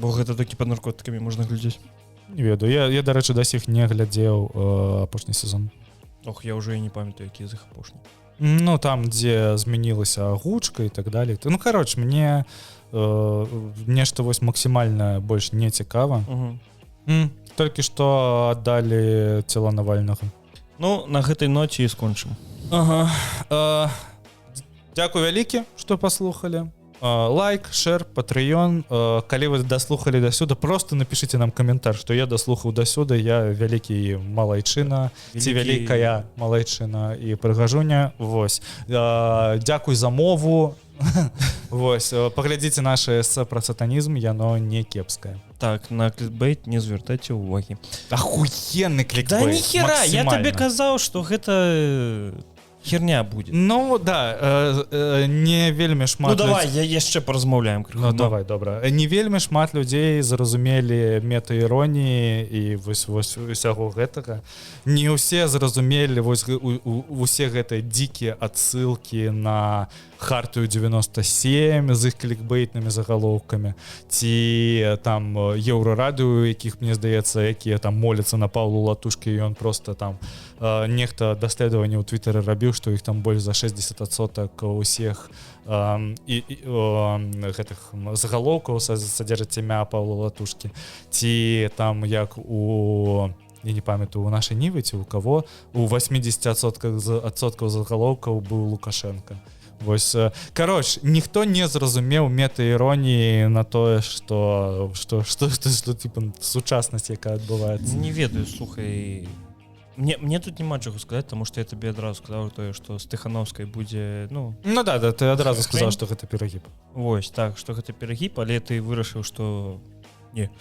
бо гэта такі пад наркотыкамі можна глядзець. Не ведаю, я дарэчы, дасіх не глядзеў апошні сезон. Ох, я ўжо і не памятаю, які з іх апошні. Ну, там, дзе змянілася гучка і так далее. Ну, кароч, мне нешта вось максімальна больш не цікава. Толькі што аддалі цела Навальнага. Ну, на гэтай ноце і скончым. Ага. Дзякуй вялікі, што паслухалі. Лайк, шэр, патрыён. Калі вы даслухалі дасюда, просто напішыце нам каментар, што я даслухаў дасюда, я вялікі малайчына, ці вялікая малайчына і прыгажуня. Вось. Дзякуй за мову. Вось, паглядзіце наше эсэ пра сатанізм, яно не кепскае. Так, на клікбейт не звяртайце ўвагі. Ахуенны клікбейт. Да ніхера, я табе казаў, што гэта херня будзе. Ну, да, не вельмі шмат... Ну, давай, яшчэ паразмаўляем крыху. Ну, давай, добра. Не вельмі шмат людзей зразумелі мета-іроніі і вось усяго гэтага. Не ўсе зразумелі вось усе гэтыя дзікія адсылкі на Хартыю 97 з іх клікбейтнымі загалоўкамі, ці там Еўрарадыё, якіх, мне здаецца, якія там моляцца на Паўлу Латушкі, і ён просто там нехта даследаванне ў Твіттары рабіў, што іх там больш за 60% усіх гэтых загалоўкаў садзержаць імя Паўла Латушкі, ці там як у... Я не памятаю, у нашай Нівы, ці у каго у 80% загалоўкаў быў Лукашенко. Вось, кароч, ніхто не зразумеў мета-іроніі на тое, што типа сучаснасць, якая адбываецца. Не ведаю, слухай. Мне тут няма чаго сказаць, таму што я табе адразу сказаў тое, што з Тыхановскай будзе, ну... Ну да, ты адразу сказаў, што гэта перагіб. Вось, так, што гэта перагіб, але ты вырашыў, што... Не.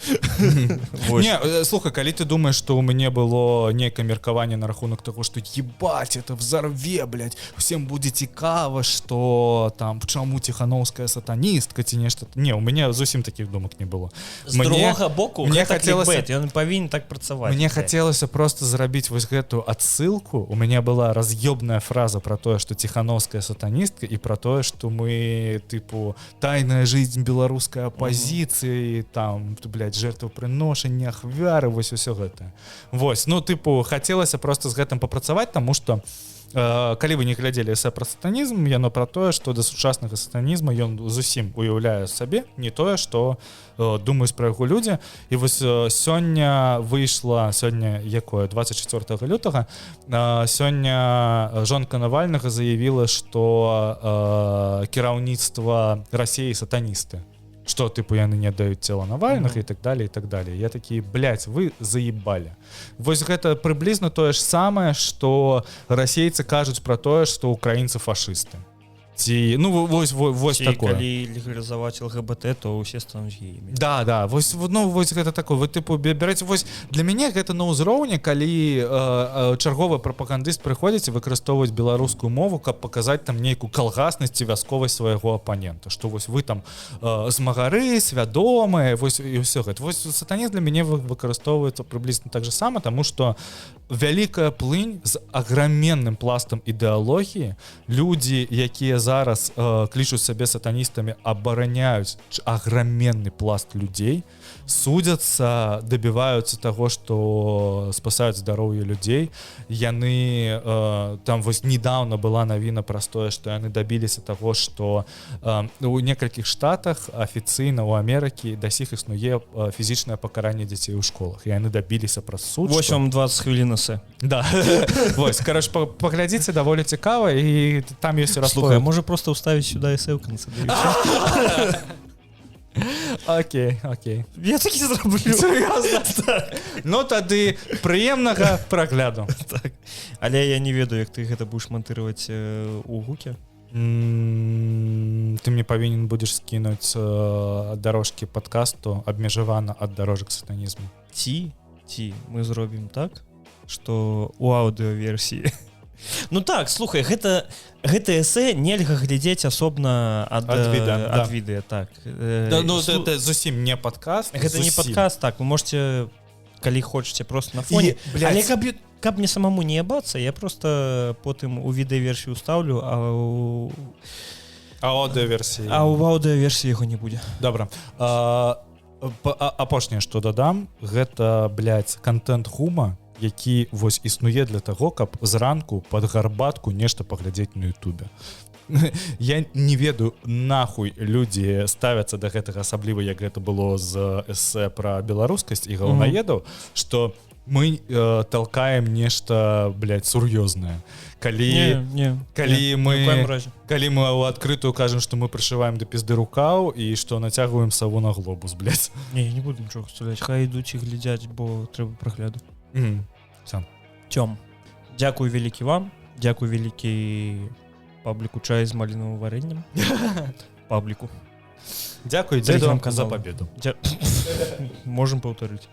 Не, слухай, калі ты думаешь, што ў мяне было нейкае меркаванне на рахунак таго, што ебать, это взорве, блядь, всем будзе цікава, што там чаму Тихановская сатаністка ці нешта. Не, у мяне зусім такіх думак не было. З другога боку, гэта клікбейт, ён павінен так працаваць. Мне хацелася просто зрабіць вось гэтую адсылку. У мяне была раз'ёбная фраза пра тое, што Тихановская сатаністка, і пра тое, што мы, тыпу, тайная жизнь беларускай апозіцыі, там, блядь, жертвопрыношэнне, ахвяры, вось усё гэта. Вось, ну, тыпу, хацелася просто з гэтым папрацаваць, таму што калі вы не глядзелі эсэ пра сатанізм, яно пра тое, што да сучаснага сатанізма ён зусім уяўляе сабе не тое, што думаюць пра яго людзі. І вось сёння выйшла, сёння якое 24 лютага, сёння жонка Навальнага заявіла, што кіраўніцтва Расіі сатаністы, што тыпу яны не аддаюць цела Навальных і так далее, і так далее. Я такі, блядь, вы заебалі. Вось гэта прыблізна тое ж самае, што расейцы кажуць пра тое, што украінцы фашысты. Ці, ну, вось такое. Калі легалізаваць ЛГБТ, то ўсе стануць геямі. Да, вось гэта такое. Вы тыпу береце, вось для мяне гэта на ўзроўні, калі чарговы прапагандыст прыходзіць і выкарыстоўваць беларускую мову, каб паказаць там нейкую калгаснасць ці вясковасць свайго апанента, што вось вы там змагары, свядомыя, вось і ўсё гэта. Вось сатанізм для мяне выкарыстоўваецца прыблізна так же сама, таму што вялікая плынь з аграменным пластам ідэалогіі, людзі, якія зараз клічуць сабе сатаністамі, абараняюць аграменны пласт людзей, судзяцца, дабіваюцца таго, што спасаюць здароўе людзей. Яны там вось недавно была навіна пра тое, што яны дабіліся таго, што у некалькіх штатах афіцыйна ў Амерыкі да сіх існуе фізічнае пакаранне дзяцей у школах. І яны дабіліся праз суд. Вось вам 20 хвілін эсэ. Да. Вось, караш, паглядзіце, даволі цікава, і там ёсць расповед. Слухай, можа просто ўставіць сюда эсэ ў канцы. Окей. Я такі зраблю. Серьезно? Ну тады прыемнага прагляду. Так. Але я не ведаю, як ты гэта будаш монтировать у гуке. Ты мне павінен будзеш скінуць дорожкі падкасту абмежавана ад дарожак сатанізму. Ці мы зробім так, што у аўдыёверсіі. Ну так, слухай, гэта эсэ нельга глядзець асобна ад відэа, так. Ну гэта зусім не падкаст. Гэта не падкаст, так, вы можете, калі хочаце, просто на фоне. Але каб мне самому не абацца, я просто потым у відэаверсію ставлю, а ў аўдыёверсіі яго не будзе. Добра. Апошняе, што дадам, гэта, блядь, контент Хума, які вось існуе для таго, каб зранку пад гарбатку нешта паглядзець на Ютубе. Я не ведаю, нахуй людзі ставяцца да гэтага, асабліва як гэта было з эсэ пра беларускасць і галаўнаедаў, што мы толкаем нешта, блядь, сур'ёзнае. Калі мы ў адкрытую кажам, што мы прышываем да пізды рукаў і што нацягваем саву на глобус, блядь. Не буду нічога стуляць, хай ідуць і глядзяць, бо трэба прагляду. Тём, дзякуй вялікі вам, дзякуй вялікі пабліку чай з малінавым варэннем. Пабліку. Дзякуй дзеду за пабеду. Можам паўтарыць.